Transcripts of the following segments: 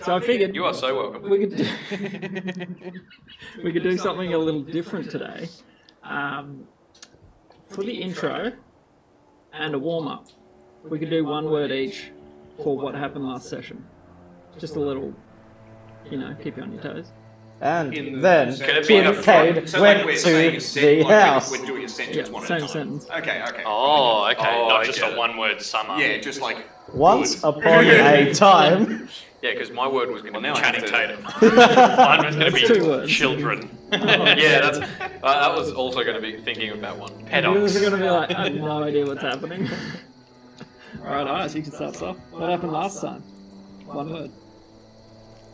So I figured You are so welcome. we could do, we could do something a little different today. For the intro and a warm up, we could do one word each for what happened last session. Just a little, keep you on your toes. And then Can it be up Cade So went like we're to saying a the house. We're doing a sentence one at a Same time. sentence. Okay. Oh, okay. Oh, Not I just get a it. one-word summer. Yeah, just like Once good. upon a time. Yeah, because my word was going to be now I have Channing to- Tatum. Mine was going to 2 be words. children. Yeah, that's. I was also going to be thinking of that one. You're Pedocs. going to be like, I have no idea what's happening. Alright, Ice, you can start us off. What happened last time? One word.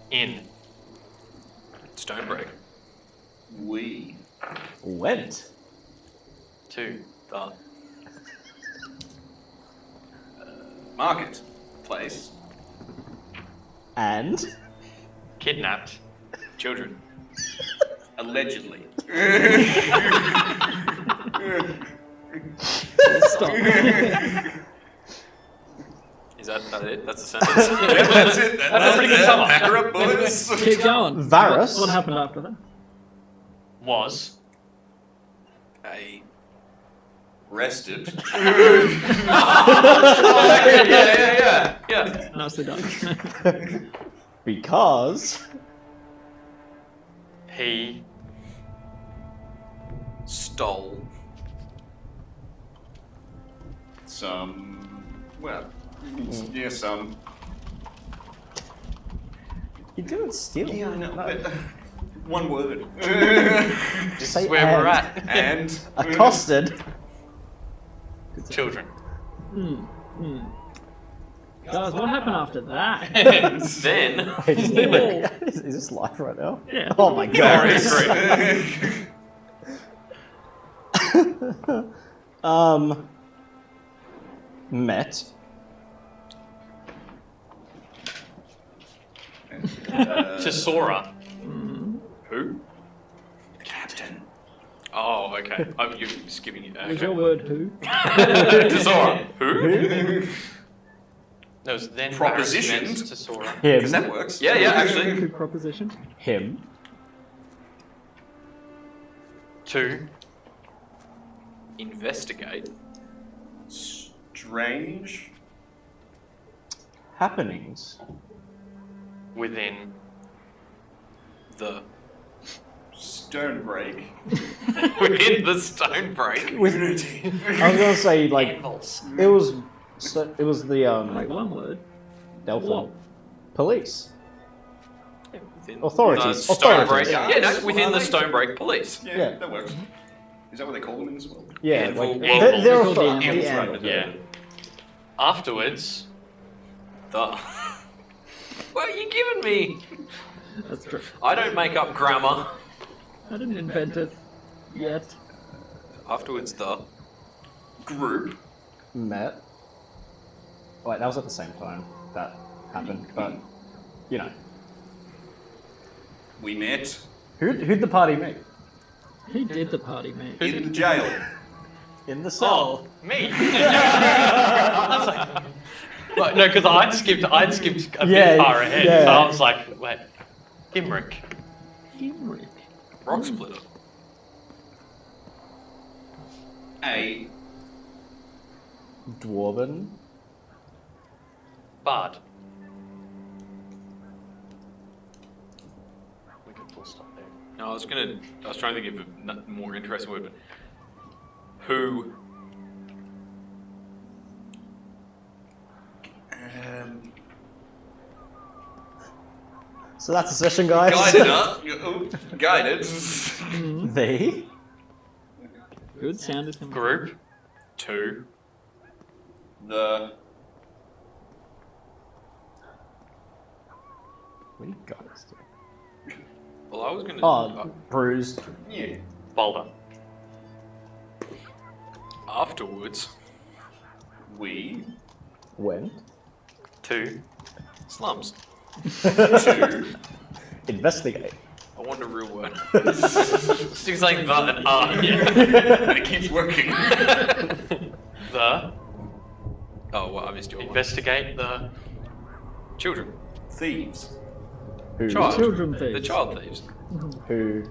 In. Stonebreak. We. Went. To. The. Market. Place. And. Kidnapped. Children. Allegedly. Stop. Is that it? That's the sentence. Yeah, that's it. That's a pretty good summer. Pack her up, boys. Keep going. Varus. What happened after that? Was. A. Rested. Yeah. Nicely done. Because. He. Stole. Some. He didn't steal. Yeah, I know. But, one word. Just say Where we're and. at. And. Accosted. Children. Guys, what happened after that? Then. Wait, is this live right now? Yeah. Oh my god. Met. To Sora. Who? Captain. Oh, okay. You're skipping it. Was your word who? Zora. Who? There was then Propositioned. Varus meant to Sora. Him. Because that works. Yeah, actually. Who proposition? Him. To. Investigate. Strange. Happenings. Within. The. Stonebreak. Within the Stonebreak. I was gonna say like Anvils. it was the Like one word. Delphin What? police. Within Authorities. The Stonebreak. Authorities. Yeah, no, within the Stonebreak police. Yeah, that works. Is that what they call them in this world? Yeah, Anvil. like Anvil. they're Called the the Anvils, Anvil. Yeah. Afterwards. The. What are you giving me? That's true. I don't make up grammar. I didn't invent it yet. Afterwards, the. Group. Met. Wait, that was at the same time that happened, but you know. We met Who'd the party meet? Who did the party, mate? in the jail. In the cell. Oh, me. I was like, well, no, because I'd skipped a Yeah, bit far ahead, yeah. so I was like, wait, Gimrick. Henrik. Rock splitter. A Dwarven. Bard. We could full stop there. No, I was trying to think of a more interesting word, but. Who. So that's the session, guys. guided up. Guided. They. Good sound is coming. Group. Two. The What do you guys do? Well, I was gonna. Oh, bruised. yeah. Boulder. Afterwards, We Went. Two. slums. two Investigate. I want a real word. Things like the and yeah. and it keeps working. The. Oh, well, I missed your one. Investigate the. Children. Thieves. Who? Child. Children The thieves. child thieves. Who?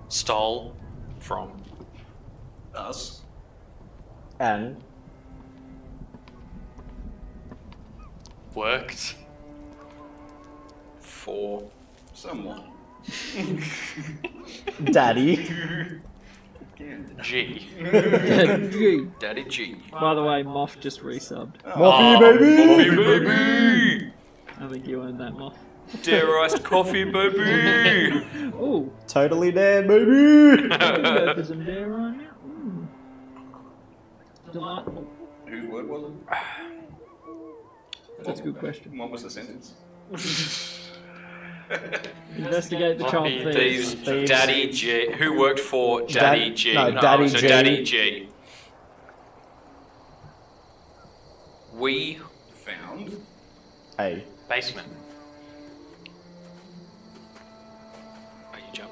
Stole. From. Us. And Worked. For. Someone. Daddy. G. Gee. Daddy G. By the way, Moff just resubbed. Coffee, baby. Baby! I think you own that, Moff. Dare iced coffee, baby! Ooh, Totally dead, baby. go for some beer right now. Delightful. Whose word was it? That's a good question. What was the sentence? Investigate the child Coffee thieves. Thieves. Daddy G. Who worked for Daddy Dad- G? no, Daddy so G. Daddy G. We. Found. Hey. Basement. Oh, you jump.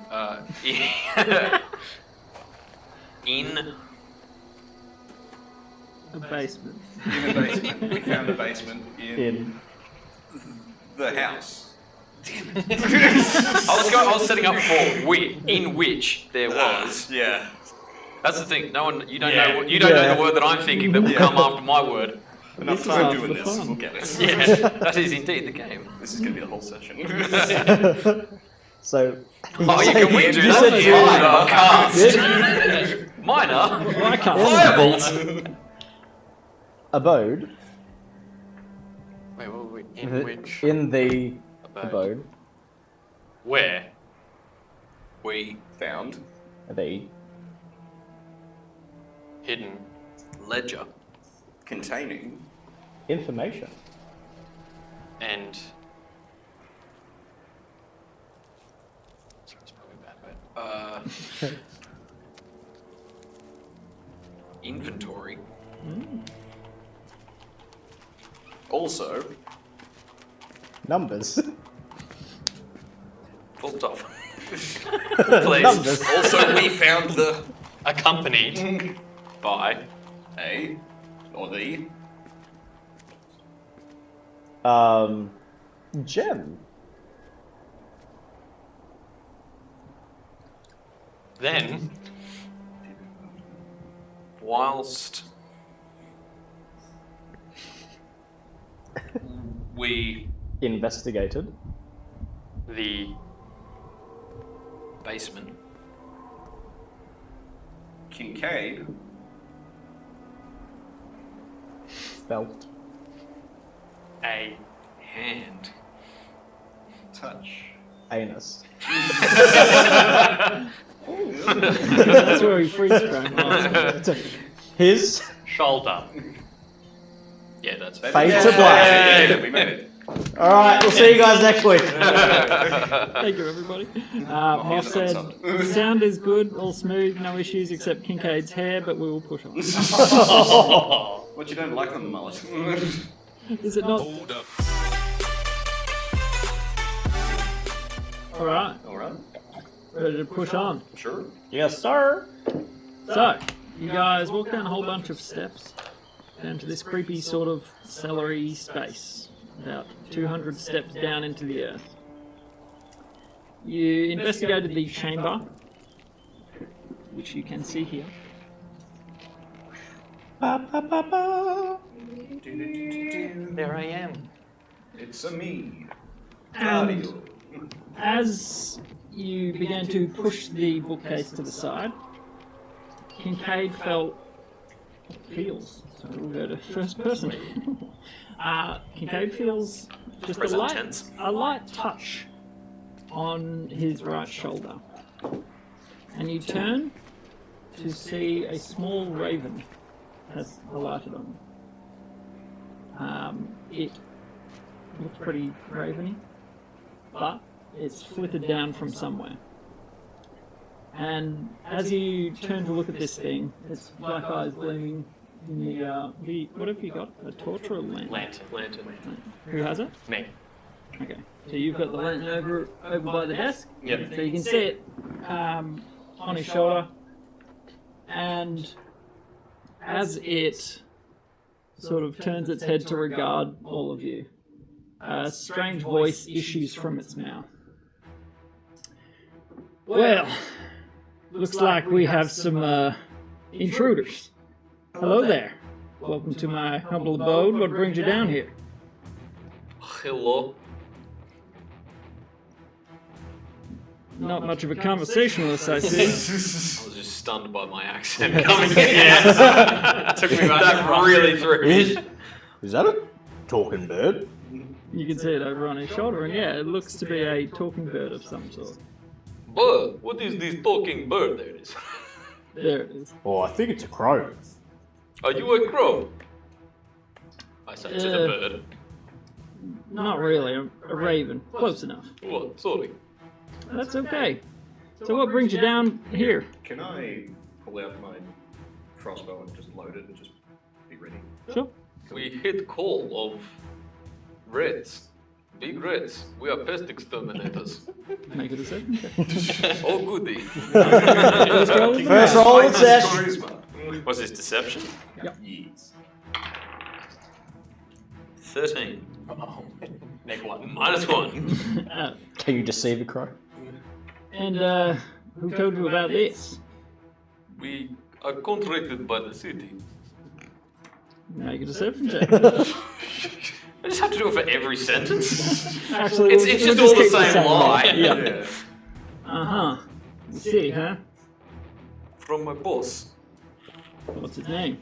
In. A basement. In the basement. We found a basement In. the house. I was setting up for in which there was. Yeah. That's the thing. No one. You don't Yeah. know. You don't know Yeah. the word that I'm thinking that will come after my word. Enough This is time half doing the this. fun. We'll get it. Yeah, that is indeed the game. This is going to be the whole session. So. Oh, you can we do You that? said Minor. Cast. Minor. I can't. Firebolt. Abode. Wait, in which? In the abode. Where? We Found. The Hidden. ledger. Containing. information. And. Sorry, it's probably a bad word. Inventory. Also. Numbers. Full stop. Please. Numbers. Also, we found the Accompanied. By. A or the Gem. Then. Whilst. we Investigated. The. Basement. Kincaid Felt. A. Hand. touch. Anus. That's where he freeze frame. His Shoulder. Yeah, that's Fade Yeah, to black. yeah, we made it. Alright, we'll see you guys next week. Thank you, everybody. Moff said, sound is good, all smooth, no issues except Kincaid's hair, but we will push on. What, you don't like the mullet? Is it not? Hold up. Alright, Alright, ready to push on. sure. Yes, sir. So, you guys walk down a whole bunch of steps down to this creepy sort of cellary space, about 200 steps down into the earth. You investigated the chamber, which you can see here. Ba, ba, ba, ba. There I am. It's a me. And as you began to push the bookcase to the side, Kincaid feels. So we'll go to first person. Kincaid feels just Present tense. a light touch on his right shoulder. And you turn to see a small raven has alighted on you. It looks pretty raveny, but it's flitted down from somewhere. And as you turn to look at this thing, its black eyes gleaming in the what have you got? A torch or a lantern? Lantern. Who has it? Me. Okay. So you've got the lantern over by the desk. Yep. So you can see it on his shoulder, and as it sort of turns its head to regard all of you, a strange voice issues from its mouth. Well, looks like we have some intruders. Hello there. Welcome to my humble abode. What brings you down here? Hello. Not much of a conversationalist, I see. I was just stunned by my accent coming in. Took me back. That really threw me. Is that a talking bird? You can see it over on his shoulder, and yeah, it looks to be a talking bird of some sort. But what is this talking bird there is? There it is. Oh, I think it's a crow. Are you a crow? I say to the bird. Not really, a raven. Close enough. Oh, sorry. That's okay. So what brings you down here? Can I pull out my crossbow and just load it and just be ready? Sure. We hit call of reds. Big reds. We are pest exterminators. Make a decision. Okay. Oh goody. First roll. First roll, Minus Sesh. charisma. Was this deception? Yes. 13. Neg 1. -1. Can you deceive a crow? And who told you about this? We are contracted by the city. Make a deception check. I just have to do it for every sentence. Actually, It's we'll just all the keep same lie. Yeah. Yeah. Uh-huh. See, huh? From my boss. What's his name?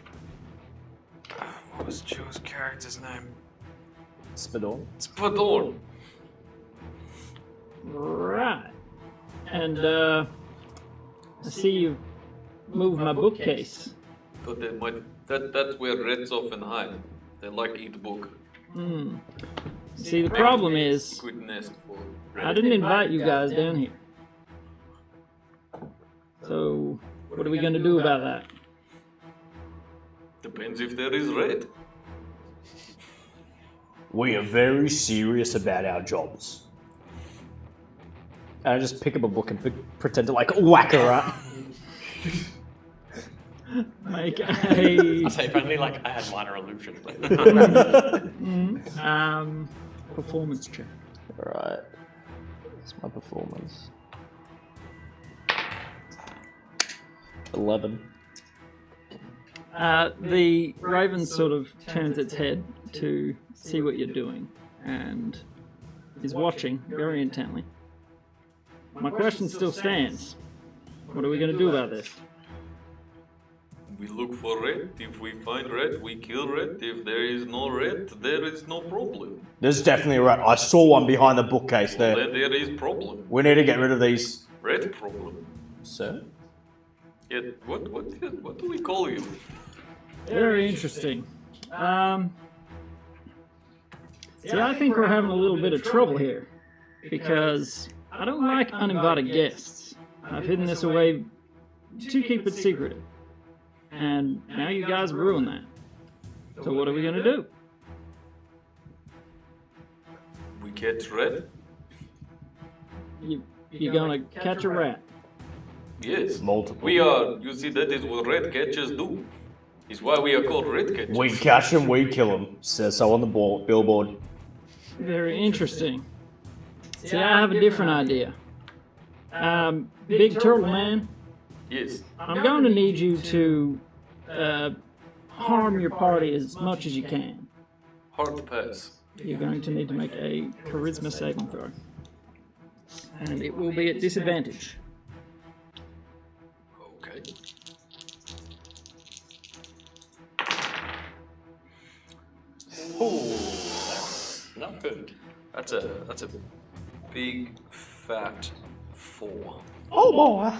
What was Joe's character's name? Spador. Spador. Right. And, I see you moved my bookcase. But they might, that's where reds often hide. They like to eat book. See, the problem is, Good nest for I didn't invite you guys down here. So, what are we gonna do about that? Depends if there is red. We are very serious about our jobs. And I just pick up a book and pretend to like whack her up. Make I a say if only like I had minor illusions. performance check. Alright. What's my performance? 11. The raven sort of turns its head to see what you're doing and is watching very intently. My question still stands. What are we going to do about this? We look for red. If we find red, we kill red. If there is no red, there is no problem. There's definitely a rat. I saw one behind the bookcase there. Then there is problem. We need to get rid of these. Red problem. Sir? Yeah, what do we call you? Very interesting. See, I think we're having a little bit of trouble here because I don't like uninvited guests. I've hidden this away to keep it secretive. And now you guys ruined that. So what are we gonna do? We catch red? You're gonna catch a rat. Yes. Multiple. We are, you see, that is what red catchers do. Is why we are called red catchers. We catch them, we kill them. Says so on the billboard. Very interesting. See, I have a different idea. Big Turtle Man, Yes. I'm going to need you to harm your party as much as you can. Hard pass. You're going to need to make a charisma saving throw. And it will be at disadvantage. Okay. Not good. That's a big fat 4. Oh boy.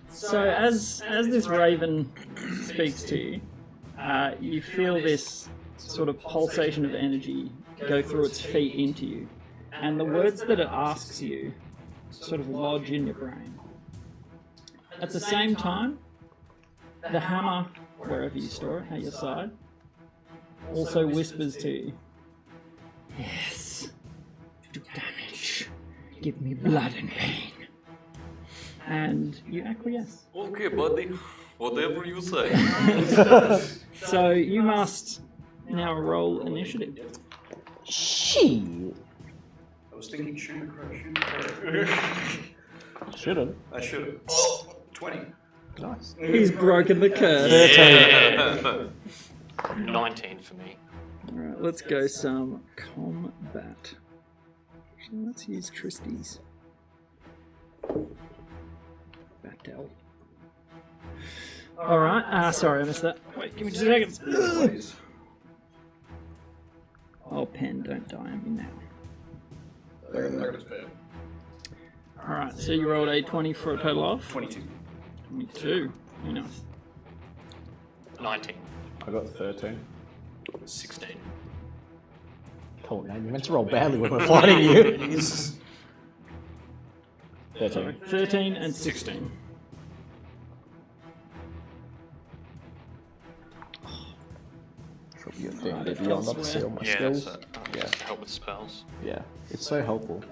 So as this raven speaks to you, you feel this sort of pulsation of energy go through its feet into you, and the words that it asks you sort of lodge in your brain. At the same time, the hammer, wherever you store it, at your side, also whispers to you, "Yes, do damage. Give me blood and pain." And you acquiesce. Okay, buddy. Whatever you say. So you must now roll initiative. Shit. was thinking shoot the crow. Shouldn't. I should have. Oh, 20. Nice. He's broken the curse. 19 for me. Alright, let's go some combat. Actually, let's use Tristy's. Battle. Alright, sorry I missed that. Wait, give me 2 seconds. Please. Oh, pen, don't die on me now. That is fair. Alright, so you rolled a 20 for a total of? 22. 22. Very nice. 19. I got 13. 16. Oh, man, you meant to roll badly when we're fighting you. 13. 13 and 16. Should be a thing. If you're not seal my Yeah, skills. that's it. Yeah. Just to help with spells. Yeah, it's so helpful.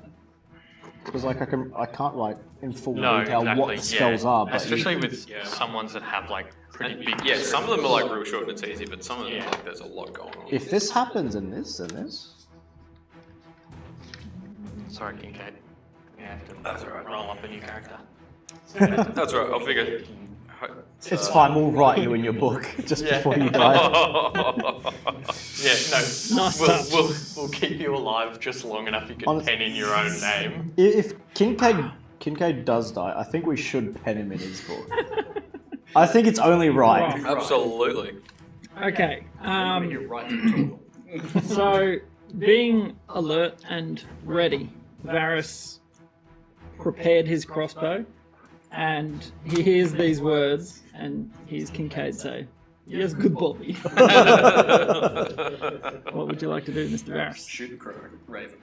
Because like I can't write in full No, detail exactly. what the spells are, but Especially with some ones that have like pretty big. Yeah, some of them are like real short and it's easy, but some of them like there's a lot going on. if this happens in this and this, Sorry, Kincaid. You have to That's alright. roll up a new character. That's right, I'll figure. it's fine. We'll write you in your book just before you die. Yeah, no. Nice touch. We'll keep you alive just long enough you can Honest- pen in your own name. If Kincaid does die, I think we should pen him in his book. I think it's only right. Absolutely. Okay, You're right to the so being alert and ready, Varys prepared his crossbow and he hears these words and hears Kincaid say, "Yes, good Bobby." What would you like to do, Mr. Varys? Shoot the crow. Raven.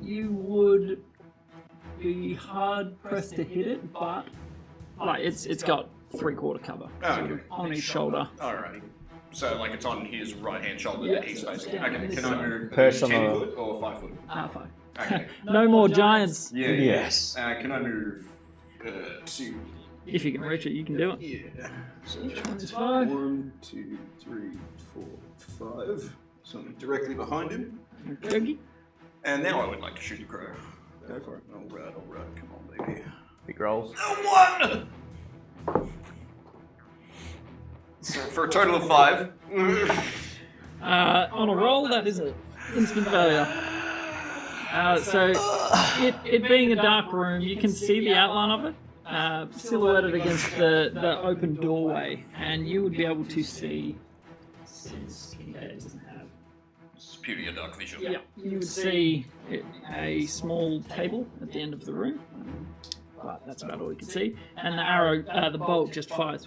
You would be hard pressed to hit it, but like it's got 3/4 cover Oh, okay. on his shoulder. Alrighty. So, like, it's on his right hand shoulder Yeah. that he's facing. Okay, can I move Perch 10 on the- foot or 5 foot? Fine. Okay. No more giants. Yeah. Yes. Can I move 2? If you can reach it, you can do it. Yeah. So, It's 5. 1, 2, 3, 4, 5. So I'm directly behind him. Nergy. And now I would like to shoot the crow. Go for it. Alright. Come on, baby. Big rolls. A 1! So for a total of 5. On a roll, that is an instant failure. So, it being a dark room, you can see the outline of it, silhouetted against the open doorway, and you would be able to see, since Kincaid doesn't have. Superior dark vision. Yeah, you would see a small table at the end of the room, but that's about all you can see, and the arrow, the bolt just fires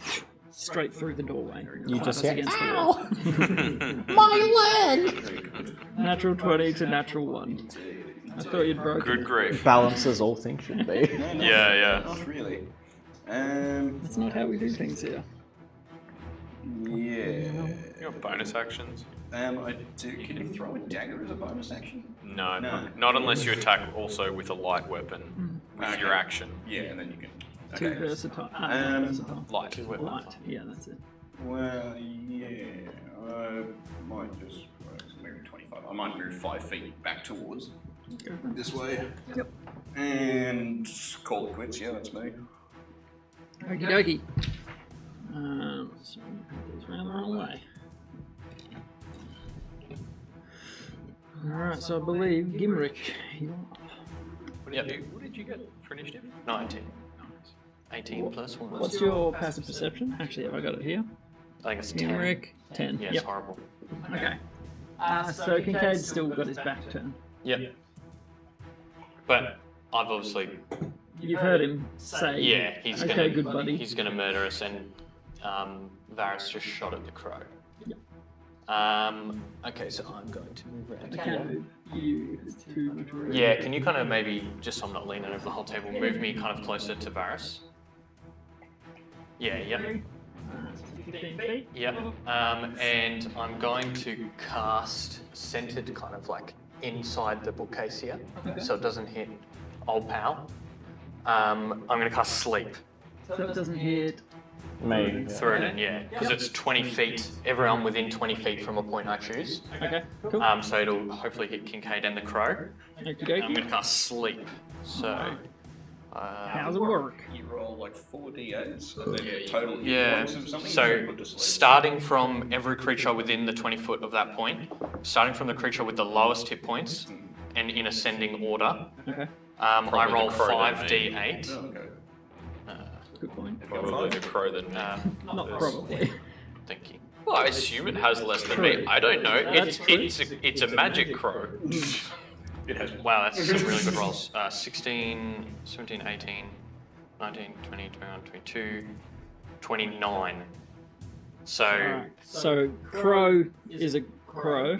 straight through the doorway. You just Fires hit. against the wall. My leg! Natural 20 to natural 1. I thought you'd broken. Good grief. Balance as all things should be. Yeah. Not really. That's not how we do things here. Yeah. You got bonus actions? Can you throw a dagger as a bonus action? No, No. not unless you attack also with a light weapon with your action. Yeah, and then you can. Too Okay. versatile. Versatile. Light. Light. Yeah, that's it. Well, yeah. I might just move 25. I might move 5 feet back towards this way. Yep. And call it quits. Yeah, that's me. Okie dokie. So it goes round the wrong way. Alright, so I believe Gimrick, you're up. What did you get for initiative? 19. 18 plus 1. What's your passive perception? Actually, have I got it here? I think it's 10. Gimrick, 10. Yeah, it's Yep. horrible. Okay. So Kincaid's still got his back turned. Yep. But I've obviously, You've heard him say, yeah, he's okay, gonna, good buddy. he's gonna murder us, and Varys just shot at the crow. Yep. Okay, so I'm going to move around. I can't move you to Yeah, can you kind of maybe, just so I'm not leaning over the whole table, move me kind of closer to Varys? Yeah, yep. 15 feet. Yep. And I'm going to cast centered kind of like inside the bookcase here, so it doesn't hit old pal. I'm going to cast sleep. So it doesn't hit Me. through it in, yeah. Because it's 20 feet, everyone within 20 feet from a point I choose. Okay, cool. So it'll hopefully hit Kincaid and the crow. And I'm going to cast sleep. So. How's it work? You roll like 4d8s, and then total hit Yeah, points of something. so put to sleep. starting from every creature within the 20 foot of that point, starting from the creature with the lowest hit points, and in ascending order, Okay, I roll the crow then, 5d8. Oh, okay. good point. Probably the crow then. Not probably. Thinking. Well, I assume it has less than me. I don't know. That's It's a magic crow. It has Wow, that's some really good rolls. 16, 17, 18, 19, 20, 21, 22, 29. So, Alright, so crow is a crow.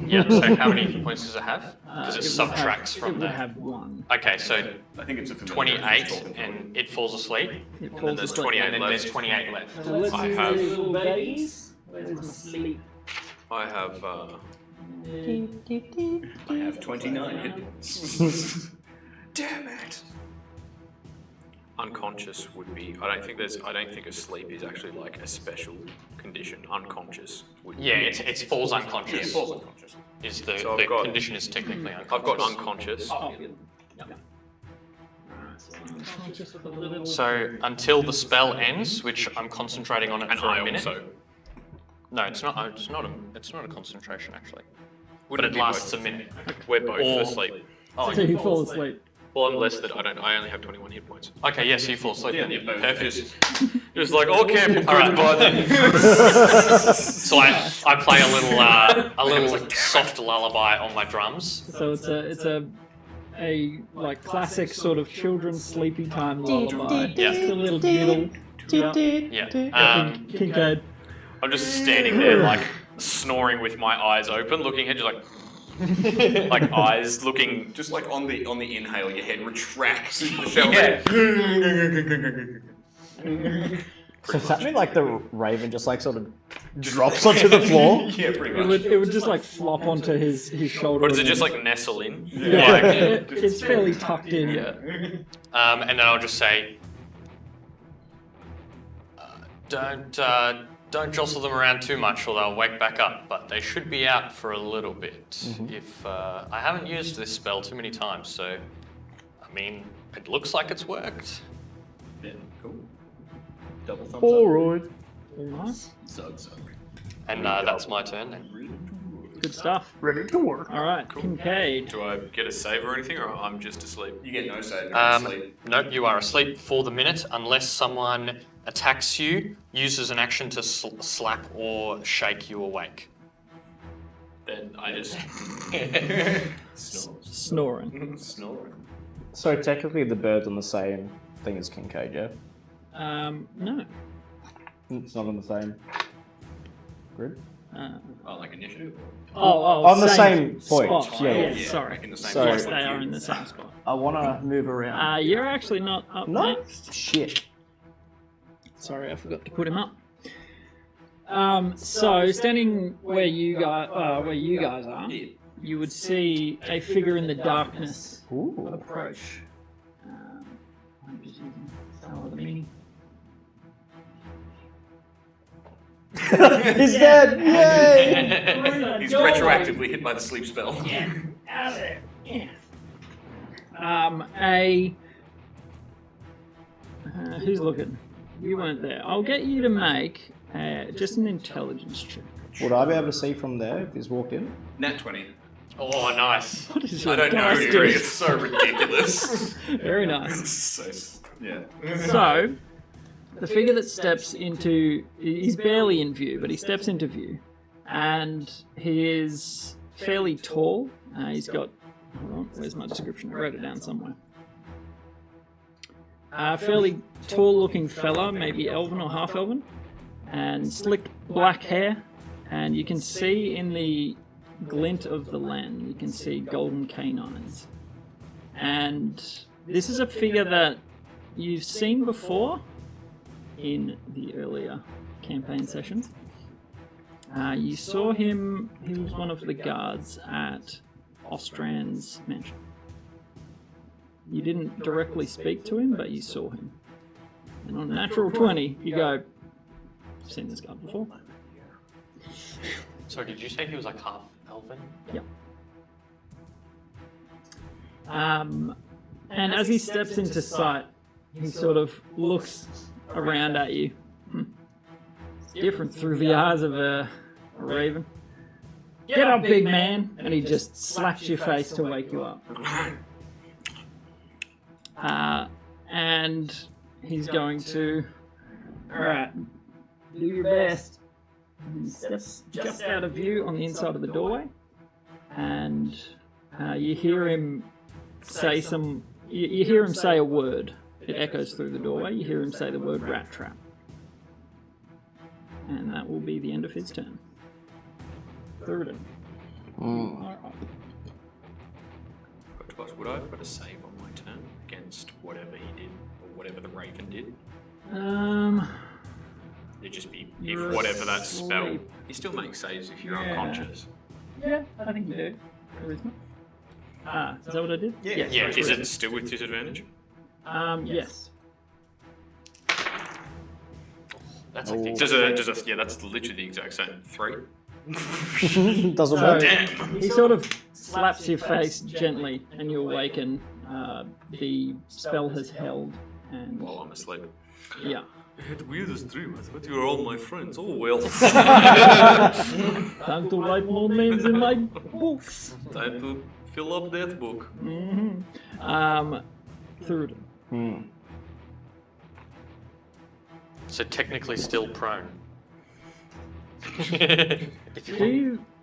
yeah, so how many hit points does it have? Because it would subtracts have, from it would that. have 1. Okay, so I think it's a familiar 28 and it falls asleep, It And falls there's asleep. 28 and then left. there's 28 left. So let's I do have- little babies. Where's my sleep? I have. I have 29 hit points. Damn it! Unconscious would be. I don't think asleep is actually like a special condition. Unconscious would be. Yeah, it's falls Yeah, unconscious. falls unconscious. Is the So I've got- condition is technically unconscious. I've got unconscious. Oh, yeah. Alright, so unconscious with a little. So until the spell ends, which I'm concentrating on it And for I a minute. also. No, it's not. It's not a concentration actually. But Wouldn't it be lasts both? a minute. We're both Or- asleep. Oh, So you fall asleep. Well, I'm less than. I only have 21 hit points. okay. Yes, you fall asleep. Yeah, then. you're both Perfect. Just like okay, All right. goodbye then. So I play a little soft lullaby on my drums. So it's a like classic sort of children's sleepy time lullaby. Yeah. Just a little diddle. Yeah. Yeah. Kincaid. I'm just standing there like snoring with my eyes open, looking at just like eyes looking. Just like on the inhale, your head retracts into the shell. So does that mean like the raven just like sort of drops onto the floor? Yeah, pretty It much. would just like flop onto his shoulder. Or does it and just then- like nestle in? Yeah, Like, it's fairly tucked in. yeah. And then I'll just say, don't jostle them around too much, or they'll wake back up. But they should be out for a little bit. If I haven't used this spell too many times, so I mean, it looks like it's worked. Yeah, cool. Double thumbs up. Alright. Very nice. Zug, zug. And that's my turn. Then. Good stuff. Ready to work. All right, Kincaid. Do I get a save or anything, or I'm just asleep? You get no save. You're asleep. Nope, you are asleep for the minute unless someone attacks you, uses an action to slap or shake you awake. Then I just. Snoring. Snoring. So technically the bird's on the same thing as Kincaid, yeah? No. It's not on the same grid? Oh, like initiative? Oh, On the same point, spot. yeah. Yeah, Sorry. like in the same So- Yes, spot they like are you. in the same spot. I want to move around. You're actually not up No? next. Shit. Sorry, I forgot to put him up. So standing where you guys are, you would see a figure in the darkness Ooh. approach. I'm just using some of the meaning. He's dead! Yay! He's retroactively hit by the sleep spell. Out of there. Yeah. Who's looking? You weren't there. I'll get you to make just an intelligence check. Would I be able to see from there if he's walked in? Nat 20. Oh, nice. What is I your don't know, dice dude. do? It's so ridiculous. Very nice. So, yeah. So, the figure that steps into, he's barely in view, but he steps into view, and he is fairly tall. He's got, hold on, where's my description? I wrote it down somewhere. Fairly tall-looking fella, maybe elven or half-elven, and slick black hair, and you can see in the glint of the lens, you can see golden canines. And this is a figure that you've seen before in the earlier campaign sessions. You saw him, he was one of the guards at Ostrand's mansion. You didn't directly speak to him, but you saw him. And on a natural 20, you go, seen this guy before. So did you say he was like half elven? Yep. And as he steps into sight, he sort of looks around at you. It's different through the eyes of a raven. Get up, big man! And he just slaps your face to wake you up. And he's going to... Alright, do your best. He steps just out of view on the inside of the doorway. And you hear him say some... You hear him say a word. It echoes through the doorway. You hear him say the word rat trap. And that will be the end of his turn. Third. Would I have got a save on my turn against whatever he did, or whatever the raven did? It'd just be if whatever that spell. asleep. You still make saves if you're Yeah. unconscious. Yeah, I think you do. Charisma. Is that what I did? Yes. Yeah. Is it still with disadvantage? Yes. That's like the Does a yeah? That's literally the exact same. 3. Doesn't So work. he sort of slaps your face gently, and you awaken. The spell has held, and While I'm asleep. yeah. I had the weirdest dream. I thought you were all my friends. Oh well. Time to write more names in my books. Time to fill up that book. Third. So technically still prone.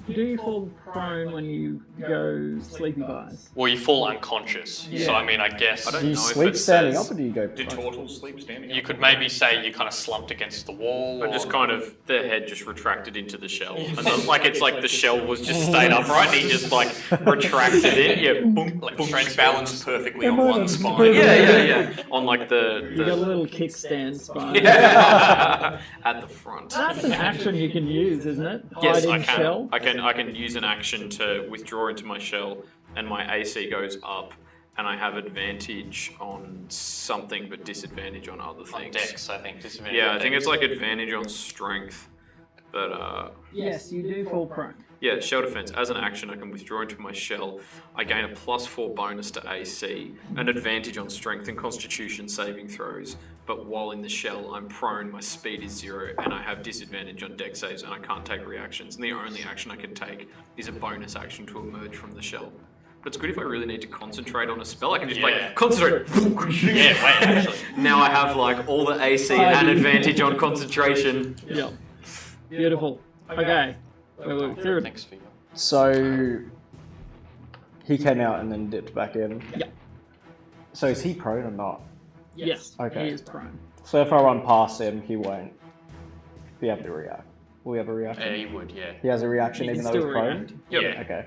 Do you fall prone when you go sleepy eyes? Well, you fall unconscious. So I mean, I guess don't Do you know if sleep it standing says- up or do you go? Do turtles sleep standing up? you could maybe say you kind of slumped against the wall. I just kind of the head just retracted into the shell, and then, like it's like the shell was just stayed upright, and he just like retracted it. Yeah, boom, like boom. strength Balanced perfectly on one spine. Yeah. On like You got a the little kickstand spine. at the front. That's an action you can use, isn't it? Yes, Hide I in can. shell. I can use an action to withdraw into my shell, and my AC goes up, and I have advantage on something, but disadvantage on other on things. Dex, I think. Disadvantage Yeah, on I think Dex. it's like advantage on strength, but Yes, you do fall prone. yeah, shell defense. As an action, I can withdraw into my shell. I gain a +4 bonus to AC, an advantage on strength and constitution saving throws. But while in the shell, I'm prone, my speed is 0, and I have disadvantage on dex saves, and I can't take reactions. And the only action I can take is a bonus action to emerge from the shell. But it's good if I really need to concentrate on a spell. I can just like concentrate. Yeah, wait, actually. Now I have like all the AC and advantage on concentration. Yep. Beautiful. Okay. Wait, third. Thanks for you. So he came out and then dipped back in. Yeah. So is he prone or not? Yes. Okay. He is prone. So if I run past him, he won't be able to react. Will he have a reaction? He would, yeah. He has a reaction He even can though he's still prone? react. Yep. Yeah. Okay.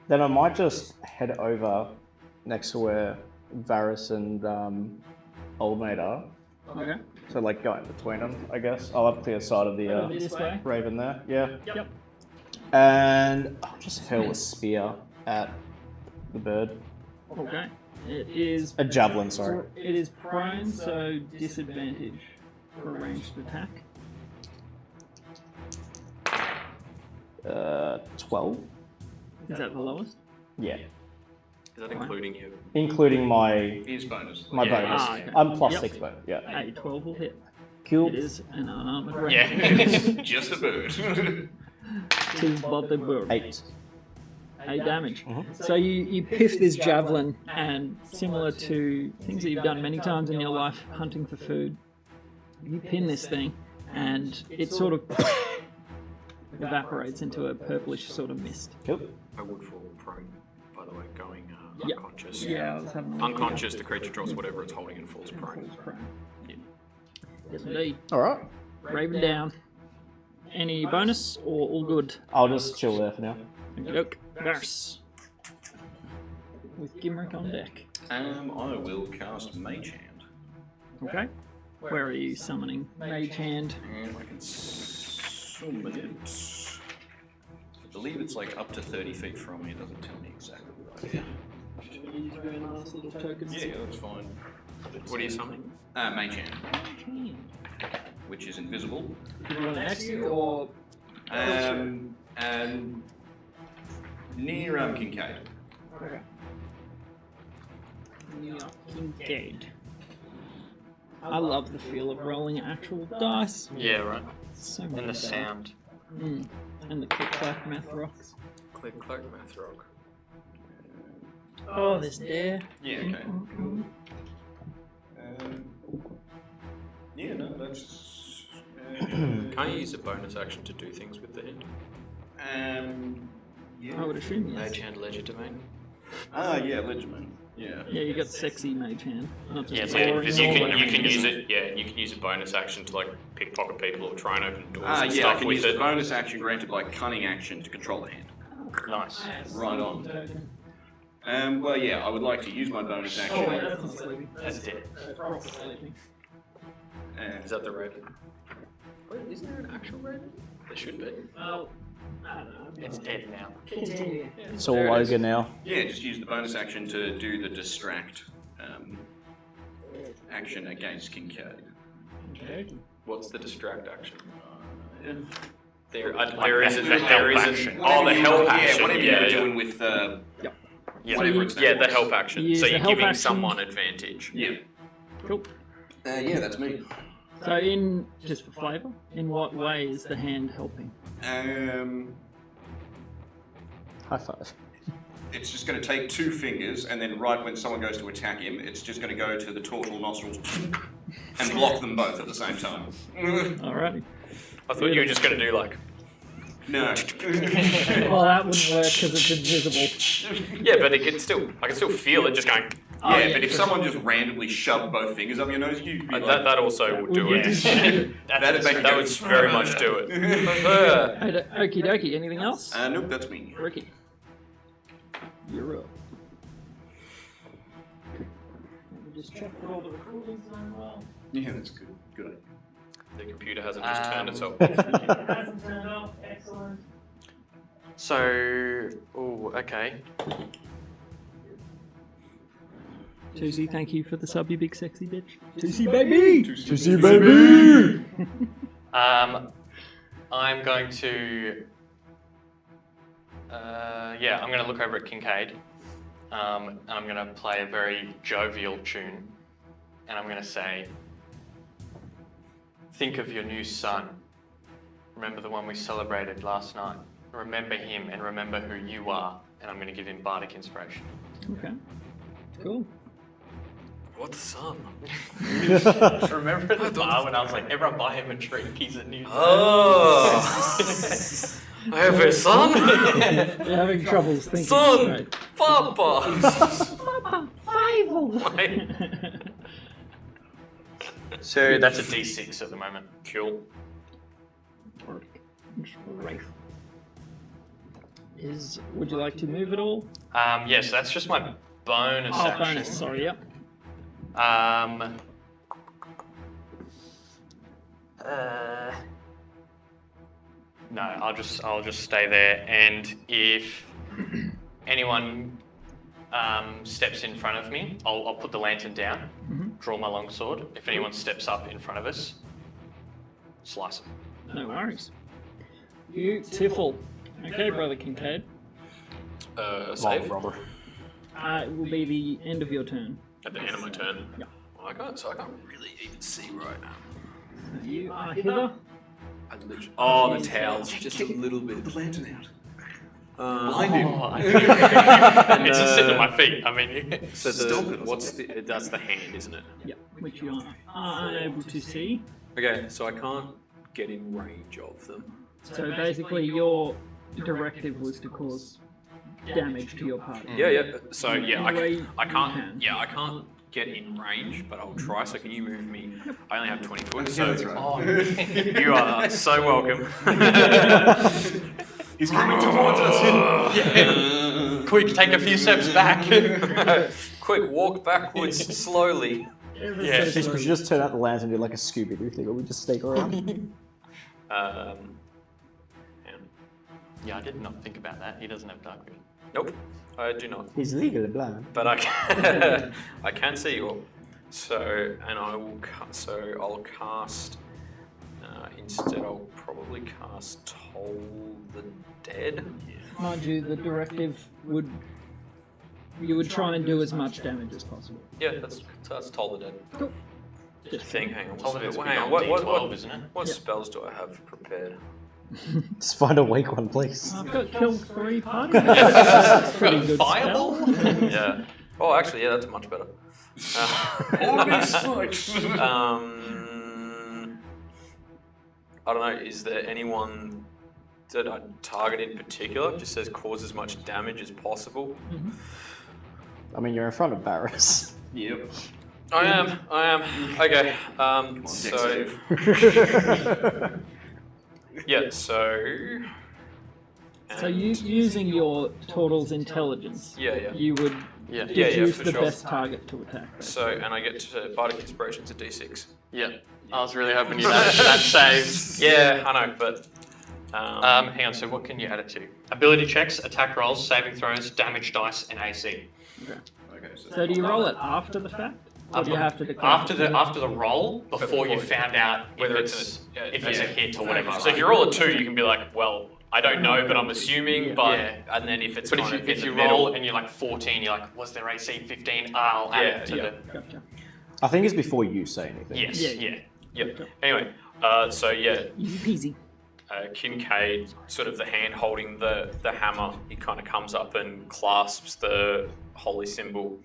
Then I might just head over next to where Varys and Old Mate are. Okay. So like go in between them, I guess. I'll have clear sight of the Over this way. Raven there. Yeah. Yep. And I'll just hurl a spear at the bird. Okay. It is. A javelin, sorry. It is prone, so disadvantage for a ranged attack. 12? Is that the lowest? Yeah. Is that including you? Including my Here's bonus. bonus. Ah, okay. I'm plus Yep. 6 bonus. Yeah. A 12 will hit. Cool. It is an unarmored range. Yeah. It's just a bird. Two body bird. 8. 8 damage. So you piff this javelin, and similar to things that you've done many times in your life hunting for food, you pin this thing, and it sort of evaporates into a purplish sort of mist. Cool. I would fall prone, by the way, going Yep. unconscious. Yeah, I was having a look. Unconscious, the creature drops whatever it's holding and falls prone. Falls prone. Yeah. Yes, indeed. Alright. Raven down. Any bonus or all good? I'll just chill there for now. Look, Varys. With Gimrick on deck. I will cast Mage Hand. Okay. Where are you summoning Mage Hand? And I can summon it. I believe it's like up to 30 feet from me. It doesn't tell me exactly right. Yeah, that's fine. What are you summoning? Mage Hand. which is invisible. Do you want it next to you or And near Kincaid. okay. Kincaid. I love the feel of rolling actual dice. Yeah, right. So And much the better. sound. And the click clack math rocks. Click, clack, math rock. Oh, there's dare. Yeah, okay. Yeah, no, that's. Can't you use a bonus action to do things with the hand? Yeah. I would assume yes. Mage hand, ledger domain. Ah, yeah, Legerdman. Yeah. Yeah, you got sexy mage hand. Not just Yeah, so boring you You normal can hand. use it. Yeah, you can use a bonus action to like pickpocket people or try and open doors and Yeah, I stuff can with use it. a bonus action granted by cunning action to control the hand. Nice. Right on. Well, yeah, I would like to use my bonus action. Oh, wait, that's not sleeping. That's dead. That's proper sleeping. Is that the raven? Wait, isn't there an actual raven? There should be. Well, I don't know. It's dead now. Continue. It's all ogre now. Yeah, just use the bonus action to do the distract action against Kincaid. Okay. What's the distract action? There There isn't isn't. the There help isn't. action. Oh, the help action. Yeah, whatever Yeah, you're yeah. doing with Yeah. whatever its name Yeah, the was. help action. Use So the you're help giving action. someone advantage. Yeah. Cool. Yeah, that's me. So, in just for flavour, in what way is the hand helping? High five. It's just going to take 2 fingers, and then right when someone goes to attack him, it's just going to go to the tortle nostrils and block them both at the same time. Alrighty. I thought you were just going to do like. No. Well, that wouldn't work because it's invisible. Yeah, but I can still feel it just going. Yeah, yeah, but if for someone just randomly shoved both fingers up your nose, you'd be like, That also would do it. that'd make it That go, would very much do it. Okie dokie, anything else? Nope, that's me. Ricky. You're up. Let me just check that all the recordings going well. Yeah, that's good. Good. The computer hasn't just turned itself It off. hasn't turned off. Excellent. So, okay. Tuesday, thank you for the sub, you big sexy bitch. Tuesday, baby! Tuesday, baby! I'm going to. I'm going to look over at Kincaid, and I'm going to play a very jovial tune, and I'm going to say, "Think of your new son. Remember the one we celebrated last night. Remember him, and remember who you are." And I'm going to give him bardic inspiration. Okay. Cool. What son? Remember at the bar when I was like, "Everyone buy him a drink. He's a new son." Oh, I have a son. You're having troubles thinking Son, straight. Papa. So that's a D6 at the moment. Cool. Would you like to move at all? Yes, that's just my bonus action. Bonus, sorry, yep. No, I'll just stay there, and if anyone steps in front of me, I'll put the lantern down, draw my longsword. If anyone steps up in front of us, slice them. No worries. Beautiful. Okay, Brother Kincaid. Save. Robber. It will be the end of your turn. At the end of my turn. Yeah. Well, I can't really even see right now. You are hither. Oh, the towels, just a little bit. The lantern out. Blind It's just sitting at my feet. I mean, So Stop it. that's the hand, isn't it? Yeah, which you are unable to see. Okay, so I can't get in range of them. So basically, your directive was to cause damage to your party. Yeah. So yeah, Anyway, I you can't. can. Yeah, I can't get in range, but I'll try. So can you move me? I only have 20 foot. Yeah, So that's right. you are so welcome. He's coming towards us. quick, take a few steps back. Quick, walk backwards slowly. Yeah. We should just turn out the lantern and do like a Scooby-Doo thing, or we just sneak around. Yeah, I did not think about that. He doesn't have dark vision. Nope, I do not. He's legally blind. But I can, I can see you all. So, and I will. So I'll cast Instead, I'll probably cast Toll the Dead. Mind you, the directive would... You would try and do as much damage as possible. Yeah, that's Toll the Dead. Cool. Just Hang on. Toll the Dead's Hang on. beyond What D12, isn't it? What spells do I have prepared? Just find a weak one, please. I've got killed 3 party members. That's a pretty good Fireball? spell. Yeah. Oh, actually, yeah, that's much better. I don't know. Is there anyone that I target in particular? Just says cause as much damage as possible. I mean, you're in front of Varys. Yep. I am. Okay. Dex So save. yeah. So. So you using your turtle's intelligence, Yeah. you would Yeah. deduce for the sure. best target to attack. So and I get to Bardic Inspiration's a D6. Yeah. I was really hoping you that saves. Yeah, I know, but. Hang on, so what can you add it to? Ability checks, attack rolls, saving throws, damage dice, and AC. Okay, So do you roll it after the fact, or do you have to declare? After the roll, before you found out Whether if it's it's a hit or whatever. So if you roll a 2, you can be like, well, I don't know, but I'm assuming. But Yeah. and then if it's But kind of if in you the middle, roll and you're like 14, you're like, was there AC 15? I'll add it to Yeah. the... Gotcha. I think it's before you say anything. Yes, yeah. Yep. Anyway, so yeah, Easy peasy. Kincaid, sort of the hand holding the hammer, he kind of comes up and clasps the holy symbol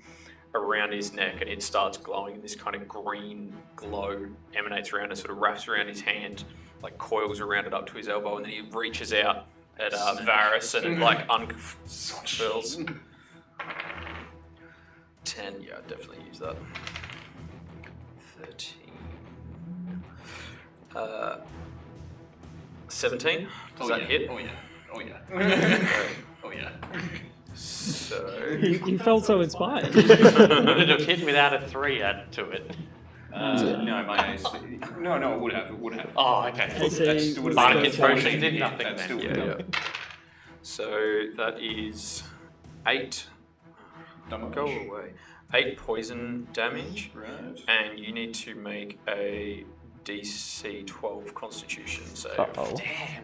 around his neck, and it starts glowing, and this kind of green glow emanates around and sort of wraps around his hand, like coils around it up to his elbow, and then he reaches out at Varys and like unfurls. 10, yeah, I'd definitely use that. 13. 17. Does that hit? Oh yeah. Oh yeah. So You felt so inspired. Would it have hit without a 3 added to it? No, my AC. No, it would have. Oh, okay. AC That's still was Bardic 13. Inspiration did nothing That's then. still yeah. So that is 8. Go away. 8 poison damage, Right. and you need to make a DC 12 Constitution save. Uh-oh. Damn.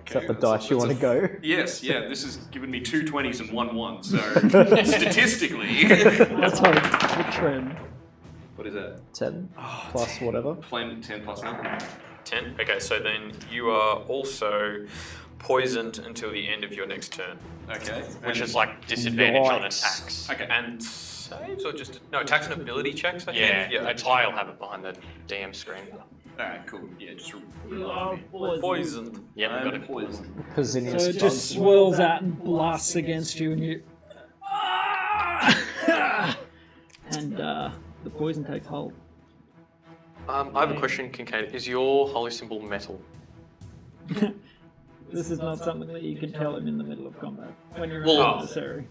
Is that the dice you want to go? Yes, yeah. This has given me 2 20s and 1 1. So statistically, That's how the trend. what is that? 10 plus whatever. 10 plus nothing. 10. Okay, so then you are also poisoned until the end of your next turn. Okay. Which is like disadvantage on Nice. attacks. Okay. And saves or just no attacks and ability checks? I Yeah, think. a tie will have it behind the DM screen. Alright, cool. Yeah, just You are poisoned. Poisoned. Yeah, we've got I'm it. poisoned. Posinius So it just swirls out and blasts against you, and you. And the poison takes hold. I have a question, Kincaid. Is your holy symbol metal? This is not something that you can tell him in the middle of combat when you're Well- adversary.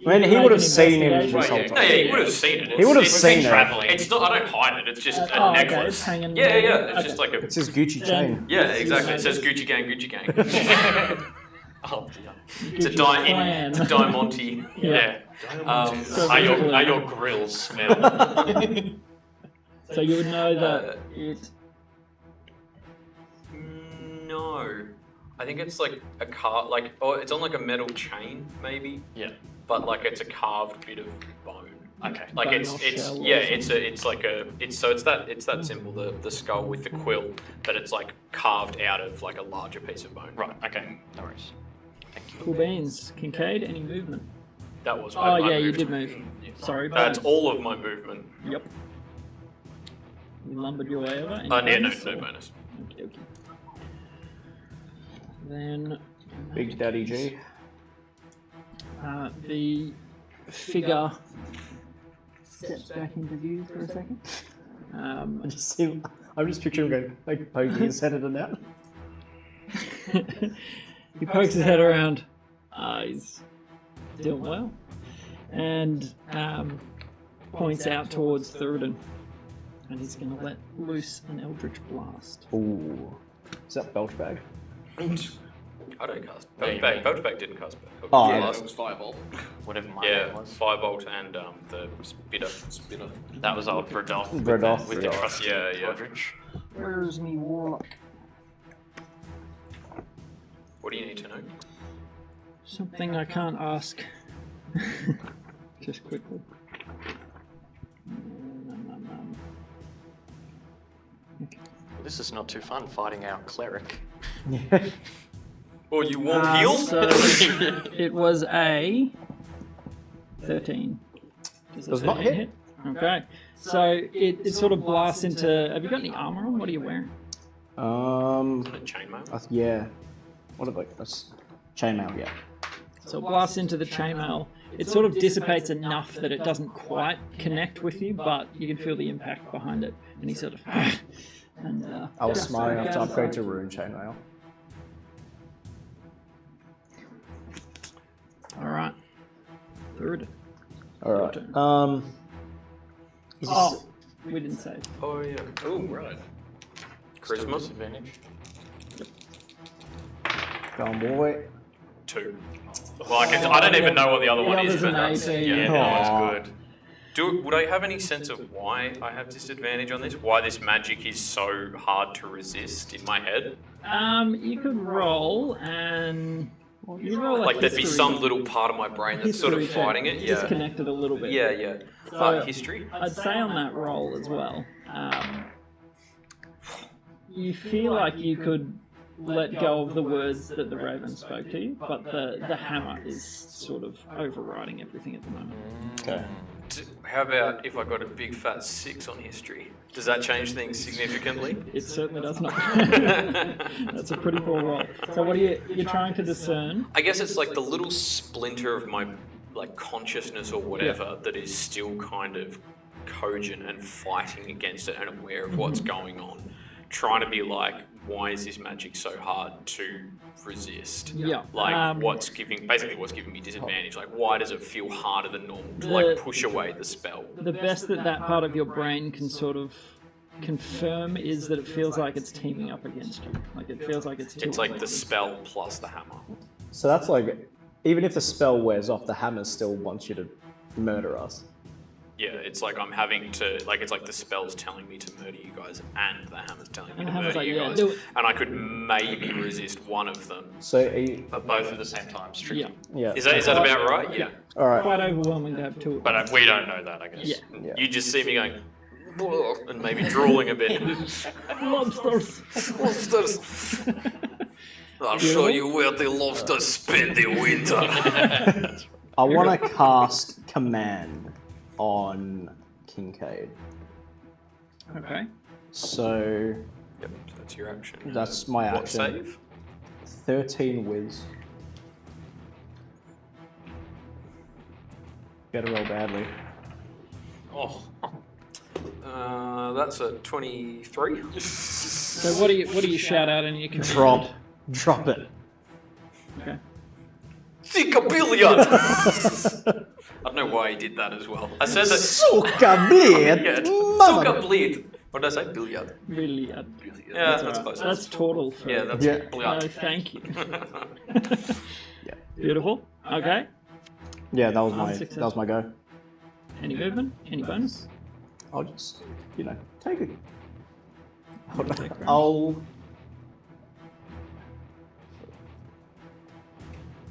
I mean, he would have seen him this whole No, time. yeah, you would have seen it. He would have It's seen it. traveling. It's not. I don't hide it. It's just a Oh, okay, necklace. it's hanging Yeah. there. It's just like a. It's his Gucci chain. Yeah, exactly. It says Gucci Gang, Gucci Gang. Oh dear. It's a Diamante. Yeah. So Are basically- your grills smell? So you would know that it. No, I think it's like a car. Like, oh, it's on like a metal chain, maybe. Yeah. But like it's a carved bit of bone. Okay. Like Bone it's or it's shell or yeah, something. it's that symbol, the skull with the quill, but it's like carved out of like a larger piece of bone. Right, okay. No worries. Cool beans. Kincaid, any movement? That was. Oh, I yeah, you moved. did move. Sorry, That's bonus. all of my movement. Yep. You lumbered your way over. Any Yeah, no bonus, or- bonus. Okey-dokey. Then Big Daddy G. the figure steps back into view for a second. I just see, I'm just picturing him going, like, poking his head at it now. He pokes his head around. He's doing well. And points out towards Theoden. And he's going to let loose an Eldritch Blast. Ooh. Is that belch bag? I don't cast. There you Belch bag didn't cast. Oh, Yeah, Blast. that was Fireball. Whatever my Yeah, name was. firebolt and the spitter. Spinner. That was old Bredoth. Bredoth. With the Bredoth. trusty Yeah, yeah. Eldritch. Where is me warlock? What do you need to know? Something I can't ask. Just quickly. This is not too fun fighting our cleric. Or you won't heal? So it was a 13. Does not hit. Okay. So it sort of blasts into. Have you got any armor on? What are you wearing? Chainmail? Yeah. What about that's chainmail? Yeah. So it blasts into the chainmail. It sort of dissipates enough that it doesn't quite connect with you, but you can feel the impact behind it. And he sort of. And, I was smart enough to upgrade to rune chainmail. All right. Third. All right. Is this, Oh, we didn't save. Oh, yeah. Oh, right. Charisma? Disadvantage. go on, boy. 2. Well, I don't even know what the other one is, other's but an that's, 18. yeah, Aw. that was good. Would I have any sense of why I have disadvantage on this? Why this magic is so hard to resist in my head? You could roll and you roll Like there'd be history- some little part of my brain that's sort of history check. fighting it. Yeah. Disconnected a little bit. Yeah. So- History? I'd say on that roll as well. You feel like you could let go of the words that the raven spoke to you, but the hammer is sort of overriding everything at the moment. Okay. How about if I got a big fat 6 on history? Does that change things significantly? It certainly does not. That's a pretty poor roll. So what are you're trying to discern? I guess it's like the little splinter of my like consciousness or whatever that is still kind of cogent and fighting against it and aware of what's going on. Trying to be like, why is this magic so hard to resist? Yeah. Like what's giving me disadvantage? Like why does it feel harder than normal to The- like push away the spell? The best that part of your brain can sort of confirm is that it feels like it's teaming up against you. Like it feels like it's two It's like the enemies. spell plus the hammer. So that's like, even if the spell wears off, the hammer still wants you to murder us. Yeah, it's like I'm having to, like, it's like the spell's telling me to murder you guys, and the hammer's telling me And to the hammer's murder like, you yeah, guys. do it. And I could maybe resist one of them. So, are you, But both at the same time, is tricky. Yeah. yeah. Is that about right? Yeah. All right. Quite overwhelming to have two. But we don't know that, I guess. Yeah. Yeah. You just see me going, "Whoa," and maybe drooling a bit. Lobsters. Lobsters. I'll show you where the lobsters spend the winter. I want to cast command on Kincaid. Okay. So Yep, so that's your action. that's my What action. save? 13 whiz. Better roll badly. Oh, That's a 23. So what do you shout out in your command? Drop it. Okay. Think a billiard! I don't know why he did that as well. I said that. Suka bleed. Yeah, Mama. Suka bleed. What did I say? Billiard. Really. Yeah, that's alright. close. That's total. For Yeah, that's Yeah. No, billiard. thank you. Yeah. Beautiful. Okay. Yeah, that was Unsuccessful. that was my go. Any movement? Any bonus? I'll just, take it. Take it.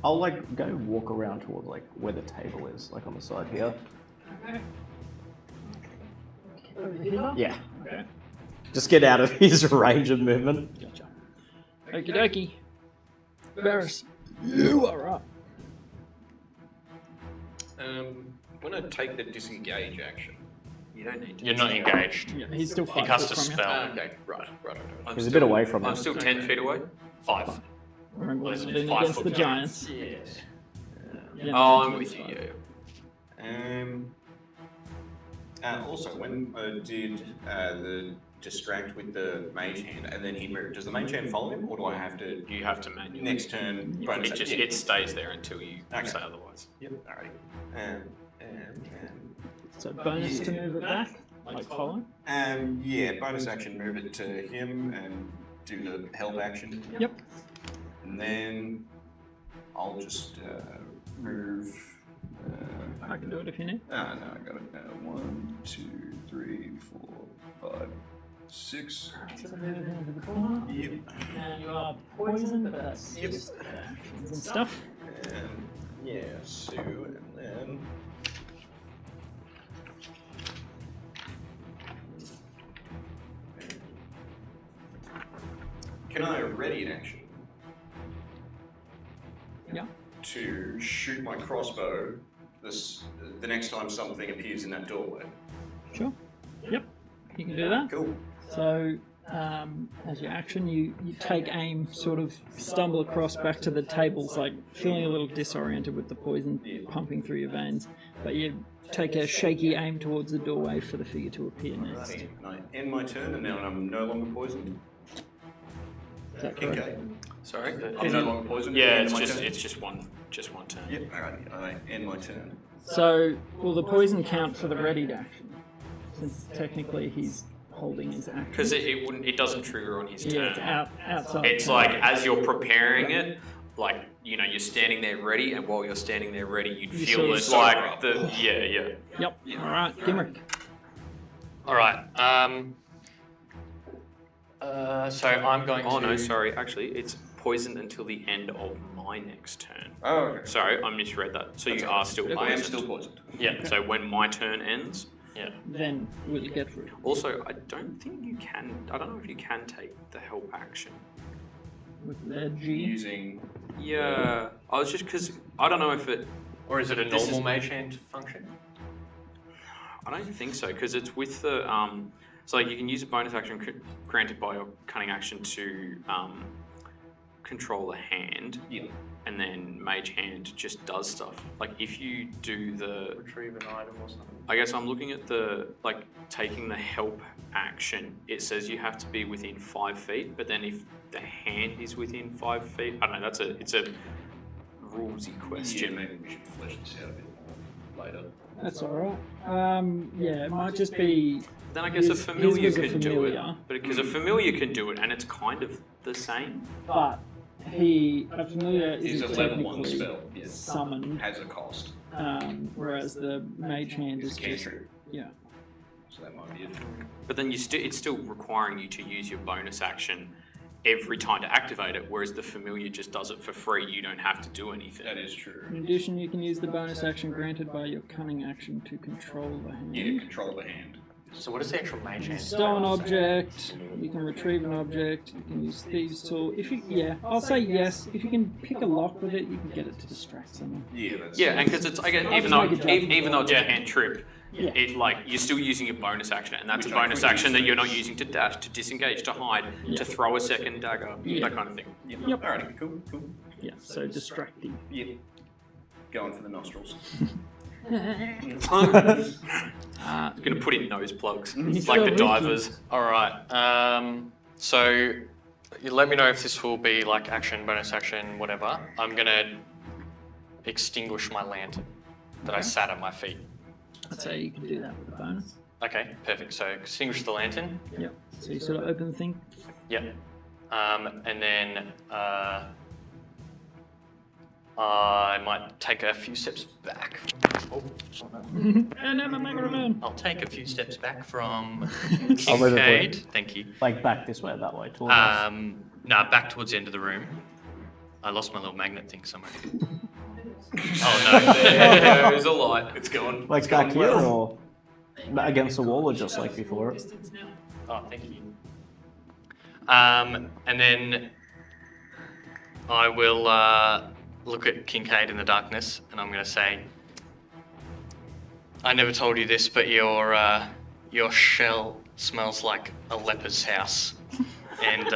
I'll like go walk around toward like where the table is, like on the side here. Yeah. Okay. Just get out of his range of movement. Gotcha. Okie dokie. Varys, you are up. When I take the disengage action. You don't need to. you're not engaged. Yeah, he's still He 5 cast foot a from you. spell. Okay, right. I'm He's a still- bit away from I'm us. still 10 feet away. 5. Remember, Well, leaning 5 against foot the giants. giants. Yeah. Oh, I'm with you, yeah. Also, when I did the distract with the mage hand, and then he moved, does the mage hand follow him, or do I have to You have to manually. next turn bonus It just action? it stays there until you Okay. say otherwise. Yep. Alright. So bonus to move it back, like follow. Yeah, bonus action, move it to him and do the help action. Yep. And then I'll just move. I can do it if you need. No, I got it. 1, 2, 3, 4, 5. 6. So move into the corner. Yep. And you are poisoned, but that's just actions and stuff. And yeah, Sue, and then. Can I ready an action Yeah. to shoot my crossbow the next time something appears in that doorway? Sure. Yep. You can do that. Cool. So, as your action, you take aim, sort of stumble across back to the tables, like feeling a little disoriented with the poison pumping through your veins. But you take a shaky aim towards the doorway for the figure to appear next. Right. And I end my turn, and now I'm no longer poisoned. Is that correct? Okay. Sorry. I'm no longer poisoned. Yeah, End it's my just turn? it's just one turn. Yep. Alright. I end my turn. So, will the poison count for the readied action? Since technically he's holding his action. Because it doesn't trigger on his turn. Yeah, it's outside. It's like as you're preparing it, like you're standing there ready, and while you're standing there ready, you'd You feel sort of it start like the Yep. Alright, Gimrick. Alright, so I'm going Oh to... no, sorry. Actually, it's poisoned until the end of my next turn. Oh, okay. Sorry, I misread that. So you are still poisoned. I am still poisoned. Yeah, So when my turn ends. yeah. Then will you get through? Also, I don't think you can. I don't know if you can take the help action. With Nergy. Using. Yeah, I was just because I don't know if it. Or is it a This normal is- mage hand function? I don't think so because it's with the So like you can use a bonus action granted by your cunning action to control the hand, Yeah. and then mage hand just does stuff. Like if you do the, Retrieve an item or something? I guess I'm looking at the taking the help action. It says you have to be within 5 feet, but then if the hand is within 5 feet, I don't know. It's a rulesy Yeah, question. maybe we should flesh this out a bit more later. That's alright. Yeah, it might just be. Then I guess a his familiar was a can do it, familiar, but because a familiar can do it, and it's kind of the same. But a familiar It's isn't a level 1 technically spell. Yes. summoned, Has a cost. whereas the mage hand It's is a just cantrip. yeah. So that might be it. But then it's still requiring you to use your bonus action every time to activate it, whereas the familiar just does it for free. You don't have to do anything. That is true. In addition, you can use the bonus action granted by your cunning action to control the hand. Yeah, control the hand. So what is the actual mage hand? Stow an object. You can retrieve an object. You can use thieves' tool. I'll say yes. If you can pick a lock with it, you can get it to distract someone. Yeah, that's Yeah, and because it's again, I'll even just though make a judgment even though it's a call. cantrip, Yeah. you're still using your bonus action, and that's Which a I bonus could action use that you're not things. using to dash, to disengage, to hide, Yeah. to throw a second dagger, Yeah. that kind of thing. Yep. Yep. Alright, cool, cool. Yeah. So distracting. Yep. Going for the nostrils. Gonna put in nose plugs He's like so the wicked. divers. Alright, so you let me know if this will be like action, bonus action, whatever. I'm gonna extinguish my lantern that I sat at my feet. I'd say you can do that with a bonus. Okay, perfect. So extinguish the lantern. Yep. So you sort of open the thing. Yep. And then I might take a few steps back. Oh, And then make a return. I'll take a few steps back from I'll move it for you. Kincaid. Thank you. Like back this way, that way, towards us. No, back towards the end of the room. I lost my little magnet thing somewhere. Oh no. There's a light. It's going. Like it's back going here well. or against the wall or just like before? Oh, thank you. And then I will look at Kincaid in the darkness, and I'm going to say, I never told you this, but your shell smells like a leper's house, and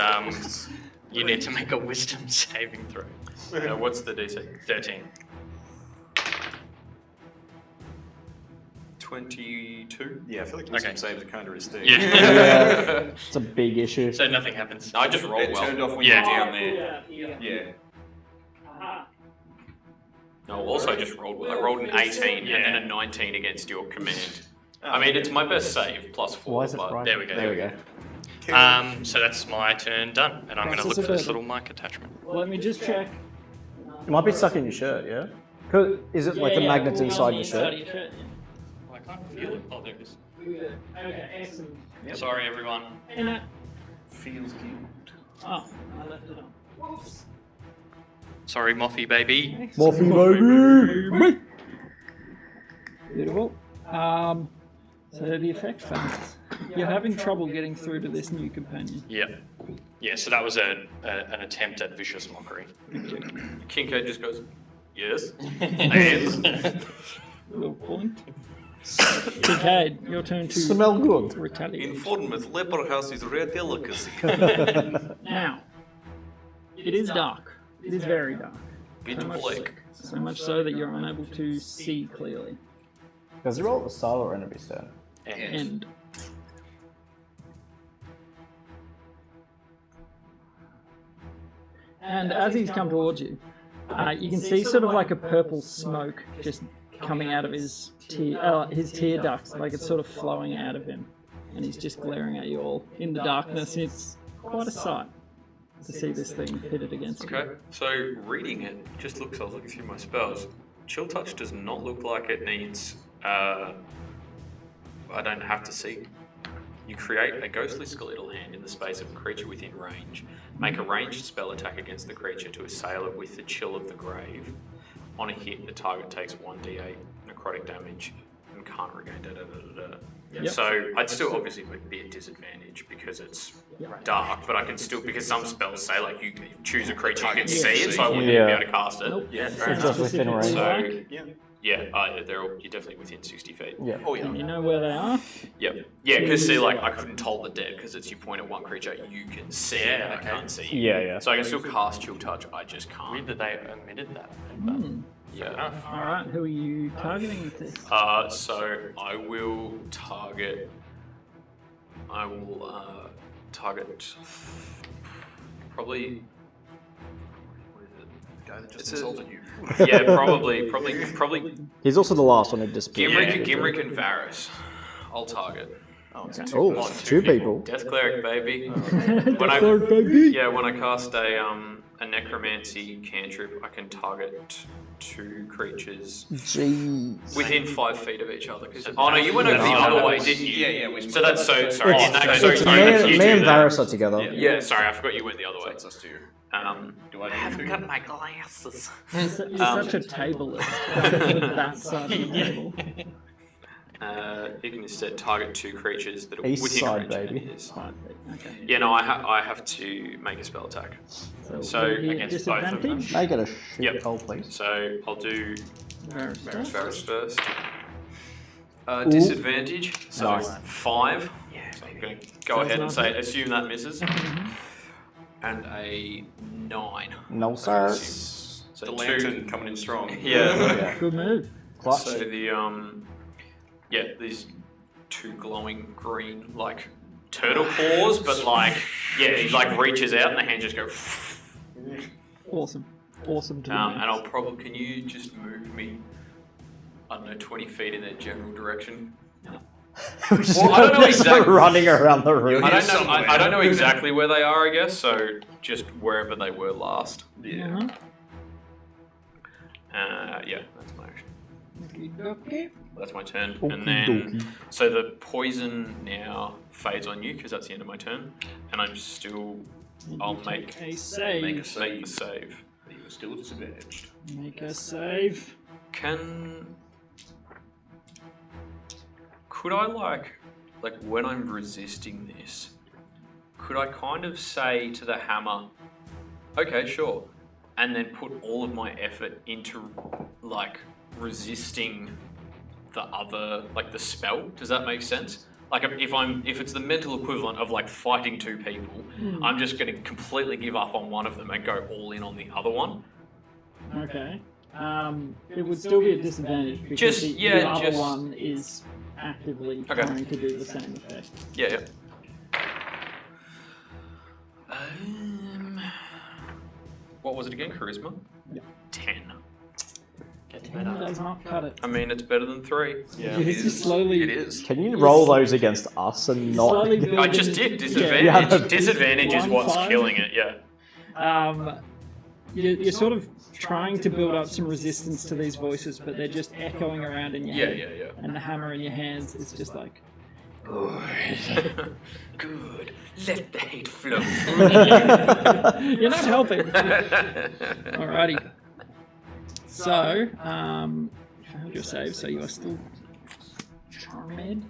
you need to make a wisdom saving throw. What's the DC? 13. 22. Yeah, I feel like Okay. wisdom saves are kind of his thing. Yeah. It's a big issue. So nothing happens. I just rolled It turned well. off when Yeah. you were down there. Yeah. No, also just rolled well. I rolled an 18 and then a 19 against your command. I mean, it's my best save, plus 4. Why is it but right? There we go. There we go. So that's my turn done, and I'm going to look for this little mic attachment. Let me just check. It might be stuck in your shirt, yeah? 'Cause is it like the magnets all inside on your the shirt? inside of your shirt, I can't feel it. Oh, there it is. yeah. Okay, excellent. Sorry, everyone. Hey, Nat. Feels good. Oh, I left it on. Sorry, Moffy baby. Morphe baby! Beautiful. So the effect fails. You're having trouble getting through to this new companion. Yeah. Yeah, so that was an attempt at vicious mockery. Kincaid just goes, yes. And Little point. Kincaid, your turn to Smell good. retaliate. in Fordmouth, leper house is rare delicacy. Now, it is dark. It is very dark. Pitch black. So much so that you're unable to see clearly. Does he roll at the start or end of his turn? And as he's come towards you, you can see sort of like a purple smoke just coming out of his tear ducts, like it's sort of flowing out of him, and he's just glaring at you all in the darkness. It's quite a sight to see this thing pitted against you. Okay, so reading it just looks, I was looking through my spells. Chill Touch does not look like it needs, I don't have to see. You create a ghostly skeletal hand in the space of a creature within range. Make a ranged spell attack against the creature to assail it with the chill of the grave. On a hit, the target takes 1d8 necrotic damage and can't regain da-da-da-da-da. Yep. So I'd still obviously be at disadvantage because it's dark, but I can still, because some spells say like you choose a creature you can see it, so I wouldn't even be able to cast it. Nope. Yeah, So just within range. So Yeah. yeah, you're definitely within 60 feet. Yeah. Oh yeah. And you know where they are? Yep. Yeah, because see, like I couldn't toll the dead because it's you point at one creature you can see and I can't see you. Yeah, yeah. So I can still cast Chill Touch, I just Weird can't. that they omitted that. Yeah. Alright, who are you targeting with this? So I will target. Target. Probably. What is it? The guy that just It's a- insulted you. Yeah, probably. He's also the last one who disappeared. Gimrick and Varys. I'll target. Oh, it's Oh, two people. Death Cleric, baby. Baby. Yeah, when I cast a necromancy cantrip, I can target two creatures Jeez. within 5 feet of each other. Oh no, you went over the other way, didn't you? Yeah. So that's so sorry. It's- in that- it's sorry, me you me do and that. Varys are together. Yeah, sorry, I forgot you went the other way. That's us two. Do I haven't got my glasses. You're such a tableist. That side of the table. You can instead target two creatures that are East within side, range of baby. his. Okay. Yeah, no, I have to make a spell attack. So will you against both of them. disadvantage? Make it a shit Yep. hole, please. So I'll do Varys. Varys first. Disadvantage. So Nice. 5. So I'm going to go Sounds ahead and nice. say assume that misses. And a 9. No, sir. So The 2. lantern coming in strong. Yeah. Good move. Clutch. So these two glowing green like turtle claws, but he reaches out and the hand just go. Awesome. Awesome to And I'll probably, can you just move me, I don't know, 20 feet in that general direction? Well, I don't know exactly. Running around the room. I don't know. somewhere. I don't know exactly where they are. I guess so. Just wherever they were last. Yeah. Yeah, that's my action. Okay. That's my turn. Okie And then, dokie. so the poison now fades on you because that's the end of my turn, and I'm still. I'll make a save. make the save. You were still disadvantaged. Make a save. Could I like when I'm resisting this, could I kind of say to the hammer, okay, sure, and then put all of my effort into resisting the other the spell? Does that make sense? If it's the mental equivalent of fighting two people, I'm just going to completely give up on one of them and go all in on the other one. Okay. It would still be a disadvantage because the other one is actively trying to do the same effect. Yeah. What was it again? Charisma? Yeah. 10. It does not cut it. I mean, it's better than 3. It is just slowly. It is. Can you roll those against us and not? slowly building- I just did. Disadvantage. Yeah. Disadvantage is what's 1-5. killing it, yeah. You're sort of trying to build up some resistance to these voices, but they're just echoing around in your head. Yeah. And the hammer in your hands is just Good. Let the hate flow. You're not helping. Alrighty. So, failed your save, so you are still charmed.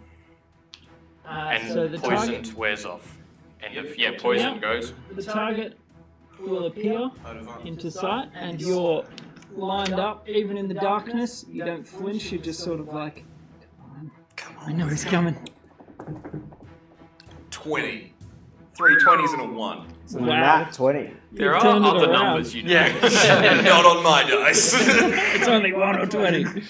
And So the poisoned target, wears off. End of Yeah, poison Yeah. goes. the target will appear into sight, and you're lined up, even in the darkness. You don't flinch. You're just sort of like, come on. I know he's coming. 20. 3 20s and a 1. Wow. Nat 20. There are turned it other around. numbers, you know. Yeah. Not on my dice. It's only 1 or 20.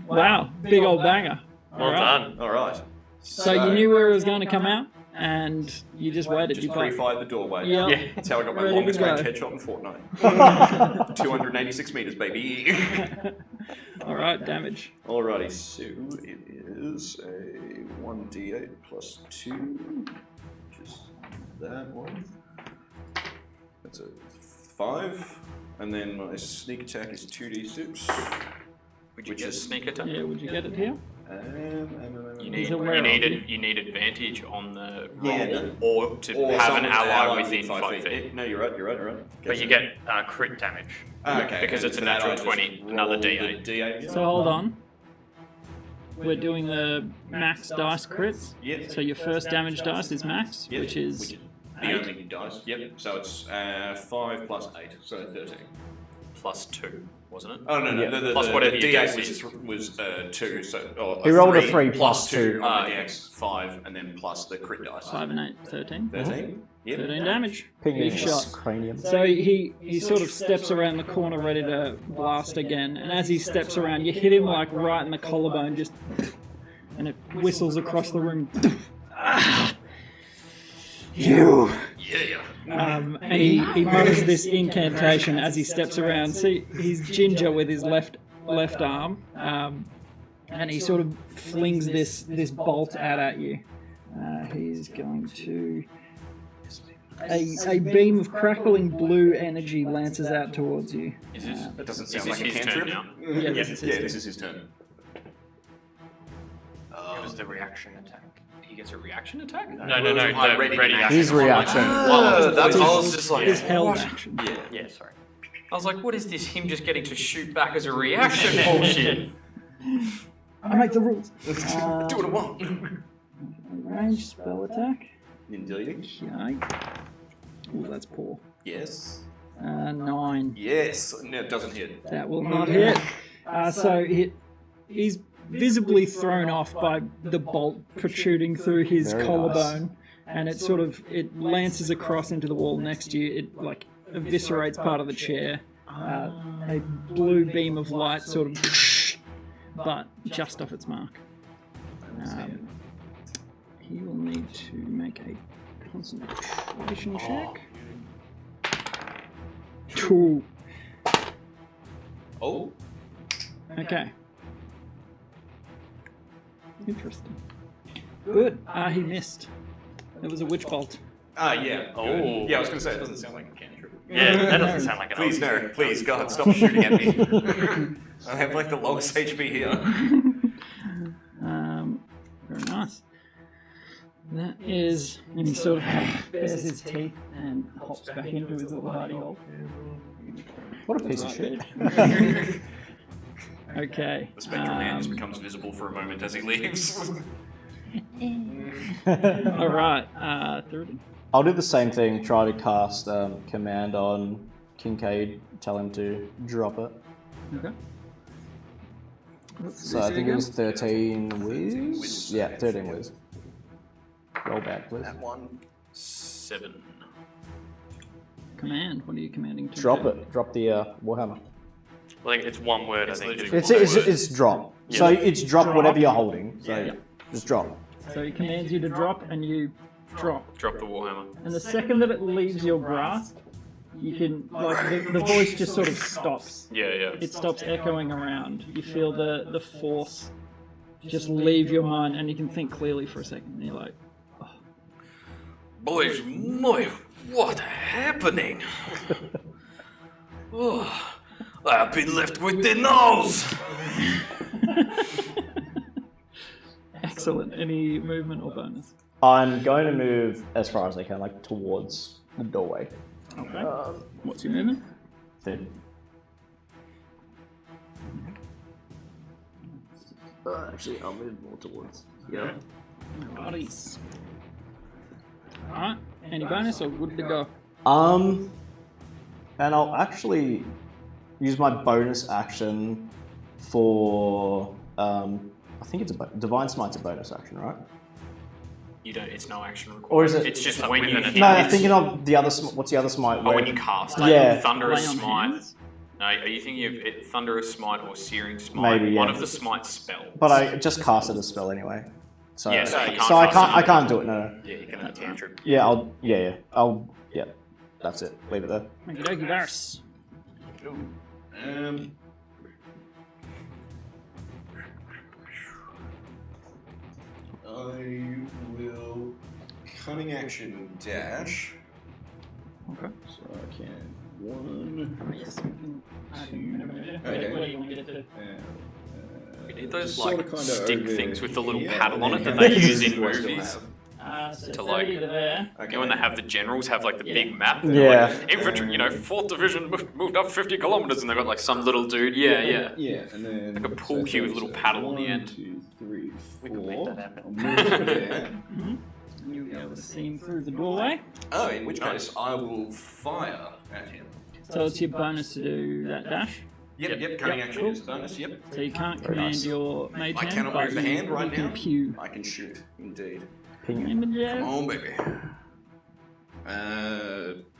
Wow, big old banger. Well done. Alright. So you knew where it was going to come out, and you just waited. Just You pre-fired the doorway. Yeah. That's how I got my Ready to longest range go. headshot in Fortnite. 286 meters, baby. All right, damage. Alrighty, so it is a 1d8 plus 2, which is that one. That's a 5, and then my sneak attack is 2d6. Would you get a sneak attack? Yeah, would you get it here? You He's aware need of you. you need advantage on the roll, Yeah, or to or have an someone ally within 5 feet. No, you're right. But you get crit damage. Okay, Because it's a for natural that, I 20, just another roll the D8. D8. So hold on. We're doing the max dice crits. Yeah. So your first damage dice is max, Yep, which is the only dice. Yep. So it's 5 plus 8, so 13. Plus 2, wasn't it? Oh no, Yeah. the Plus whatever the your D8 dex was 2, so He rolled a 3 plus plus 2 2. on the dex, 5, and then plus the crit dice. 5 and 8, 13. 13. Yep. 13 damage. Pinging Big his shot. cranium. So he sort of steps around the corner ready to blast again, and as he steps around, you hit him like right in the collarbone, just, and it whistles across the room. Ah! You. Yeah. And he mutters this incantation as he steps around. See, he's ginger with his left arm, and he sort of flings this bolt out at you. He's going to. A beam of crackling blue energy lances out towards you. Is this, That doesn't is sound this like a his cantrip. turn now? Yeah, this is his turn. This is his turn. It was the reaction attack. He gets a reaction attack? No, I the ready ready action. action. His reaction. That's I was just like, His held what? action. Yeah, sorry. I was like, what is this? Him just getting to shoot back as a reaction bullshit. I make the rules. Do what I want. Range spell attack. Indeed. Okay. Ooh, that's poor. Yes. 9. Yes. No, it doesn't hit. That will not hit. So he's visibly thrown off by the bolt protruding through his Very collarbone, and it lances across into the wall next to you. It like eviscerates part of the chair. A blue beam of light sort of, but just off its mark. He will need to make a concentration check. 2. Oh. Okay. Interesting. Good. He missed. It was a witch bolt. Yeah. Oh. Good. Yeah, I was going to say, it doesn't sound like a cantrip. Yeah, that doesn't sound like an Please, Aussie. no. Please, God, stop shooting at me. I have like the lowest HP here. Very nice. That is, and he sort of bares his teeth and hops back into his little hidey hole. What a piece of shit. Okay. The spectral hand just becomes visible for a moment as he leaves. All right. 30. I'll do the same thing, try to cast command on Kincaid, tell him to drop it. Okay. So I think it was 13 whiz? Yeah, 13 whiz. Roll back, please. That one. 7. Command. What are you commanding to Drop do? it. Drop the Warhammer. Like it's one word, I think. literally- It's drop. So it's drop whatever you're holding. So just drop. So he commands you to drop, and you drop. Drop the Warhammer. And the second that it leaves your grasp, you can, like, the voice just sort of stops. Yeah. It stops echoing around. You feel the force just leave your mind, and you can think clearly for a second. And you're like, Boys, what happening? Oh, I've been left with the nose. Excellent. Any movement or bonus? I'm going to move as far as I can, like towards the doorway. Okay. What's your movement? 30. Actually, I'll move more towards. Yeah. Bodies. Alright. Any bonus or good to go? And I'll actually use my bonus action for I think it's a Divine Smite's a bonus action, right? You don't. It's no action required. Or is it? It's just Like when with you. an No, I'm it's- thinking of the other. What's the other smite? Oh, when you cast. Yeah. Thunderous Lay on smite. hands? No, are you thinking of Thunderous Smite or Searing Smite? Maybe, yeah. One of the smite spells. But I just casted a spell anyway. So, Yeah, so you can't so I cast can't. it. I can't do it. No. Yeah, you can cantrip. Yeah. I'll. Yeah. I'll. Yeah. That's it. Leave it there. Okie dokie, Varys. I will cunning action dash. Okay. So I can 1. Yes. Okay. Where do you want to get it to? We need those Sorta like kinda stick over things with the little here, paddle on it and that then they use in do I still movies. have? So To, like- 30 to there. You know when they have the generals have like the big map? Yeah. Like, infantry, 4th division moved up 50 kilometers and they've got like some little dude. Yeah. Yeah, and then Like a pool cue with a little paddle on the end. 1, 2, 3, 4. We could make that happen. I'll move there. You'll be able to see him through the doorway. Oh, in which case I will fire at him. So it's your bonus to do that dash. Yep, cunning action is a bonus, yep. So you can't command your mage I hand, cannot but move the hand right you can now. pew. I can shoot, indeed. Images. Come on, baby.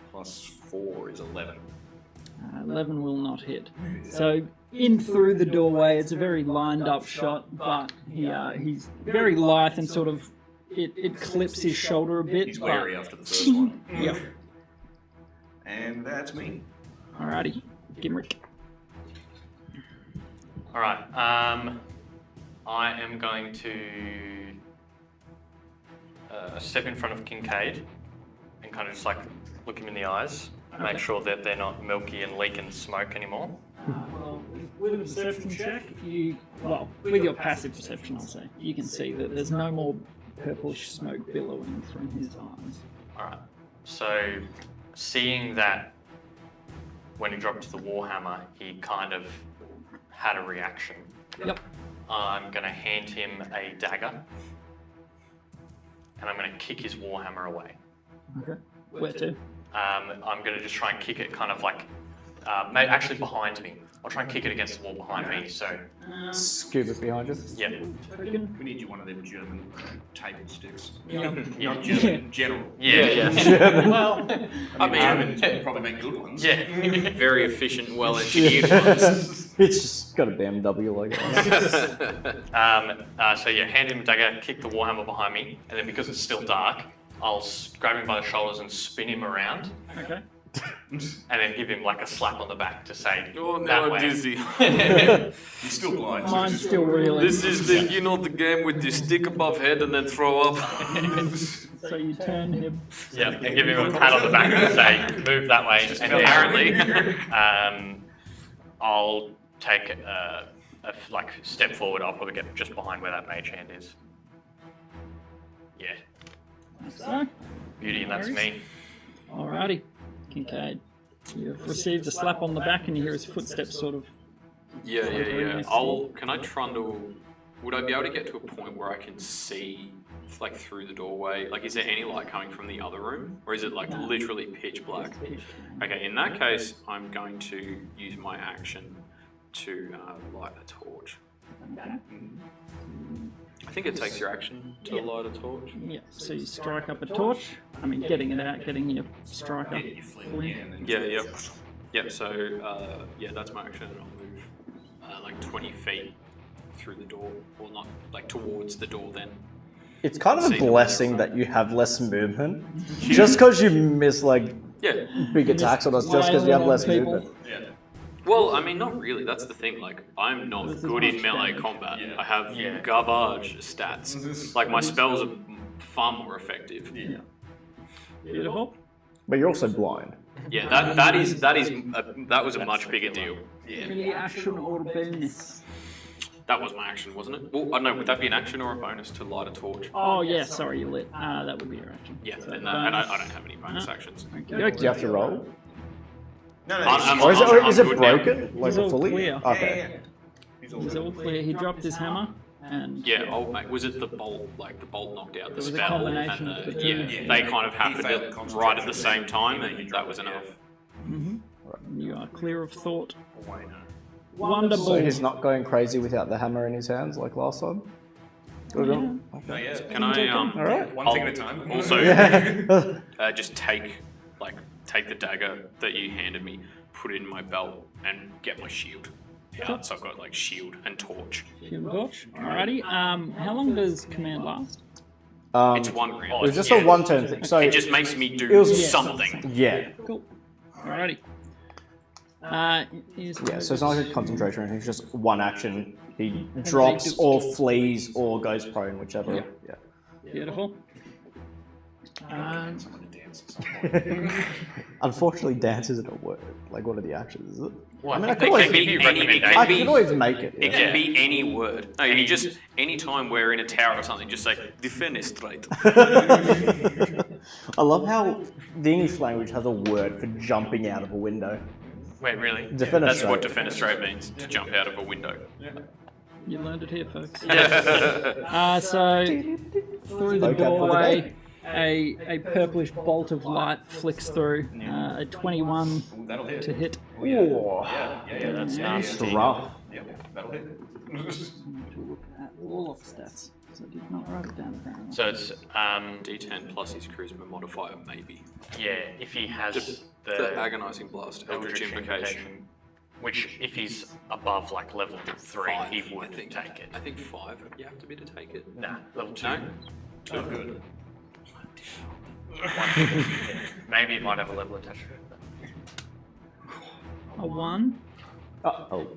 Plus 4 is 11. 11 will not hit. So in through the doorway, it's a very lined up shot, but he's very lithe and sort of it clips his shoulder a bit. He's but- wary after the first one. Yep. And that's me. Alrighty, Gimrick. All right. I am going to step in front of Kincaid and kind of just like look him in the eyes, make sure that they're not milky and leaking smoke anymore. Well, with a perception check, with your passive perception, I'll say, you can see that there's no more purplish smoke billowing from his eyes. All right. So, seeing that when he dropped to the Warhammer, he kind of had a reaction. Yep. I'm going to hand him a dagger, and I'm going to kick his Warhammer away. Okay. Where to? I'm going to just try and kick it kind of like, maybe actually behind me. I'll try and kick it against the wall behind me, so, Scoop it behind you. yeah. Token? We need you one of them German table sticks. Yeah. Not German, general. Yeah. Well, I mean, Germans would probably make good ones. Yeah. very efficient, well engineered ones. It's just got a BMW logo. So yeah, hand him a dagger, kick the Warhammer behind me, and then because it's still dark, I'll grab him by the shoulders and spin him around, okay. and then give him like a slap on the back to say, Oh, now that I'm way. dizzy. He's still blind. so Mine's it's still reeling. This is the the game with the stick above head and then throw up. So you turn him. Yeah, and give him a pat on the back and say, move that way. And apparently, I'll take a step forward. I'll probably get just behind where that mage hand is. Yeah, So, beauty, and that's me. alrighty. Kincaid. You've received a slap on the back and you hear his footsteps sort of. Yeah. Can I trundle? Would I be able to get to a point where I can see, like, through the doorway? Like, is there any light coming from the other room, or is it like literally pitch black? Okay, in that case, I'm going to use my action to light a torch. Okay. I think it takes your action to Yeah. light a torch. Yeah, so you strike up a torch. I mean, getting it out, getting your strike up. Yeah. So that's my action. And I'll move like 20 feet through the door, or not like towards the door. Then It's kind of See a them blessing that you have less movement. Just because you miss like yeah. big attacks on us, just because you have less People. movement. Well, I mean, not really. That's the thing. Like, I'm not good in melee combat. I have garbage stats. Like, my spells are far more effective. Beautiful. But you're also blind. Yeah, that was a much bigger deal. Any action or bonus? That was my action, wasn't it? Well, I don't know. Would that be an action or a bonus to light a torch? Oh yeah, sorry, you lit. That would be your action. Yeah, So then bonus. and I don't have any bonus actions. Okay. Do you have to roll? No, I'm- Or is I'm it good broken? He's Like all fully? clear. Okay. He's all clear. He dropped his hammer, and Yeah, oh mate, was it the bolt? Like the bolt knocked out the was a spell, combination and of the yeah, two. they kind of happened failed at, concentration right at the same and time, then he and that dropped was it, enough. you are clear of thought. Why not? Wonderful. So he's not going crazy without the hammer in his hands like last time? Good on. No, yeah. Can I Alright. One thing at a time. also Yeah. just take the dagger that you handed me, put it in my belt, and get my shield out. So I've got like shield and torch. Shield torch. Alrighty. How long does command last? It's one round. It was just a one-turn thing. So It just makes me It do was- something. yeah. Cool. Alrighty. Yeah, so it's not like a concentration or anything, it's just one action. He drops or flees or goes prone, whichever. Yeah. Beautiful. Someone to dance. Unfortunately, dance isn't a word. Like, one of the actions, is it? Well, I mean, I think could they always, can give you I I recommendations. could always make it. It Yeah. can be any word. No, you just anytime we're in a tower or something, just say defenestrate. I love how the English language has a word for jumping out of a window. Wait, really? Defenestrate. That's what defenestrate means, to jump out of a window. You learned it here, folks. So through the Okay, for the doorway, a purplish bolt of light flicks through. A 21 Ooh, that'll hit. to hit. Yeah, That's It's nasty. rough. Yep, that'll hit. To look at all of the stats. So I did not write it down apparently. So it's D10 plus his charisma modifier, maybe. yeah, if he has The the agonizing blast, Eldritch Invocation. which if he's above like level 3, he I would think. take it. I think 5. You have to be to take it. Nah, level 2. No. Oh, good. Maybe it might have a level attached to it. A 1. Oh.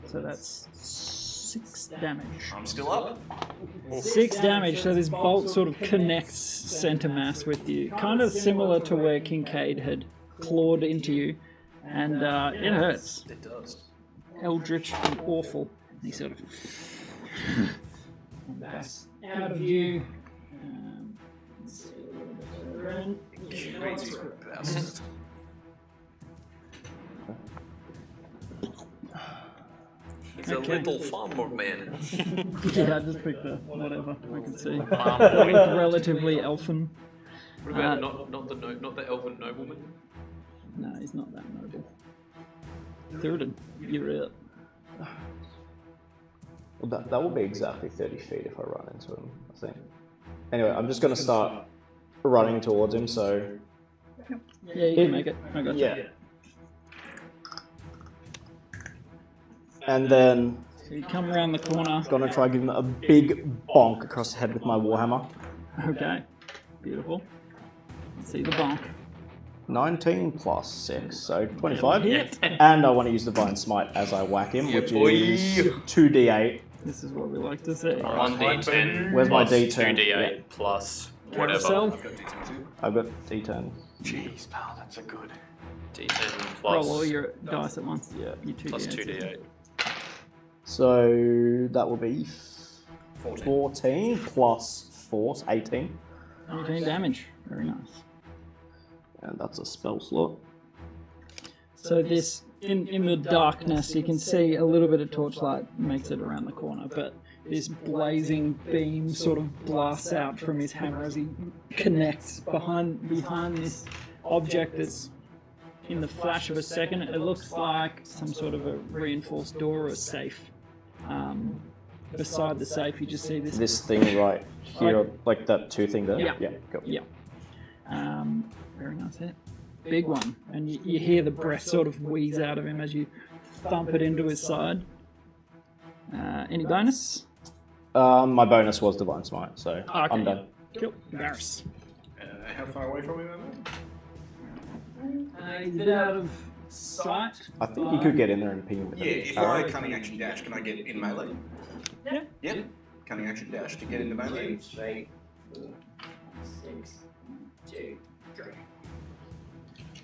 So that's 6 damage. I'm still up. 6 damage, so this bolt sort of connects center mass with you. Kind of similar to where Kincaid had clawed into you. And it hurts. It does. Eldritch and awful. He sort of backs out of view. Let's see a little bit further in. Crazy bastard. He's a little farmer man. Yeah, I just picked the whatever I can see. Looked relatively elfin. What about not the elven nobleman? No, he's not that noble. Theoden, you're it. Well, that will be exactly 30 feet if I run into him, I think. Anyway, I'm just going to start running towards him, so... Yeah, you can make it. I got you. Yeah. And then, So you come around the corner. gonna try giving him a big bonk across the head with my warhammer. Okay, beautiful. Let's see the bonk. 19 plus 6, so 25. Hit. And I want to use Divine Smite as I whack him, which is 2d8. This is what we like to see. 1d10. Where's my Plus d10? 2d8 Yeah, plus whatever. Carousel. I've got D10 too. I've got d10. Jeez, pal, that's a good. D10 Roll all plus, your dice at once. Yeah. You two plus D8s. 2d8. So that will be 14. 14 plus 4, so 18. 18 damage. Very nice. And that's a spell slot. So this, in the darkness, you can see a little bit of torchlight makes it around the corner, but this blazing beam sort of blasts out from his hammer as he connects behind this object that's in the flash of a second. It looks like some sort of a reinforced door or a safe. Beside the safe, you just see This thing right here, like that 2 thing there? Yeah. Yeah, cool. Yeah. Very nice hit. Big one. And you hear the breath sort of wheeze out of him as you thump it into his side. Any bonus? My bonus was Divine Smite, so I'm done. Cool. Varys. How far away from him am He's a bit out of sight. I think you could get in there and ping him with I? Yeah, if I cunning action dash, can I get in melee? Yeah. Yep. Cunning action dash to get into melee. 3, 4, 6, 2, 3.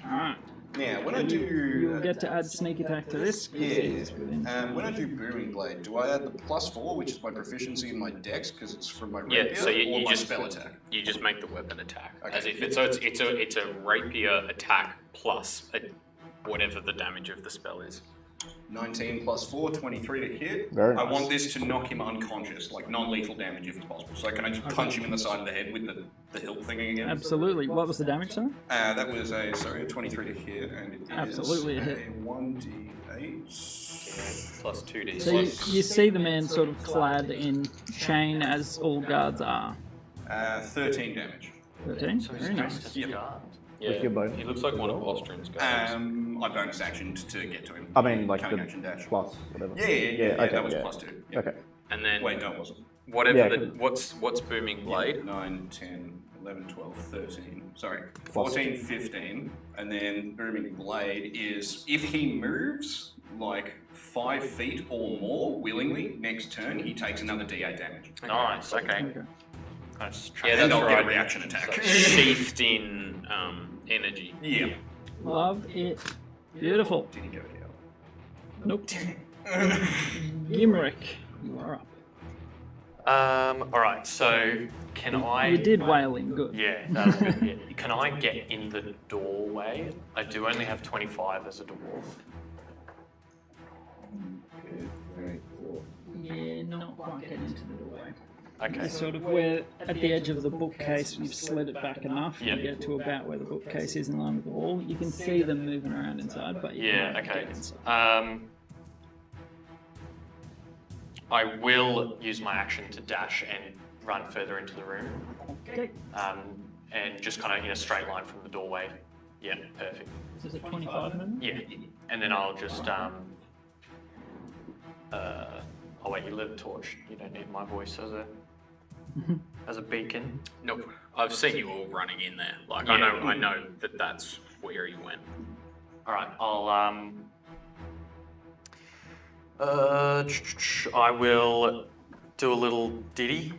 Alright. Now, when I do... You'll get to add sneak attack to this. 'cause it's within- when I do Booming Blade, do I add the +4, which is my proficiency in my dex, because it's from my Yeah, rapier, so you or my just spell attack? You just make the weapon attack Okay. as if it's a rapier attack plus whatever the damage of the spell is. 19 + 4, 23 to hit. Very I nice. want this to knock him unconscious, like non-lethal damage if it's possible. So can I just punch him in the side of the head with the hilt thingy again? Absolutely. What was the damage, sorry? That was a 23 to hit, and it is Absolutely a hit. 1d8. Plus 2d6. So you see the man sort of clad in chain, as all guards are. 13 damage. 13. So he's Very dressed nice. as a guard. Yeah, With your bow. he looks like one of Ostrin's guards. I bonus actioned to get to him. I mean, like Cunning the action dash. plus, whatever. Yeah, okay, that was yeah. +2. Yeah. Okay. And then Wait, no, it wasn't. whatever Yeah, the what's booming blade? 9, 10, 11, 12, 13. Sorry. 14, 15. And then Booming Blade is if he moves like 5 feet or more willingly next turn, he takes another d8 damage. Nice. Okay. Okay. That's Yeah, And that's I'll get right. a reaction attack. Sheathed in energy. Yeah. Love it. Beautiful. Did he go down? Nope. Gimrick, you are up. All right. So can I? You did wailing, good. Yeah, that was good. Yeah. Can I get in the doorway? I do only have 25 as a dwarf. Yeah, not quite getting into the doorway. Okay. It's sort of where, at the edge of the bookcase, you've slid it back enough Yeah. to get to about where the bookcase is in line with the wall. You can see them moving around inside, but you Yeah. can't Okay. get inside. I will use my action to dash and run further into the room, Okay. and just kind of in a straight line from the doorway. Yeah, perfect. Is this a 25 minute? Yeah, and then I'll just oh wait, you lit a torch. You don't need my voice as a beacon. Nope. I've seen you all running in there. Like Yeah. I know that that's where he went. All right, I will do a little ditty.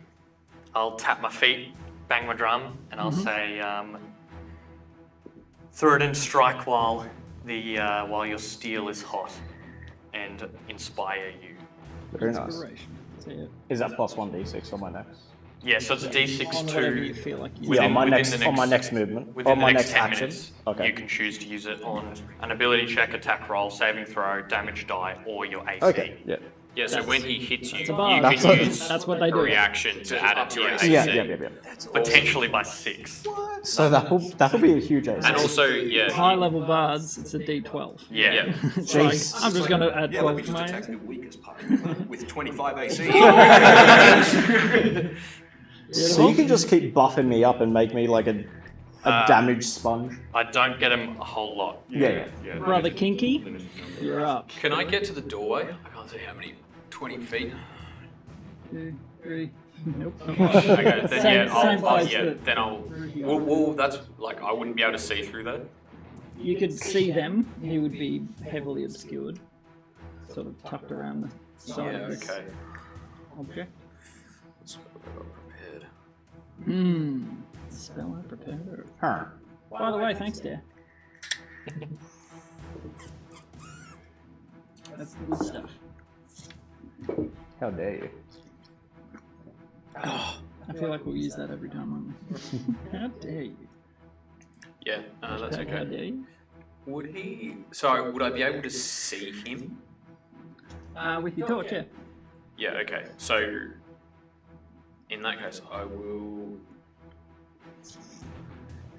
I'll tap my feet, bang my drum, and I'll say, "Throw it and strike while your steel is hot, and inspire you." Very nice. Inspiration. So, yeah, Is that plus 1d6 on my next? Yeah, so it's a D6 on whatever you 2. feel like you Yeah, on my within next, the on my next- next movement. Within on the my next next 10 action. minutes, Okay. you can choose to use it on an ability check, attack roll, saving throw, damage die, or your AC. Okay. Yeah. Yeah, so when he hits you, a bar. you That's can what- use that's what they a do. reaction to add it to your AC. Yeah. Potentially by 6. So that'll be a huge AC. And also, yeah, high level bards, it's a D12. Yeah. It's like, Jeez. I'm just going to add Yeah, let 12 me to just my attack AC. the weakest part with 25 AC. So you can just keep buffing me up and make me like a damage sponge. I don't get him a whole lot. Yeah. Brother Kinky, you're up. Can I get to the doorway? I can't see how many. 20 feet. 2, 3. Nope. Okay, then Same place that- then I'll. Well, that's like I wouldn't be able to see through that. You could see them. He would be heavily obscured, sort of tucked around the side Yeah, of this okay. object. That's what I got prepared. Spell I prepared. Huh. By the way, thanks, dear. That's the good stuff. How dare you? I feel like we'll use that every time, won't we? How dare you? Yeah, that's How okay. dare you? Would he? So would I be able to see him? With your torch, yeah. Yeah. Okay. So in that case, I will.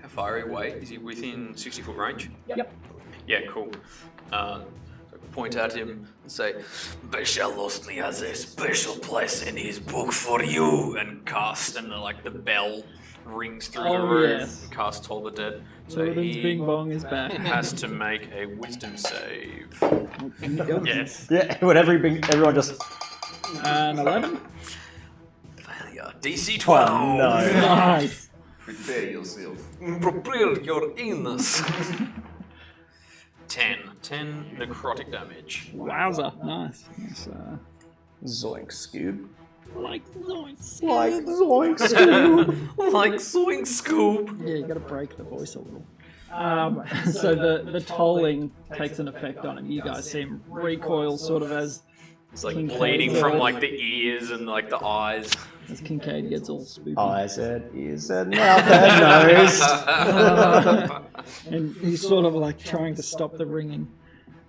How far away is he? Within 60-foot range? Yep. Yeah. Cool. So point at him and say, "Beshalostny has a special place in his book for you," and cast, and the bell rings through the Oh, room. yes. Cast Toll the Dead. So Jordan's he Bing Bong is back. has to make a Wisdom save. Yes. Yeah, whatever. Everyone just. An 11. Failure. DC 12. Oh, no. Nice. Prepare yourself. Prepare your illness. 10 necrotic damage. Wowza. Nice. Nice, Zoink, Scoob. like zoinks. Like Zoink, Scoob. Like Zoink Scoop. Yeah, you gotta break the voice a little. So the tolling takes an effect on him. You guys see him recoil sort of as It's like Kincaid bleeding gets from all- like the ears and like the eyes. as Kincaid gets all spoopy. Eyes and ears and mouth and nose. And he's sort of like trying to stop the ringing.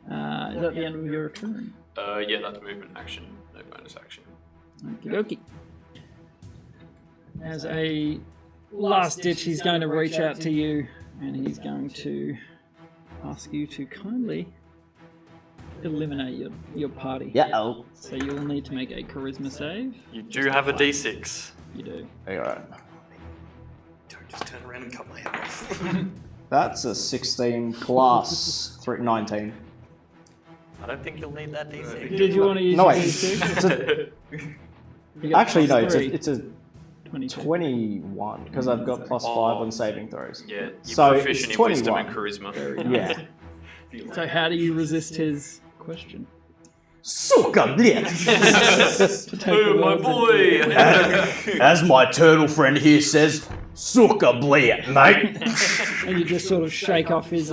Is that the end of your turn? Yeah, that's movement action, no bonus action. Okie dokie. As a last ditch, he's going to reach out to you and he's going to ask you to kindly eliminate your party. Yeah. Oh. So you'll need to make a charisma save. You do have a D6. You do. All right. Don't just turn around and cut my head off. That's a 16 plus 19. I don't think you'll need that D6. Did you want to use No, your wait. D6? You got Actually, no. plus It's a 22. 21 because I've got plus 5 on saving throws. Yeah, you're So proficient it's in wisdom 21. and charisma. Yeah. So how do you resist his question? Sucker blit. To take the Oh, my words boy! As my turtle friend here says, sucker blit, mate. and you just sort of shake off his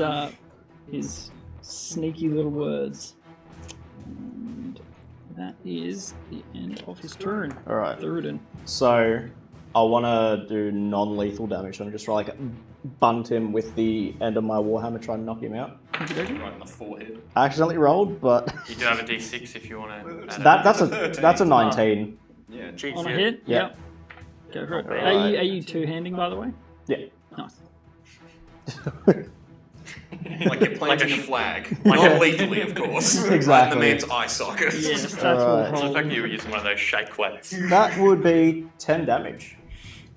sneaky little words. And that is the end of his turn. All right. Thurin. So I want to do non-lethal damage. I'm just trying to bunt him with the end of my warhammer, try and knock him out. Right in the forehead. I accidentally rolled, but You do have a D6 if you want to. that's a 19. Yeah. Jeez, On a yeah. hit? Yeah. Yep. Go for it. Alright. Are you two-handing, by the way? Yeah. Nice. Like you're planting a flag. like Not a- lethally, of course. Right in Exactly. the man's eye socket. Yes, that's Alright. what Looks like roll. you were using one of those shake weights. That would be 10 damage.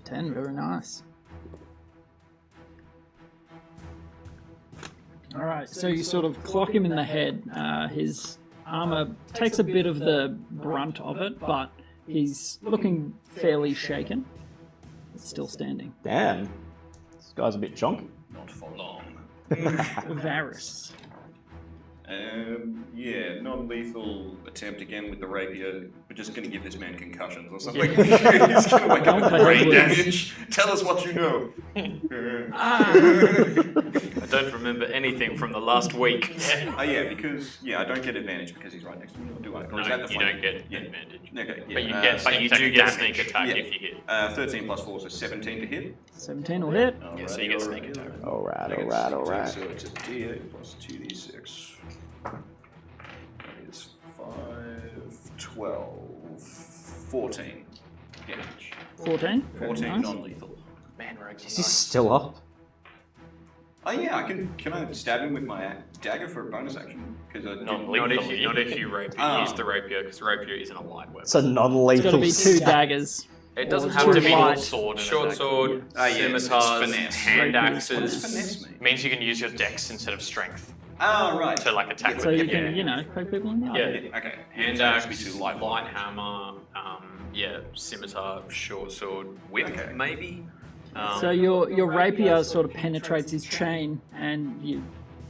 10, very nice. Alright, so you sort of clock him in the head. His armor takes a bit of the brunt of it, but he's looking fairly shaken. It's still standing. Damn. This guy's a bit chonky. Not for long. Varus. Yeah, non-lethal attempt again with the rapier. We're just going to give this man concussions or something. He's going to wake up with brain damage. Tell us what you know. I don't remember anything from the last week. Oh yeah, because I don't get advantage because he's right next to me, or do I? Or is that No, the you fun? don't get Yeah. advantage. Okay, yeah. But you get But you sneak do attack get damage. sneak attack Yeah. if you hit. 13 plus 4, so 17 to hit. 17 will hit. Yeah, so you get sneak attack. Alright, I get alright, 16, alright. So it's a D8 plus 2D6. That is 5, 12, 14 damage. 14. 14 Nice. non-lethal. Man, Rogue's Is he still up? Oh yeah, I can I stab him with my dagger for a bonus action? Because I Non- didn't- Not if you rapier. Ah. Use the rapier because rapier isn't a light weapon. It's a It's got non-lethal to be 2 stab. daggers. It doesn't Or have two to be light. sword and a short dagger. sword, Ah, yeah, it's scimitars, finesse. hand Rapier is axes. Finesse me. Means you can use your dex instead of strength Oh right. to like attack So with you your can, hand. you know, poke people in the eye. Yeah. Okay. Hand So it has axe, to be 2 light light. hammer, scimitar, short sword, whip Okay. maybe. So your rapier sort of penetrates his chain, and you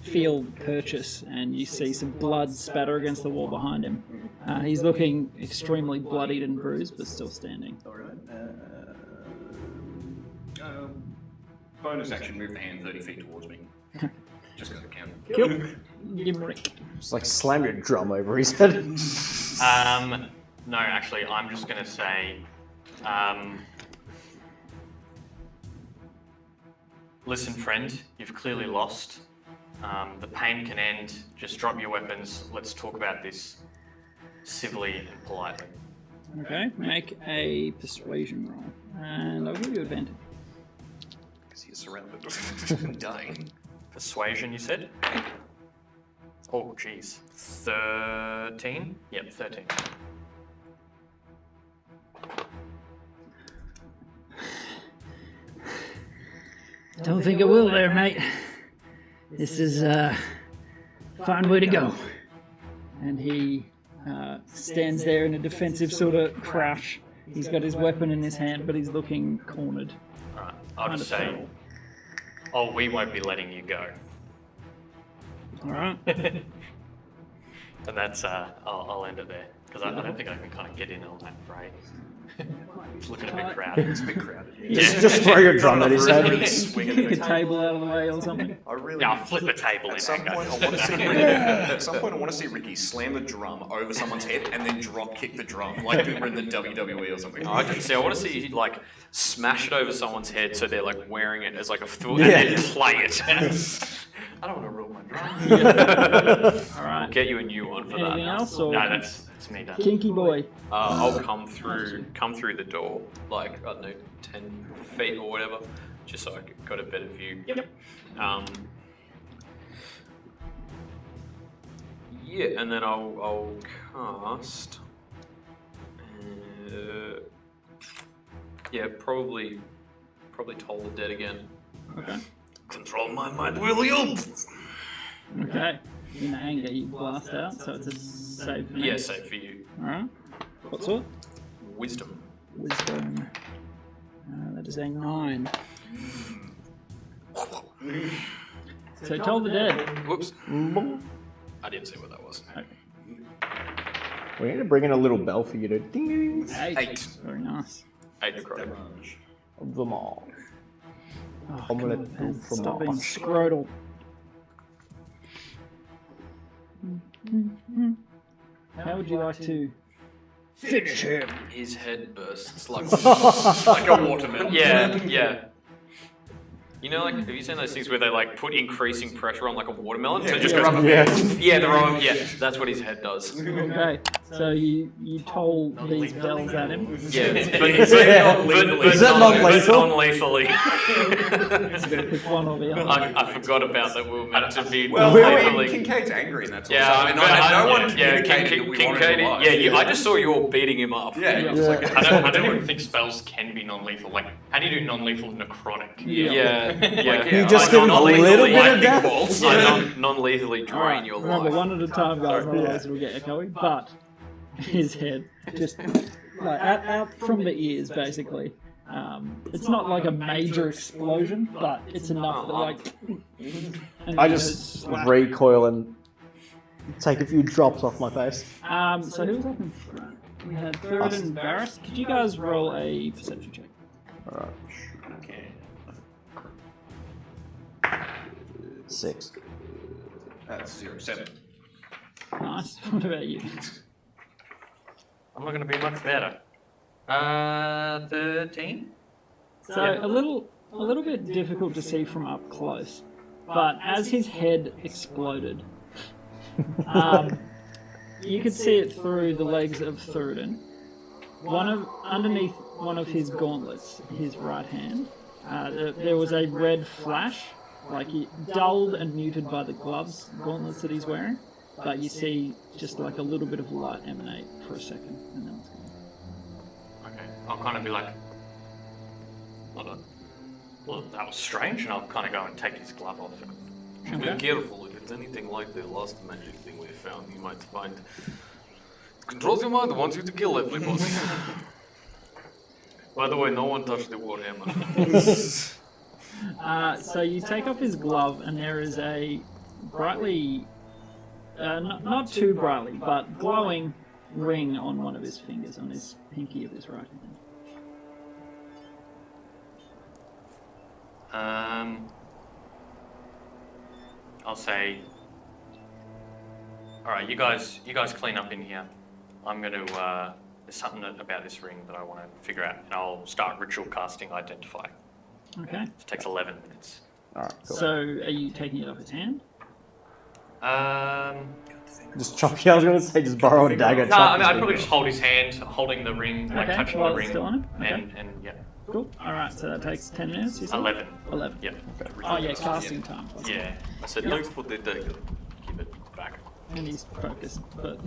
feel purchase, and you see some blood spatter against the wall behind him. He's looking extremely bloodied and bruised, but still standing. Alright. Bonus action, move the hand 30 feet towards me. Just because I can. Kill. Give him a rick. Just like slam your drum over his head. No, actually, I'm just going to say, listen, friend, you've clearly lost. The pain can end. Just drop your weapons. Let's talk about this civilly and politely. Okay, make a persuasion roll, and I'll give you advantage. Because he's surrounded and dying. Persuasion, you said? Oh, jeez. 13? Yep, 13. Don't think I will there, mate. This is a fine way to go. And he stands there in a defensive sort of crouch. He's got his weapon in his hand, but he's looking cornered. Alright, I'll Kind just of say, feral. oh, we won't be letting you go. Alright. And that's, I'll end it there. Because I don't think I can kind of get in on that fray. It's looking a bit crowded. It's a bit crowded. Just throw your drum at his head. Swing at Kick a the table out of the way or something. I really. Yeah, I'll flip a table in At some anger. point, I want to see Ricky. At some point, I want to see Ricky slam the drum over someone's head and then drop kick the drum like we were in the WWE or something. I can see. I want to see you like smash it over someone's head so they're like wearing it as like a foot Yeah. and then play it. I don't want to rule my drum. All right. Get you a new one for Anything that. else? Or No, that's me done. Kinky boy. I'll come through the door, like I don't know, 10 feet or whatever, just so I got a better view. Yep. Yeah, and then I'll cast. Yeah, probably Toll the Dead again. Okay. Control my mind, will you? Okay. In anger, you blast out, so it's a save. for me. Yeah, save for you. All right. What sort? Wisdom. Wisdom. That is a 9. So Toll the Dead. Whoops. I didn't see what that was. Okay. We need to bring in a little bell for you to ding 8. Very nice. 8 necrotic. of them all. Oh, I'm gonna come do on, man. from Stop being off. scrotal. How would you like to finish him? His head bursts like Like a watermelon. yeah. You know, like, have you seen those things where they like put increasing pressure on like a watermelon? So it just goes up. Yeah, the rubber. Yeah, that's what his head does. Okay, so you toll these bells at him. Yeah, Is that non-lethal? non-lethally. Pick one or the other. I forgot about that we were meant to be Well, non-lethally. Kincaid's angry and that's all. Yeah, So, I mean, no one communicated that we wanted Kincaid. him alive. Yeah, I just saw you all beating him up. Yeah, Yeah. it's like I don't even think spells can be non-lethal. Like, how do you do non-lethal necrotic? Yeah. You just give him a little bit of death. Non-lethally drain Alright, your remember, life. one at a time, guys, otherwise it'll get echoey. But his head just like out from the ears, basically. It's not like a major explosion, but it's enough that like. and I it just goes whack. recoil and take a few drops off my face. So who was up in front? We had Third and Barris. Could you guys roll a perception check? Alright. Okay. 6. That's 07. Nice. What about you? I'm not going to be much better. 13? So a little bit difficult to see from up close, but as his head exploded, you could see it through the legs of Thurden. Underneath one of his gauntlets, his right hand, there was a red flash, like dulled and muted by the gauntlets that he's wearing. But you see just like a little bit of light emanate for a second, and then it's gone. Okay. I'll kind of be like, well, that was strange, and I'll kind of go and take his glove off. Be careful. If it's anything like the last magic thing we found, you might find it controls your mind, wants you to kill everybody. By the way, no one touched the warhammer. So you take off his glove, and there is a brightly, not too brightly, but glowing ring on one of his fingers, on his pinky of his right hand. I'll say, all right, you guys clean up in here. I'm going to. There's something about this ring that I want to figure out, and I'll start ritual casting Identify. Okay. It takes 11 minutes. Alright, cool. So are you taking it off his hand? Just chop you. I was going to say just borrow a dagger. No, chop I mean, his I'd finger probably off. just hold his hand, holding the ring, like Okay, touching while the it's ring, still on him? Okay. and yeah, Cool. Alright, so that takes 10 minutes, you said? 11. 11. Yeah. Oh yeah, casting time. Yeah. I said, thanks for the dagger. Give it back. And he's focused, but...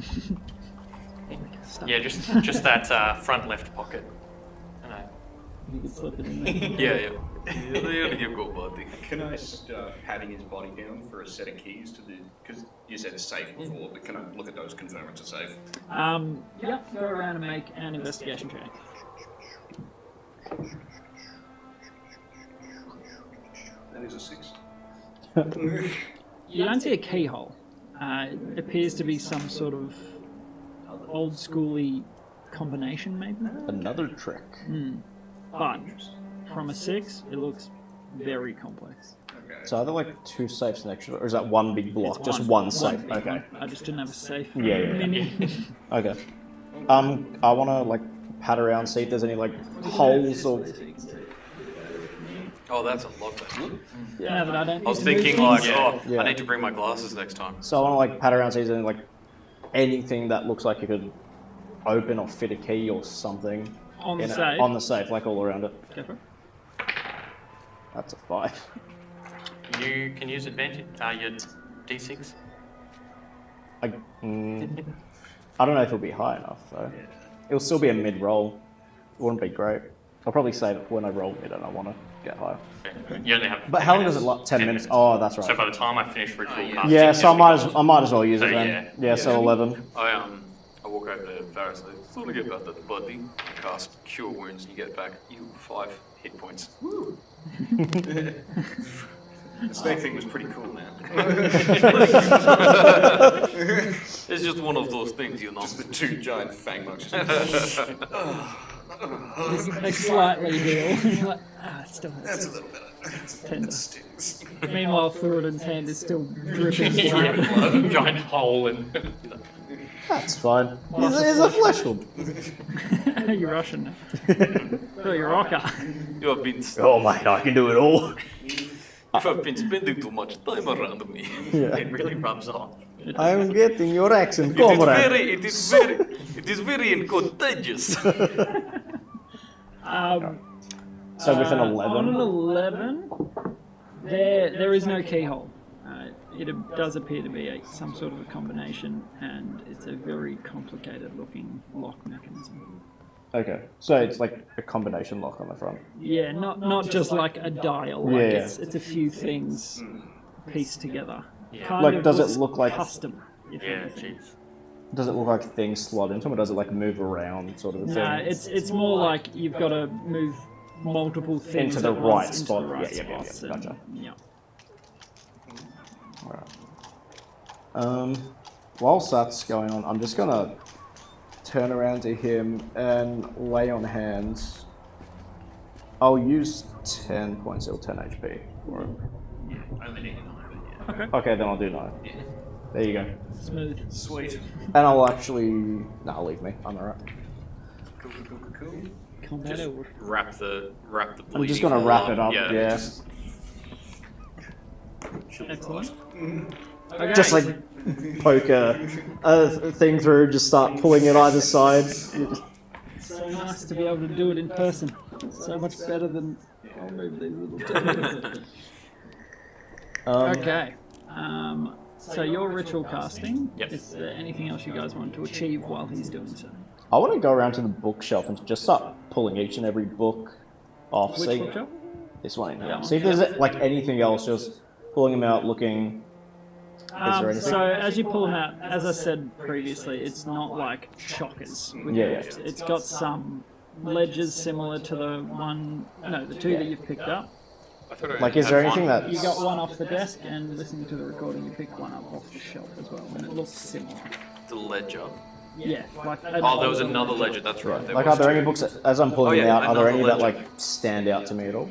Yeah, just that front left pocket. I know. You could slip it in there. Yeah. There you go, buddy. Can I start patting his body down for a set of keys to the... Because you said it's safe before, but can I look at those, confirm it's a safe? Yep, go around and make an investigation check. That is a 6. You don't see a keyhole. It appears to be some sort of old schooly combination, maybe. Another trick. But from a 6, it looks very complex. So are there like 2 safes next to it, or is that one big block? It's Just one safe. big Okay. one. I just didn't have a safe. Yeah. Mini. Okay. I want to like pat around, see if there's any like holes or. Oh, that's a lot better. Yeah, but I don't. I was need to thinking move like, things. Yeah. I need to bring my glasses next time. So I want to like pat around, see if there's any, like anything that looks like it could open or fit a key or something. On the in it. safe. On the safe, like all around it. Go for it. That's a 5. You can use advantage. Your D6. I don't know if it'll be high enough though. It'll still be a mid roll. It wouldn't be great. I'll probably save it for when I roll mid and I want to get higher. You only have. But 10 how long does minutes. it last? 10 minutes. minutes. Oh, that's right. So by the time I finish ritual casting, Yeah, so it'll be I might as well use So, it then. Yeah, so 11. I walk over to Varus and say, "Sort of get about that buddy." Cast Cure Wounds, and you get back 5 hit points. The snake thing was pretty cool, man. It's just one of those things, you know. Just the 2 giant fang marks. They slightly heal. Like, it still hurts. That's a little better. Tender. That stings. Meanwhile, Thuridon's hand is still dripping blood. giant hole and. That's fine. He's a flesh wound. You're Russian now. Oh, you're rocker. You have been Oh mate, I can do it all. you have been spending too much time around me. Yeah. It really rubs off. I'm getting your accent, comrade. It is very contagious. So with an On an 11. 11, there is no keyhole. It does appear to be some sort of a combination, and it's a very complicated looking lock mechanism. Okay, so it's like a combination lock on the front. Yeah, not just like a dial. Like Yeah. it's a few things pieced together. Yeah. Kind Like, of does it looks look like- custom? If Yeah, anything. jeez. Does it look like things slot into them, or does it like move around, sort of a thing? No, it's more like you've got to move multiple things Into the at once right into spot. the right Yeah, yeah, yeah, spots, yeah, and- gotcha. yeah. Alright. Whilst that's going on, I'm just gonna turn around to him and lay on hands. I'll use 10 points, it'll 10 HP. Or... Only need 9, but yeah. Okay, then I'll do 9. There you go. Smooth. Sweet. And I'll actually... No, leave me. I'm alright. Cool. Combat over. wrap the bleeding. I'm just gonna hole wrap it up, yeah. just- Excellent. Okay. Just like poke a thing through, just start pulling it either side. So nice to be able to do it in person. So much better than I'll move these little tools. Okay. So your ritual casting. Yep. Is there anything else you guys want to achieve while he's doing so? I want to go around to the bookshelf and just start pulling each and every book off. Which See bookshelf? this one in here. Yeah. See if there's like anything else. Just pulling them out, looking. Is there anything? So as you pull them out, as I said previously, it's not like chockers. With Yeah, books. It's got some ledgers similar to the two that you've picked up. I thought I Like, only is had there one. anything that? You got one off the desk, and listening to the recording, you picked one up off the shelf as well, and it looks similar. The ledger. Yeah, like Oh, there was another ledger. That's right. Yeah. There Like, was are there two. any books that, as I'm pulling Oh, them yeah, out? Are there another any that ledger. like stand out to me at all,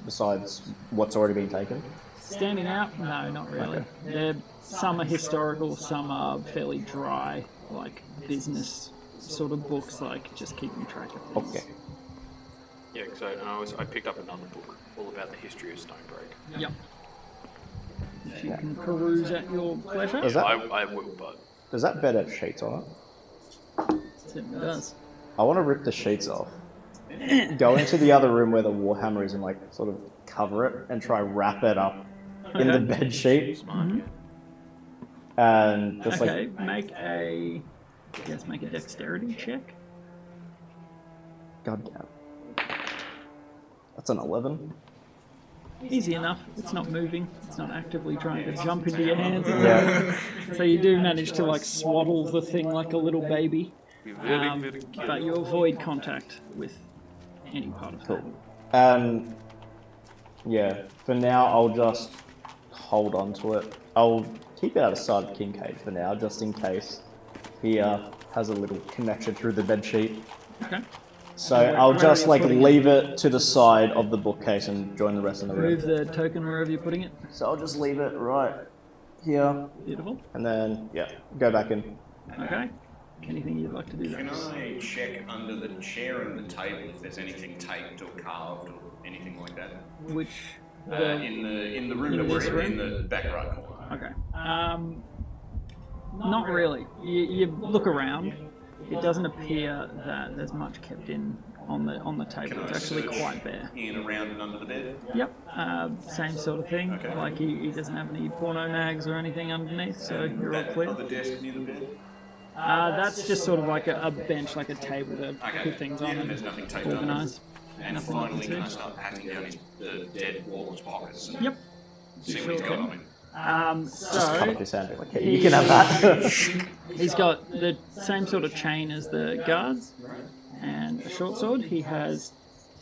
besides what's already been taken? Standing out? No, not really. Some are historical, some are fairly dry, like business sort of books, like just keeping track of things. Okay. Yeah, because I picked up another book all about the history of Stonebreak. Yep. If you can peruse at your pleasure. Is that I will, but does that bed have sheets on it? It does. I want to rip the sheets off. Go into the other room where the warhammer is and like sort of cover it and try wrap it up in the bed sheet. And just Okay, like make a dexterity check. goddamn. That's an 11. Easy enough. It's not moving. It's not actively trying to jump into your hands. Yeah. So you do manage to like swaddle the thing like a little baby, be very, very careful. but you avoid contact with any part of that. Cool. And yeah, for now I'll just hold on to it. I'll keep it out of sight of Kincaid for now, just in case he has a little connection through the bed sheet. Okay. So Where- I'll where just are you like putting leave it to the side of the bookcase and join the rest in the room. Move the token wherever you're putting it. So I'll just leave it right here, Beautiful. and then go back in. Okay. Anything you'd like to do? Can Rex? I check under the chair and the table if there's anything taped or carved or anything like that? Which? In the room in that we're this in, room? in the back right corner. Okay. Not really. You look around. It doesn't appear that there's much kept in on the table. Can I It's actually search quite bare. in, around, and under the bed? Yep. Same sort of thing. Okay. Like he doesn't have any porno mags or anything underneath, so you're all That clear. other desk near the bed? That's just sort of like a bench, like a table to put things on Yeah, and there's nothing taped under. organise. And Nothing you finally, can can I see. start patting down the dead walrus pockets and Yep. see what Sure he's got can. on him? Just cut So off his hand. Be like, hey, you can have that. he's got the same sort of chain as the guards and a short sword. He has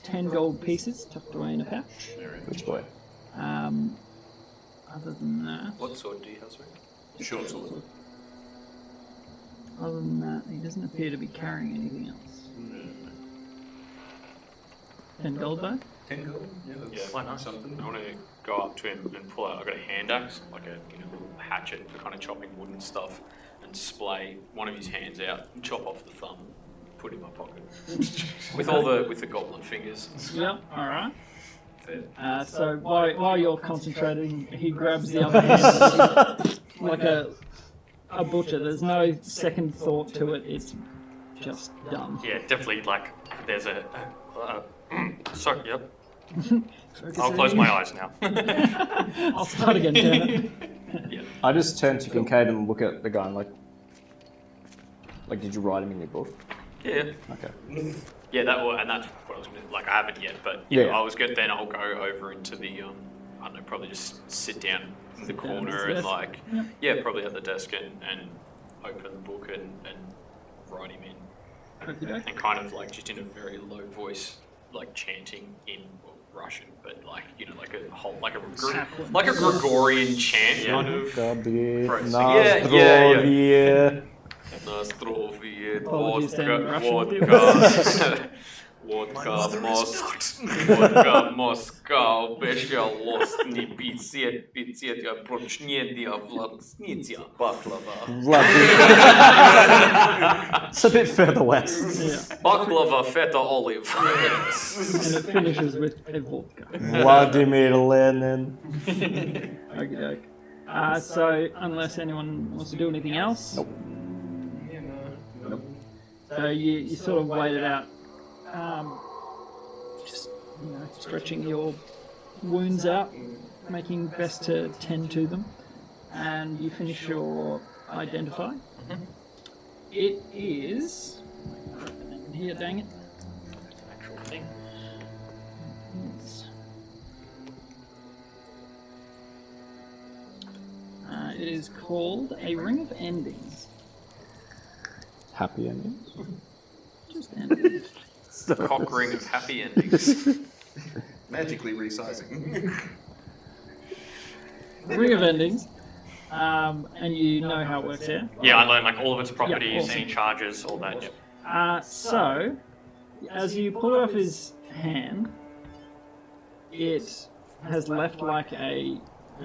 10 gold pieces tucked away in a pouch. Which boy? Other than that, What sword do you have, sorry? Short sword. other than that, he doesn't appear to be carrying anything else. 10 gold though. 10 gold? Yeah, that's Why not? something. I want to go up to him and pull out. I've got a hand axe, like a little hatchet for kind of chopping wood and stuff, and splay one of his hands out and chop off the thumb, put it in my pocket with the goblin fingers. Yep. All right. So while you're concentrating, he grabs the other hand like a butcher. There's no second thought to it. It's just done. Yeah, definitely. Like, there's a. Sorry. Yep. Focus I'll in. close my eyes now. I'll start again. Damn it. I just turn to Kincaid and look at the guy and like, did you write him in your book? Yeah. Okay. Yeah, that's what I was gonna, like. I haven't yet, but Yeah. I was good. Then I'll go over into the I don't know, probably just sit down in the corner at his and desk. like, probably at the desk and open the book and write him in, Okey-doke. and kind of like just in a very low voice, like chanting in Russian, but like like a Gregorian chant kind of. Zdrowie. Nostrovie, Apologies to any Russian vodka, vodka, Moscow, Beshalostny, Pitsietia, Prochnedia, Vladsnitsia. It's a bit further west. Yeah. Baklava, feta, olive. And it finishes with a vodka. Vladimir Lenin. Okey-doke. So unless anyone wants to do anything else, Nope. so you sort of wait it out, just stretching your wounds out, making best to tend to them, and you finish your identify. It is here, dang it. Actual thing. It is called a Ring of Endings. Happy endings. Just endings. Cock ring of happy endings. Magically resizing. Ring of Endings. And you know how it works here. Yeah, I learned like all of its properties, awesome. any charges, all that. Yep. So, as you pull it off his hand, it has left like a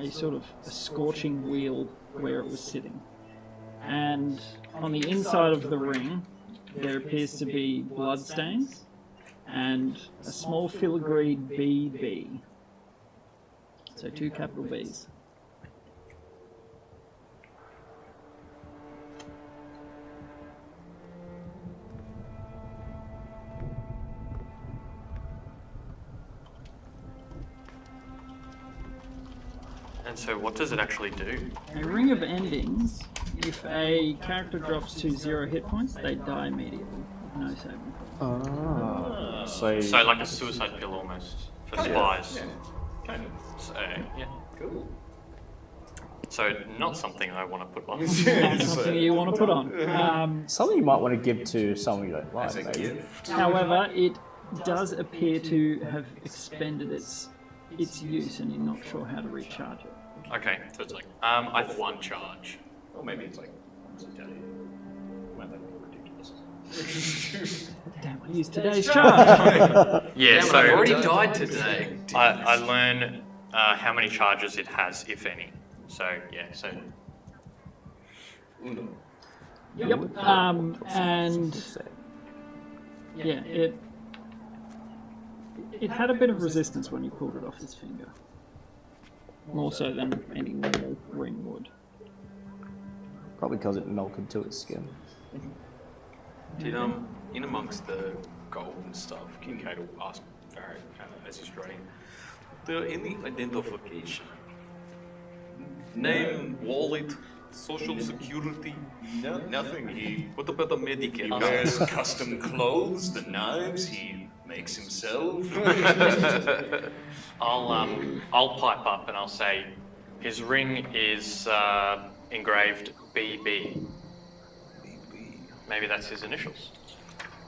sort of a scorching wheel where it was sitting. And on the inside of the ring, there appears to be bloodstains and a small filigreed BB. So 2 capital Bs. And so, what does it actually do? A Ring of Endings, if a character drops to 0 hit points, they die immediately. No saving throw. So, like a suicide pill almost for spies. Kind of. So, yeah. Cool. So, not something I want to put on. Not something you want to put on. Something you might want to give to someone you don't like. As a maybe. gift. However, it does appear to have expended its use, and you're not sure how to recharge it. Okay, so it's like, I have 1 charge. Or maybe it's like once a day. Might not be ridiculous. Damn, I used today's charge. Yeah, Damn, so I've already died today. I learn how many charges it has, if any. So yeah, so Yep. And yeah, it had a bit of resistance when you pulled it off his finger. More so than any normal ring would. Probably because it melted to its skin. Did in amongst the gold and stuff, Kincaid will ask Varric as he's writing, there any identification? Name, wallet, social security? No, nothing. He What about the medical? wears custom clothes, the knives he makes himself. I'll pipe up and I'll say, his ring is engraved BB. Maybe that's his initials.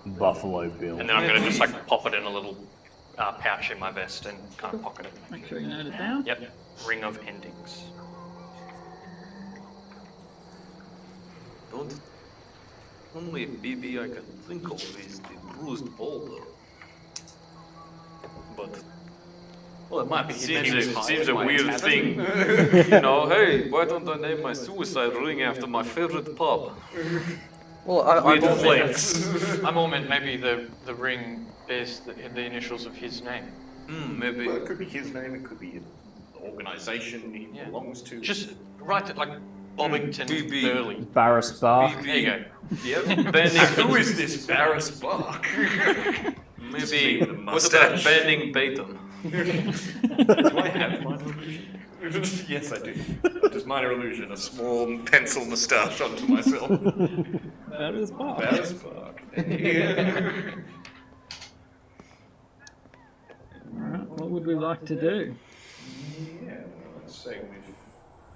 Buffalo Bill. And then I'm going to just like pop it in a little pouch in my vest and kind of pocket it. Make sure you note it down. Yep. Ring of endings. Don't. Only BB I can think of is the bruised boulder. But Well, it might be. seems a weird thing. You know, hey, why don't I name my suicide ring after my favorite pub? Well, I'm With flex. all meant maybe the ring bears the initials of his name. Maybe. Well, it could be his name, it could be an organisation he Yeah. belongs to. Just write it like Bobbington BB. Burley. Barris Bar. There you go. Yep. Banning. Who is this Barris Bark? Maybe. the What about mustache. banning Baton? Do I have minor illusion? Yes, I do. Does minor illusion a small pencil moustache onto myself? That is Bob. Barris Bark. Alright, what would we like to do? Yeah, let's say we've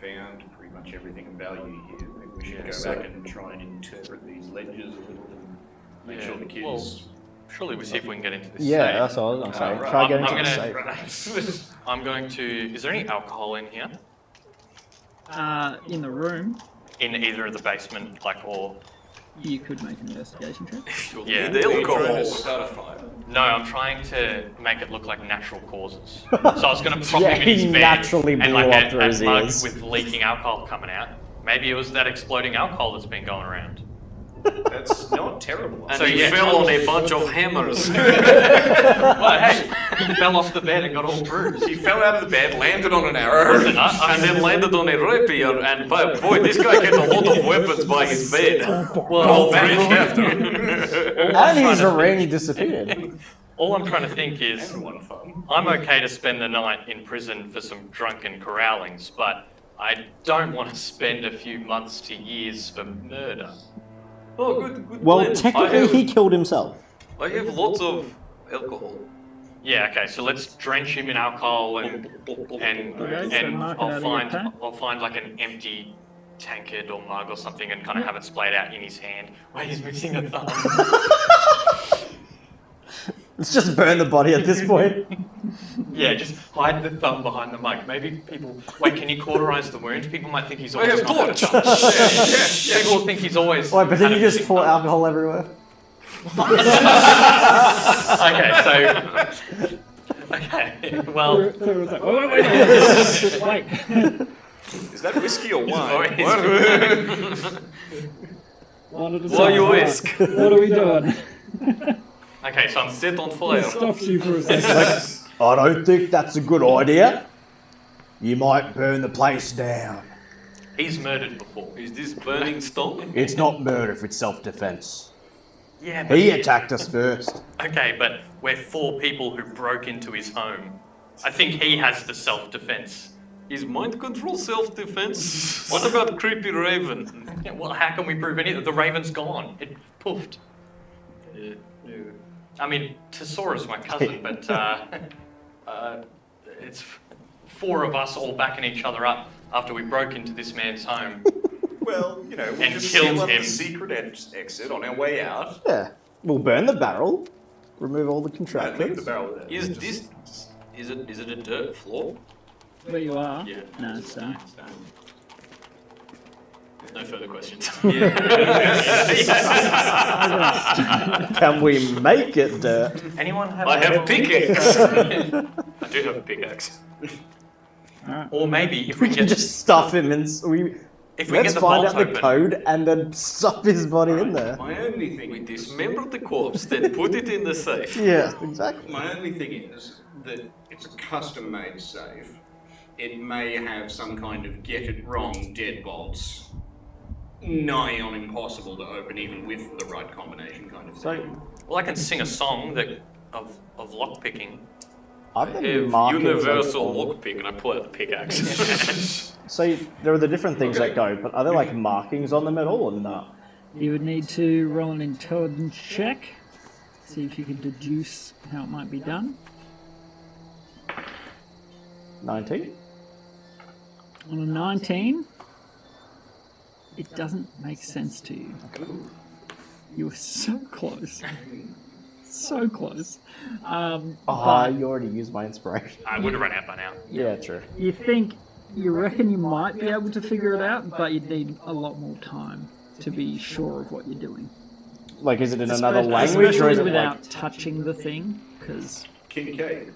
found pretty much everything of value here. Maybe we should go back and try and interpret these ledgers a little and make sure the kids. Well, surely we see if we can get into this Yeah, safe. that's all I was gonna say. right. Try getting I'm to the gonna- safe. I'm going to. Is there any alcohol in here? In the room, In either of the basement, or you could make an investigation check. yeah. The alcohol. Start a fire. No, I'm trying to make it look like natural causes. So I was going to prop Yeah, him in his he bed naturally and blew like up through a his mug ears. with leaking alcohol coming out. Maybe it was that exploding alcohol that's been going around. That's not terrible. And So, he yeah. fell on a bunch of hammers. Well, hey, he fell off the bed and got all bruised. He fell out of the bed, landed on an arrow. Listen, And then landed on a rapier, and boy, this guy gets a lot of weapons by his bed. Well, And his ring disappeared. all I'm trying to think is, A lot of fun. I'm okay to spend the night in prison for some drunken corrallings, but I don't want to spend a few months to years for murder. Oh, good Well, plan. technically, he killed himself. I have lots of alcohol. Yeah, okay, so let's drench him in alcohol and Okay, so mark it out I'll of your find like an empty tankard or mug or something and kind of have it splayed out in his hand. Wait, he's missing a thumb. Let's just burn the body at this point. Yeah, just hide the thumb behind the mug. Maybe people. Wait, can you cauterize the wounds? People might think he's I always have not torch. had a thumb. People will think he's always. Wait, but then had you a just missing pour thumb. alcohol everywhere. Okay, so. Okay, well. So it was like, oh, wait. Is that whiskey or wine? Always- Wanted to Why you say, ask? What are we doing? Okay, so I'm Set on fire. Stops you for a second. I don't think that's a good idea. You might burn the place down. He's murdered before. Is this burning stone? It's not murder if it's self-defense. Yeah, but He attacked us first. okay, but we're 4 people who broke into his home. I think he has the self-defense. Is mind control self-defense? What about creepy raven? Yeah, well, how can we prove anything? The raven's gone. It poofed. I mean, Tesora's my cousin, but it's 4 of us all backing each other up after we broke into this man's home. Well, you know, we'll And just killed seal up him. the secret exit on our way out. Yeah. We'll burn the barrel. Remove all the Leave the contractors. barrel there. Is this? Is it a dirt floor? Where you are? Yeah. No, it's done. No further questions. Can we make it dirt? Anyone have? I have a pickaxe. I do have a pickaxe. Or maybe if We we can get just stuff him in. if we Let's get the find vault out the open. code and then stuff his body in there. My only thing We is, dismember the corpse, then put it in the safe. Yeah, exactly. my only thing is that it's a custom-made safe. It may have some kind of get it wrong deadbolts, nigh on impossible to open even with the right combination kind of thing. Well, I can sing a song of lockpicking. I've been Have marking universal like, lockpick, and I pull out the pickaxe. So there are the different things that go, but are there like markings on them at all or not? You would need to roll an intelligence check, see if you can deduce how it might be done. 19? On a 19, it doesn't make sense to you. You were so close. So close. Oh, But you already used my inspiration. I would have run out by now. Yeah, true. you reckon you might be able to figure it out, but you'd need a lot more time to be sure of what you're doing. Like, is it in another language or Especially is it without like... touching the thing, because Kincaid,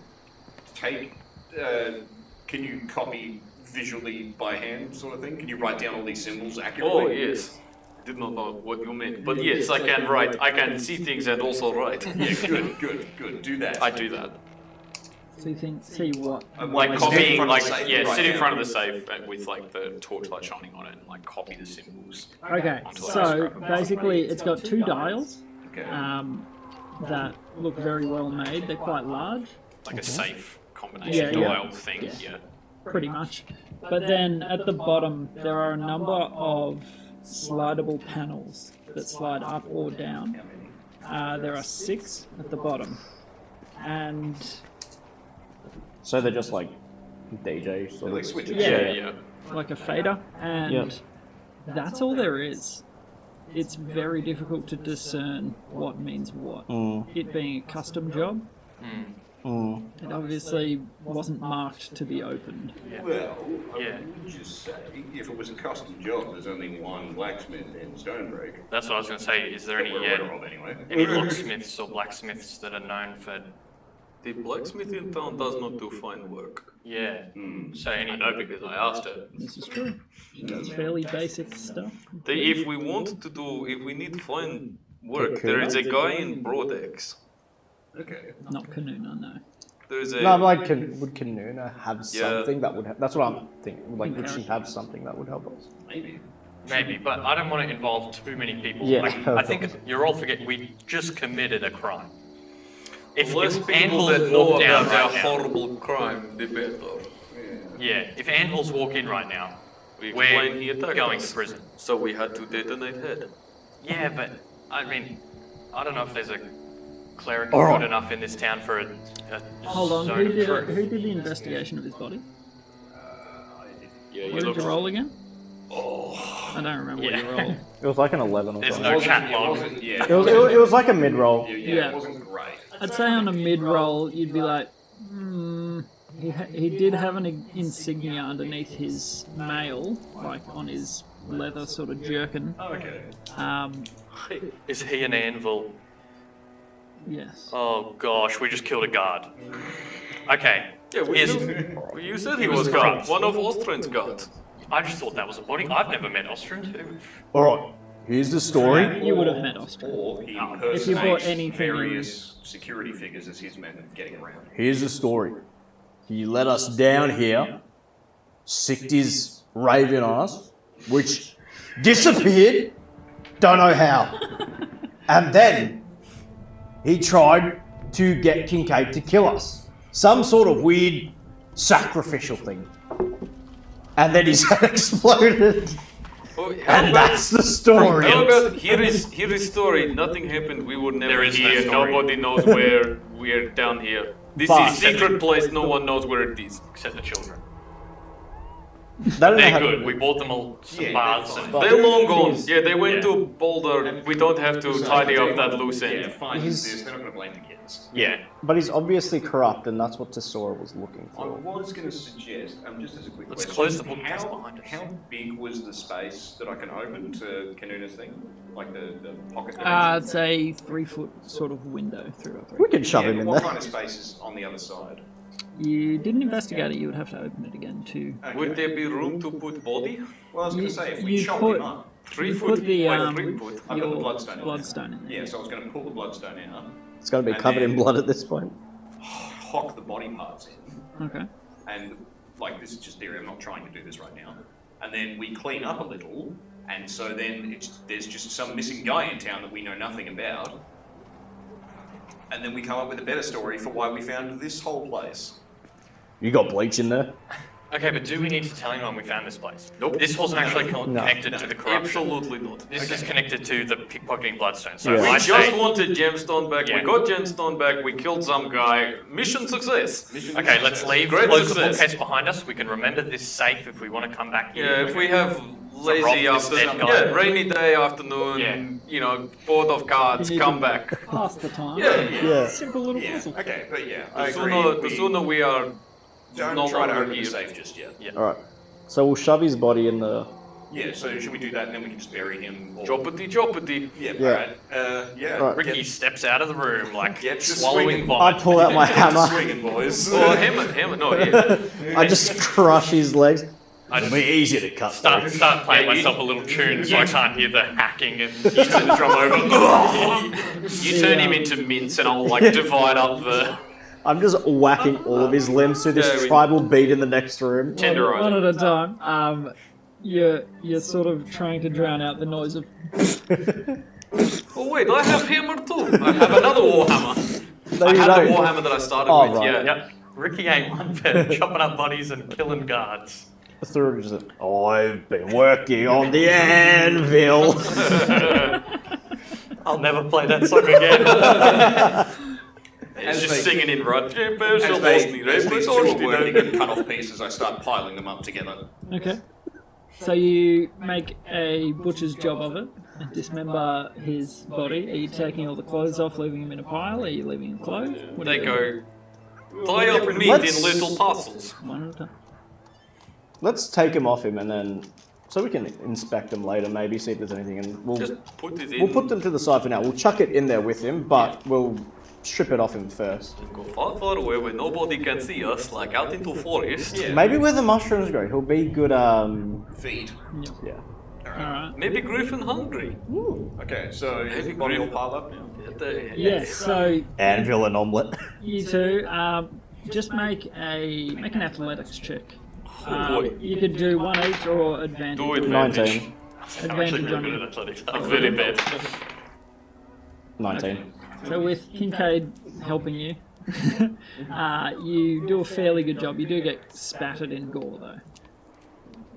can you copy visually by hand, sort of thing? Can you write down all these symbols accurately? Oh, yes. I did not know what you meant. But yes, I can write. I can see things and also write. Yeah, good. Do that. I do that. so you think, see what? Like copying, like, safe, yeah, right sit in down. front of the safe and with like the torchlight shining on it and like copy the symbols. Okay, Onto like a so scrap of basically it's got two dials Okay. that look very well made. They're quite large, Like a safe combination Yeah. dial thing. Yeah. pretty much. But then at the bottom there are a number of slidable panels that slide up or down. There are 6 at the bottom. And So they're just like DJ sort Like of... switches. Yeah. like a fader, and Yep. that's all there is. It's very difficult to discern what means what. It being a custom job, it obviously wasn't marked to be opened. Well, Yeah. I would just say, if it was a custom job, there's only one blacksmith in Stonebreak. That's what I was going to say. Is there any We're aware of anyway. any locksmiths or blacksmiths that are known for? The blacksmith in town does not do fine work. Yeah. So any? I know because I asked her. This is true. She does fairly basic stuff. If we want to do, if we need fine work, there is a guy in Broadex. Okay. Not Kanuna, no. There is a. No, I'm like, would Kanuna have Yeah. something that would... That's what I'm thinking. Like, would she have something that would help us? Maybe, but I don't want to involve too many people. Yeah, Like, of I think you're all forgetting we just committed a crime. If Less people Anvils that know walk down about our right now, horrible crime, the better. yeah, if Anvils walk in right now, We explain he we're attacked going us. to prison. So we had to detonate head. Yeah, but I mean, I don't know if there's a cleric All right. good enough in this town for a Hold on, zone who of did, truth. who did the investigation of his body? Yeah, What did you roll again? Oh. I don't remember Yeah. what you rolled. It was like an 11 or There's something. no chat It log. wasn't, yeah. It was like a mid-roll. Yeah. It wasn't great. I'd say on a mid-roll, you'd be like, he did have an insignia underneath his mail, like on his leather sort of jerkin. Okay. Is he an Anvil? Yes. Oh gosh, we just killed a guard. Okay. Yeah, you said he was corrupt. one of Ostrin's guards. I just thought that was a body. I've never met Ostrand. Alright, here's the story. You would have met Austin. Or he If you bought impersonates anything in- various security figures as his method of getting around. Here's the story. He let us down here, sicked his raven on us, which disappeared, don't know how. And then he tried to get Kincaid to kill us. Some sort of weird sacrificial thing. And then his head exploded. Oh, And that's the story. How about here is story. Nothing happened. We were never There is no here. story. Nobody knows where we're down here. This But- is secret place. No one knows where it is. Except the children. They don't know They're how good. to- We bought them all some Yeah, baths. they're And fine. They're long gone. He's- Yeah, they went Yeah. to Boulder. We don't have to tidy up that loose Yeah, end. fine. He's- This, they're not going to blame the kids. yeah. But he's obviously corrupt, and that's what Tesora was looking I for. was going to suggest, just as a quick Let's question, close the bookcase how, behind us. how big was the space that I can open to Kanuna's thing? Like the pocket It's a 3-foot sort of window through a 3. We can shove him in what there. kind of space is on the other side? You didn't investigate it, you would have to open it again too. Okay. Would there be room to put body? Well, I was going You- to say, if we you chop put- him up, 3 You foot put the by 3 foot. I've got the your bloodstone in there. bloodstone in there. Yeah, so I was going to pull the bloodstone out, It's going to be And covered in then- blood at this point. hock the body parts in, Okay. and like this is just theory. I'm not trying to do this right now. And then we clean up a little, and so then there's just some missing guy in town that we know nothing about, and then we come up with a better story for why we found this whole place. You got bleach in there? Okay, but do we need to tell anyone we found this place? Nope. This wasn't actually connected to the corruption. Absolutely not. This is connected to the pickpocketing bloodstone. So Yeah. We I just say, wanted gemstone back. Yeah. We got gemstone back. We killed some guy. Mission success. okay, let's leave. Great Close the success. bookcase behind us. We can remember this safe if we want to come back here. Yeah, if we have lazy rob this afternoon, dead guy. yeah, rainy day afternoon, Yeah. you know, bored of cards, You need come to back. Pass the time. Yeah. Simple little Yeah. puzzle. Okay, but yeah, The I agree. sooner, the sooner we are don't no try to longer open the here. safe just yet. Yeah. Alright. So we'll shove his body in the... Yeah, so should we do that and then we can just bury him? Or... Choppity. Yeah, Yeah. alright. Yeah. Right. Ricky steps out of the room like Get to swallowing swinging. I vomit. pull out my Get to hammer. swinging, boys. Oh, hammer, no, yeah. I just crush his legs. I just easier to cut. start playing Yeah, you- myself a little tune so I can't hear the hacking and You turn the drum over. You turn him into mince and I'll like divide up the I'm just whacking all of his limbs through this Yeah, we- tribal beat in the next room. tenderizer. One at a time. You're sort of trying to drown out the noise of. Oh wait, I have hammer too. I have another warhammer. No, I you had don't. the warhammer that I started Oh, with. right. Yeah. Yep. Ricky ain't one for chopping up bodies and killing guards. Through just, I've been working on the anvil. I'll never play that song again. It's As just they- singing in rut. As these two are working in cut off pieces, I start piling them up together. Okay. So you make a butcher's job of it and dismember his body. Are you taking all the clothes off, leaving him in a pile? Are you leaving him clothed? What are They you doing? go tie up meat Let's- in little parcels. One at a time. Let's take him off him and then, so we can inspect them later, maybe see if there's anything, and we'll Just put it in. we'll put them to the side for now. We'll chuck it in there with him, but we'll strip it off him first. Go far away where nobody can see us, like out into forest. Yeah. Maybe where the mushrooms grow. He'll be good. Feed. Yeah. Alright. Maybe Griffin hungry. Okay, so is the body all piled up now? Yes, so Anvil and omelette. you two, just make an athletics check. boy. You could do one each or advantage. Do advantage. 19. I'm actually Advantage really on good you. at athletics. I'm very bad. 19. So with Kincaid helping you, you do a fairly good job. You do get spattered in gore though.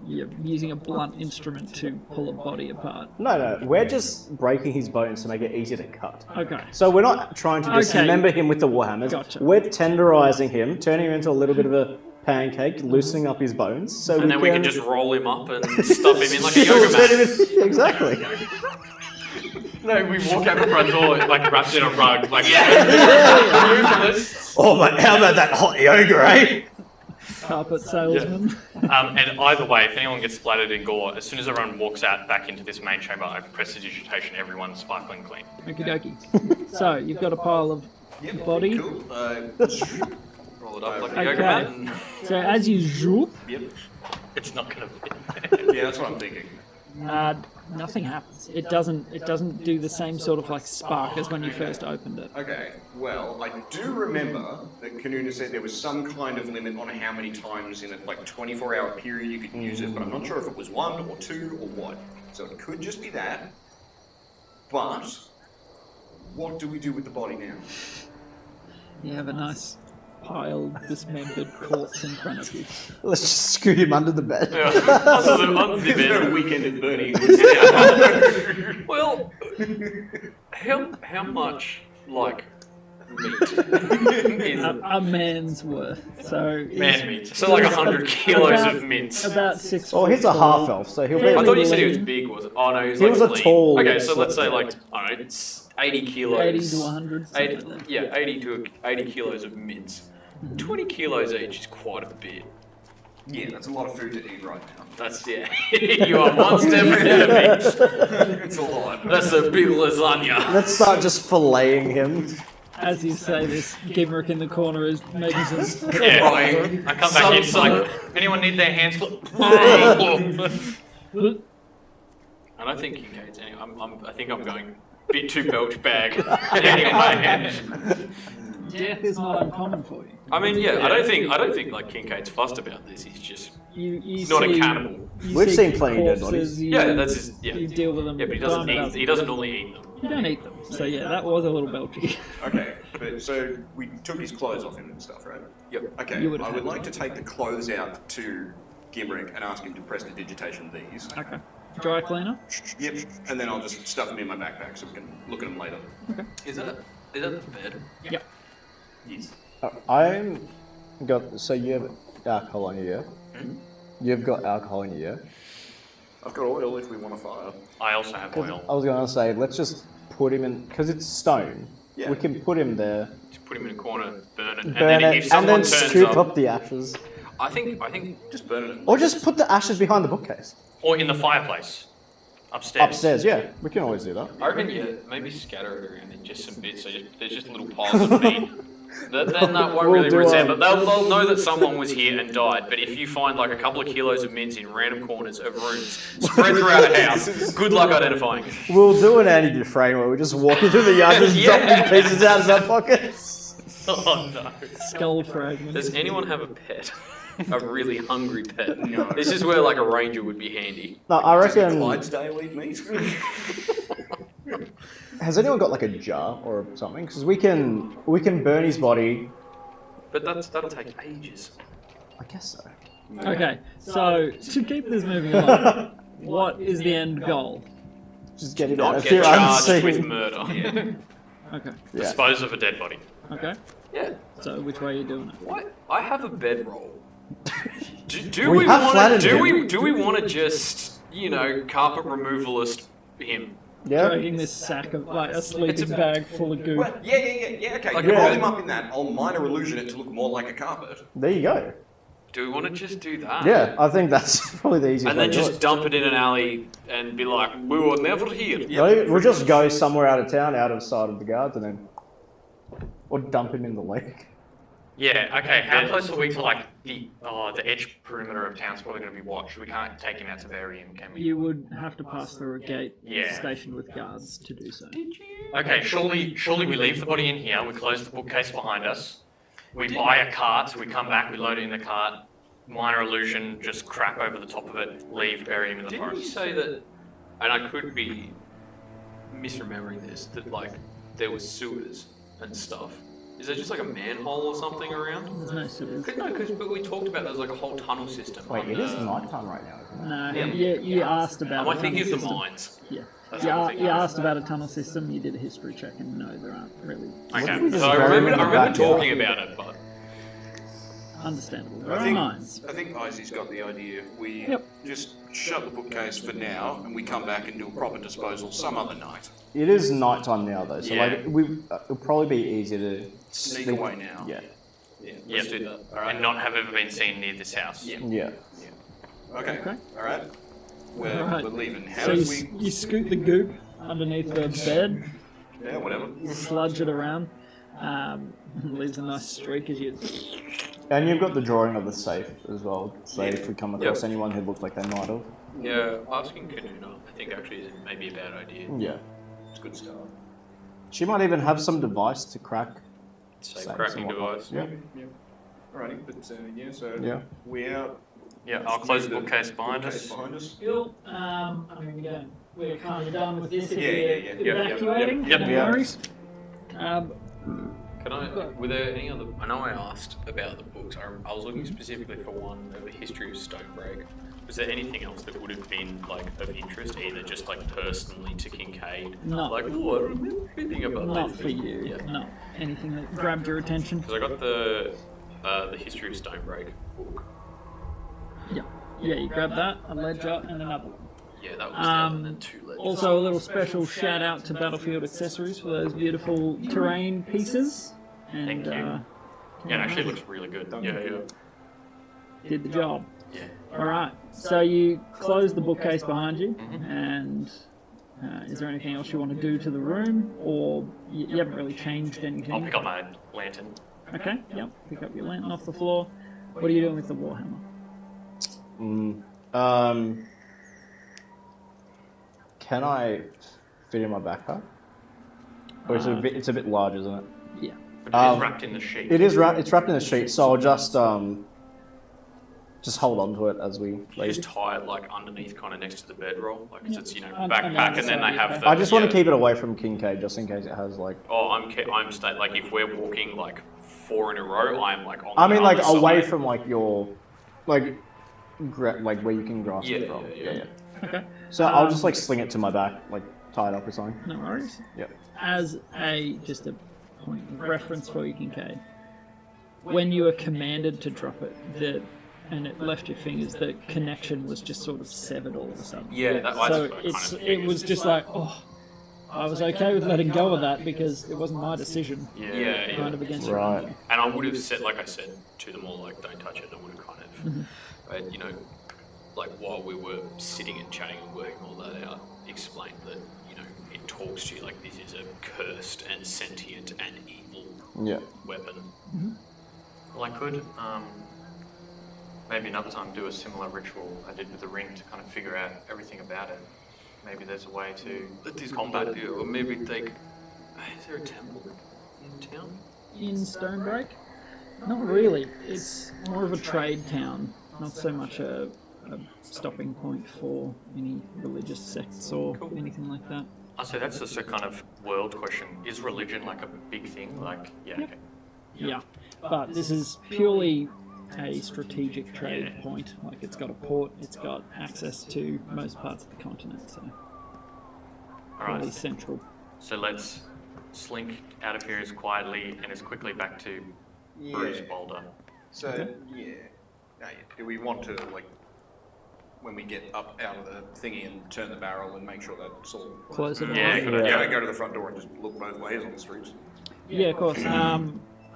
You're using a blunt instrument to pull a body apart. No, we're just breaking his bones to make it easier to cut. Okay. So we're not trying to Okay. dismember him with the warhammers. Gotcha. We're tenderizing him, turning him into a little bit of a pancake, loosening up his bones, so And then we can just roll him up and stuff him in like a yoga mat. Exactly. No, we walk out the front door like wrapped in a rug. Like, Oh, mate, how about that hot yoga, eh? Carpet salesman. and either way, if anyone gets splattered in gore, as soon as everyone walks out back into this main chamber, I prestidigitation everyone's sparkling clean. Okie dokie. So you've got a pile of body. Cool. Roll it up like a yoga mat. Okay. And So as you zoop, Yep. It's not gonna fit. Yeah, that's what I'm thinking. nothing happens. It doesn't do the same sort of like spark as when you first opened it. Okay, well, I do remember that Kanuna said there was some kind of limit on how many times in a 24-hour period you could use it, but I'm not sure if it was 1 or 2 or what. So it could just be that. But what do we do with the body now? You have a nice piled, dismembered corpse in front of you. Let's just scoot him under the bed. also the There's no bed. weekend at Bernie. Well, how much like meat. Is A man's worth. So Man meat. so like 100 kilos of mince. About 6 Oh, foot he's a tall. half elf, so he'll Fairly be. I thought you said he was lean. big, was it? Oh no, he was He like was a lean. tall, Okay, yeah, so let's say sort like of, I don't know, it's 80 kilos. 80 to 100. something 80, like that. yeah, 80 kilos of mince. 20 kilos each is quite a bit. Yeah, that's a lot of food to eat right now. That's yeah. You are one step ahead of me. It's a lot. That's a big lasagna. Let's start just filleting him. As you say this, Gimrick in the corner is making some. Yeah. Right. I come back in, it's like, anyone need their hands? I don't think Kincaid's any. I think I'm going a bit too belch bag. Anyway. Death is not uncommon for you. I mean, yeah, I don't think like Kincaid's fussed about this. He's just You he's not a see- cannibal. you We've see seen plenty of dead corpses, bodies. You, Yeah, that's his. Yeah, You deal with them. yeah, but he Brian doesn't eat. He doesn't normally eat them. You don't eat them. So yeah, that was a little belchy. Okay, but so we took his clothes off him and stuff, right? Yep. Okay, You would I have would had like to take the clothes out to Gimrick and ask him to prestidigitation these. Okay. Dry cleaner. Yep, and then I'll just stuff them in my backpack so we can look at them later. Is that the bed? Yep. Yes. I'm got. So you have alcohol on you, yeah? Hmm? You've got alcohol in you, yeah? I've got oil if we want to fire. I also have oil. I was gonna say, let's just put him in, because it's stone. Yeah. We can put him there, Just put him in a corner, burn it, and burn then it, if and someone then turns scoop up, up the ashes. I think Just burn it. Or just put the ashes behind the bookcase. Or in the fireplace. Upstairs. Upstairs, yeah. We can always do that. I reckon yeah, maybe scatter it around in just some bits. So there's just little piles of meat. Then that won't We'll really do, resemble. They'll know that someone was here and died. But if you find like a couple of kilos of mince in random corners of rooms spread throughout a house, good luck identifying it. We'll do an Andy Dufresne where we're just walking through the yard, just Yeah. dropping pieces out of our pockets. Oh no. Skull fragment. Does anyone have a pet? A really hungry pet? No. This is where like a ranger would be handy. No, I reckon. Clydesdale eat meat? Has anyone got like a jar or something? Because we can burn his body. But that'll take ages. I guess so. Okay, so to keep this moving along, what is the end goal? Just get it out Not of get here charged unseen. with murder. Okay, Yeah. Dispose of a dead body. okay. Yeah. So which way are you doing it? What? I have a bedroll. Do We we have want flattened to? him. Do we want to just carpet removalist him? Yeah. Dragging this sack of like a It's sleeping a- bag full of goo. Well, yeah, okay. Like you a roll bed. him up in that. I'll minor illusion it to look more like a carpet. There you go. Do we want to just do that? Yeah, I think that's probably the easiest And way then to do just it. dump it in an alley and be like, we were never here. We'll just go somewhere out of town, out of sight of the guards, and then, or dump him in the lake. Yeah, okay. How close are we to like the edge perimeter of town's probably gonna be watched. We can't take him out to bury him, can we? You would have to pass through a gate Yeah. stationed with guards to do so. Okay, surely we leave the body in here, we close the bookcase behind us, we buy a cart, we come back, we load it in the cart, minor illusion, just crap over the top of it, leave, bury him in the Didn't you forest. say that, and I could be misremembering this, that like there was sewers and stuff? Is there just like a manhole or something around? There's no sewers. No, but we talked about there's like a whole tunnel system. Wait, on it is the- nighttime right now, isn't it? No, Yeah. you asked about Am I a thinking of the tunnel system. mines? Yeah. That's You, what I'm a- thinking you of. asked about a tunnel system, you did a history check, and no, there aren't really. Okay, So I bury him remember, in the I remember backyard. talking about it, but Understandable. I There are think, mines. I think Isy's got the idea. We Yep. just shut the bookcase for now, and we come back and do a proper disposal some other night. It is nighttime now, though, so Yeah. like it'll probably be easier to Sneak away now. Yeah, yeah, Yep. let's do that. All right. and not have ever been seen near this house. Yeah. yeah. Okay. Okay. All right. We're, Alright. we're leaving. How So you, does we? you scoot the goop underneath the bed, Yeah, whatever. sludge it around, leaves a nice streak as you. And you've got the drawing of the safe as well, so if we come across Yep. anyone who looks like they might have. Yeah, asking Kanuna, I think actually is maybe a bad idea. Yeah. It's a good start. She might even have some device to crack. Safe safes cracking and whatnot. device. Yeah. Alrighty, but yeah, so Yeah. we're out. Yeah, I'll close the bookcase behind us. Cool. I mean, we're kind of done with this. If Yeah, we're yeah, yeah. evacuating. Yep. No Yeah. worries. Can I? Were there any other? I know I asked about the books. I was looking specifically for one of the history of Stonebreak. Was Was there anything else that would have been like of interest, either just like personally to Kincaid? No. Like, oh, I remember reading about Not this. for you. Yeah. No. Anything that grabbed your attention? Because I got the History of Stonebreak book. Yeah. Yeah, you grab that, a ledger, and another one. Yeah, that was the other, and then 2 ledgers. Also, a little special shout out to Battlefield Accessories for those beautiful terrain pieces. And, Thank you. Yeah, it actually looks really good. Yeah. did the job. Yeah. Alright, so you close the bookcase behind you, and is there anything else you want to do to the room, or you haven't really changed anything? I'll pick up my lantern. Okay, yep, pick up your lantern off the floor. What are you doing with the Warhammer? Can I fit in my backpack? Or it's a bit large, isn't it? Yeah. But it is wrapped in the sheet. It is wrapped. It's wrapped in the sheet, so I'll just hold on to it as we You leave. just tie it like underneath, kind of next to the bedroll, like 'cause it's On backpack, the and then they side, have okay. the. I just want yeah. to keep it away from Kincaid, just in case it has like. Oh, I'm staying. Like if we're walking like 4 in a row, I'm like on. I the mean, like other away side. from like your, like where you can grasp Yeah, it from. yeah. Okay. So I'll just like sling it to my back, like tie it up or something. No worries. Yep. As just a point of reference for you, Kincaid, when you were commanded to drop it, and it left your fingers, the connection was just sort of severed all of a sudden. Yeah, that's So what I it's kind of it was just like, oh, I was okay with letting go of that because it wasn't my decision. Yeah. Kind of against your Right. will. And I would have said, like I said to them all, like, don't touch it. I would have kind of, you know, like while we were sitting and chatting and working all that out, explained that, you know, it talks to you like this is a cursed and sentient and evil Yeah. weapon. Well, I could maybe another time do a similar ritual I did with the ring to kind of figure out everything about it. Maybe there's a way to That is combat good it. idea. Or maybe take. Is there a temple in town? In Stonebreak? Not really. It's more of a trade town, not so much a stopping point for any religious sects or anything like that. Oh, so that's just a kind of world question. Is religion like a big thing? Like, yeah, okay. Yeah, but this is purely a strategic trade point. Like, it's got a port, it's got access to most parts of the continent, so All really right. central. So let's slink out of here as quietly and as quickly back to Bruce Boulder. So, do we want to, like, when we get up out of the thingy and turn the barrel and make sure that's all... Close it Yeah, all. good idea. Go to the front door and just look both ways on the streets. Yeah, of course.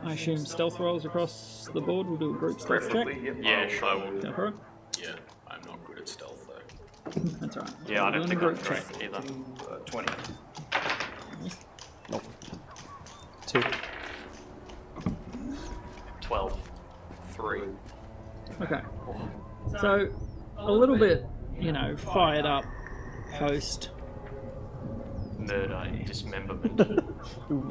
I assume stealth rolls across the board. We'll do a group stealth check. Preferably, yep. Yeah, sure. Go for it. Yeah, I'm not good at stealth though. That's alright. Yeah, I don't Doing think a I'm group great check. either. 20. Nope. 2. 12. 3. Okay. So, a little bit, fired up post. Murder, dismemberment.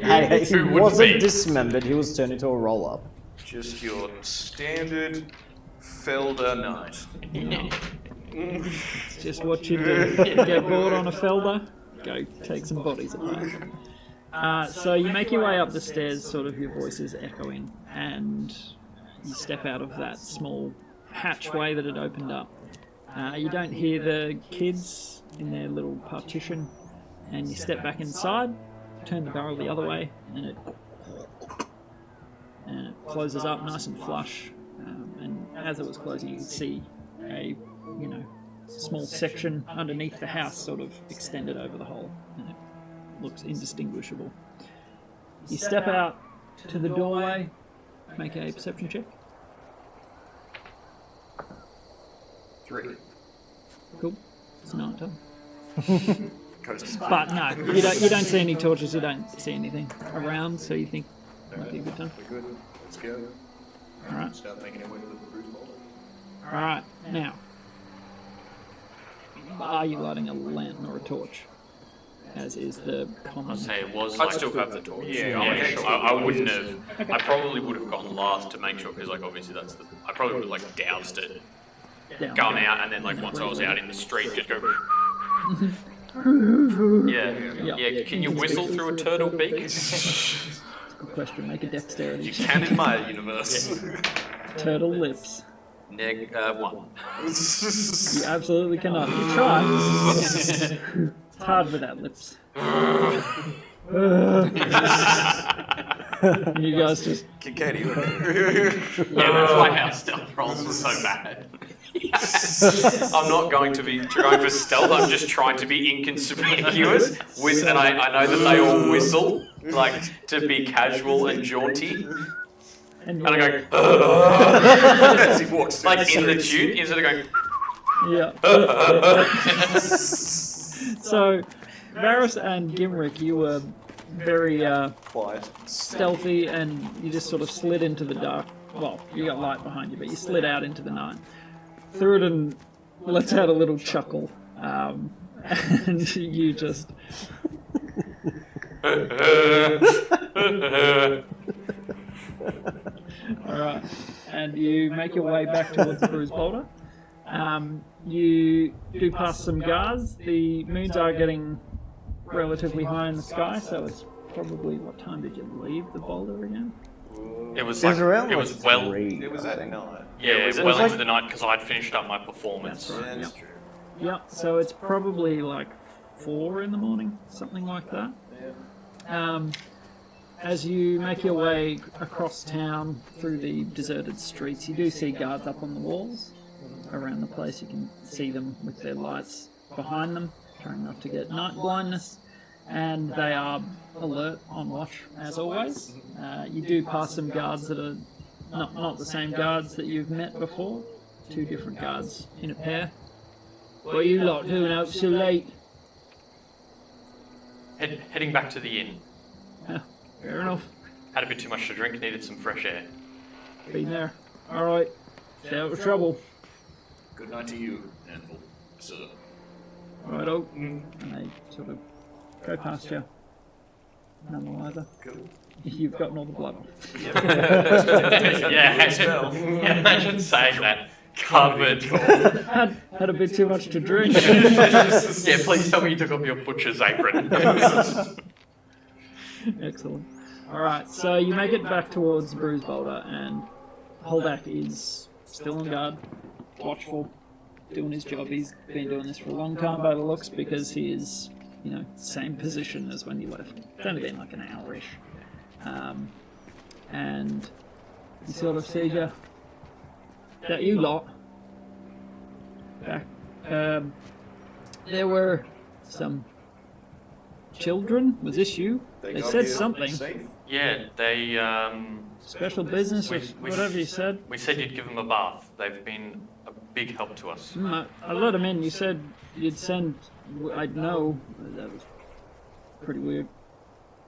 Hey, he Who wouldn't wasn't be? dismembered. He was turned into a roll-up. Just your standard Felder night. It's just what you do. Get bored on a Felder, go take some bodies apart. So you make your way up the stairs, sort of your voice is echoing, and you step out of that small hatchway that had opened up. You don't hear the kids in their little partition, and you step back inside, turn the barrel the other way, and it closes up nice and flush. And as it was closing, you could see a small section underneath the house sort of extended over the hole, and it looks indistinguishable. You step out to the doorway, make a perception check. 3. Cool. It's night time. Coast is But no, you don't see any torches, you don't see anything around, so you think it might be a good time. We're good. Let's go. Alright. Start making our way to the Bruce Boulder. Alright, now. Are you lighting a lantern or a torch? As is the common. I'd say it was I'd like... still have the torch. Yeah, okay, sure. I wouldn't have. I probably would have gone last to make sure, because like obviously that's the. I probably would have like doused it, Down. gone out, and then like once I was out in the street, just go. Yeah. Can you whistle through a turtle beak? Good question. Make a dexterity You check. can in my universe. Turtle lips. 1. You absolutely cannot. You try. It's hard without lips. You guys just. Kincaid, Yeah, that's why our stealth rolls were so bad. I'm not going to be trying for stealth. I'm just trying to be inconspicuous. And I know that they all whistle, like to be casual and jaunty. And And I you're- go, as he walks through like in the tune, instead of going, Yeah. So, Varus and Gimrick, you were very quiet. stealthy and you just sort of slid into the dark. Well, you got light behind you, but you slid out into the night. Thuridin lets out a little chuckle, and you just. Alright, and you make your way back towards the Bruise Boulder. You do pass some guards. The moons are getting relatively high in the sky, so it's probably. What time did you leave the boulder again? It was It like was around it like was well. 3, It was I at think. 9. Yeah, it was well like- into the night because I'd finished up my performance. That's right. That's Yep. true. Yep, so it's probably like 4 in the morning, something like that. As you make your way across town through the deserted streets, you do see guards up on the walls around the place. You can see them with their lights behind them, trying not to get night blindness, and they are alert, on watch, as always. You do pass some guards that are not the same guards that you've met before, 2 different guards in a pair. What are you lot doing out so late? Heading back to the inn. Yeah, fair enough. Had a bit too much to drink. Needed some fresh air. Been there. Alright. Stay out of trouble. Good night to you, Anvil. Sir. Righto. And they sort of go past you. None the wiser. Cool. You've gotten all the blood off. Yeah, imagine saying that. Covered. Had a bit too much to drink. Yeah, please tell me you took off your butcher's apron. Excellent. Alright, so you make it back towards Bruise Boulder, and Holdak is still on guard, watchful, doing his job. He's been doing this for a long time by the looks, because he is, same position as when you left. It's only been like an hour-ish. And he sort of sees you. That you lot. Back. There were some children. Was this you? They got said here something. Safe. Yeah, they. Special business or we- whatever you said. We said you'd give them a bath. They've been a big help to us. I let them in. You said you'd send. I'd know. That was pretty weird.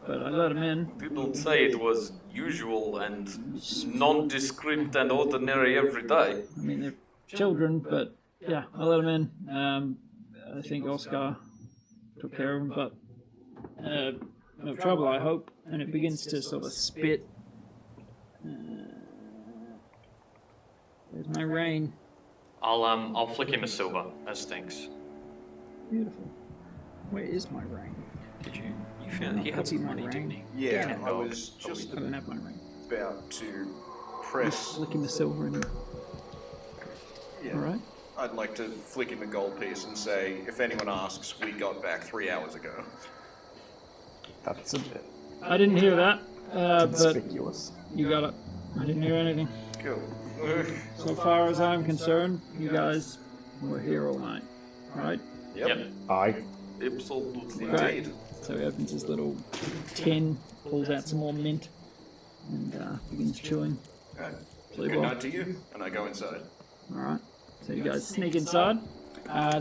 But I let them in. People say it was usual and nondescript and ordinary every day. I mean, they're children, but yeah, I let them in. I think Oscar took care of them, but no trouble, I hope. And it begins to sort of spit. There's my rain. I'll flick him a silver as thanks. Beautiful. Where is my rain? Did you? You found he had some money, didn't he? Yeah, Yeah. I was just I don't have my rain. about to press. Flicking the silver in. Yeah. Alright. I'd like to flick him a gold piece and say, if anyone asks, we got back 3 hours ago. That's a bit I didn't hear that, but conspicuous. you got it. I didn't hear anything. Cool. So far as I'm concerned, you guys were here all night, right? Yep. Aye. Absolutely. Right. So he opens his little tin, pulls out some more mint, and begins chewing. Okay. Play Good well. night to you, and I go inside. Alright. So you guys sneak inside.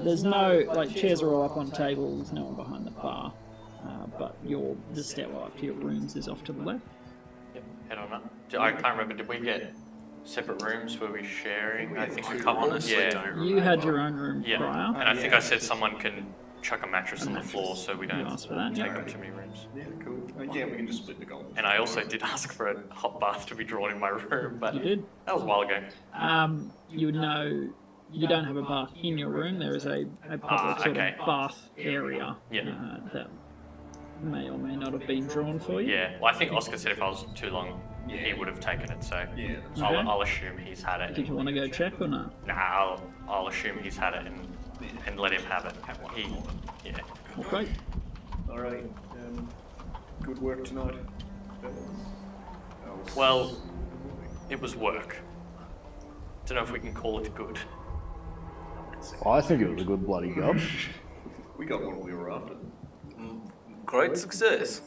There's no, chairs are all up on tables, no one behind the bar. But the stairwell up to your rooms is off to the left. Yep. Head on up. I can't remember. Did we get separate rooms? Were we sharing? I think we Honestly, Yeah. don't remember. You had your own room Yeah. prior. And I think I said someone can chuck a mattress on the floor so we You don't asked for that, take yeah. up too many rooms. Yeah, cool. Yeah, we can just split the gold. And I also did ask for a hot bath to be drawn in my room, but You did. that was a while ago. You would know you don't have a bath in your room. There is a public sort okay. of bath area Yeah. that may or may not have been drawn for you. Yeah, well, I think Oscar said if I was too long he would have taken it. So Yeah. Okay. I'll assume he's had it. Did you want to go check or not? Nah, I'll assume he's had it and let him have it. Yeah. Okay. Alright. Good work tonight. Well, it was work. Don't know if we can call it good. I think it was a good bloody job. We got what we were after. Great success.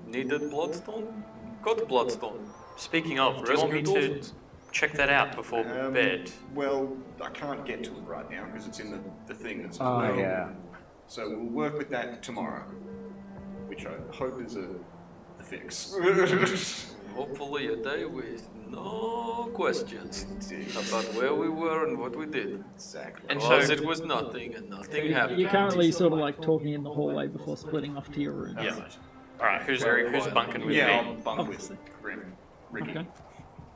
Needed bloodstone? Got bloodstone. Speaking of, do you want me Rescue to dolphins. check that out before bed? Well, I can't get to it right now because it's in the thing that's Oh, yeah. So we'll work with that tomorrow, which I hope is a fix. Hopefully a day with no questions about where we were and what we did. Exactly. And Because so- it was nothing and nothing happened. You're currently sort of like talking in the hallway before splitting off to your room. Yeah. Alright, who's quiet. bunking with Yeah, me? I'll bunk with Obviously. Ricky. Okay.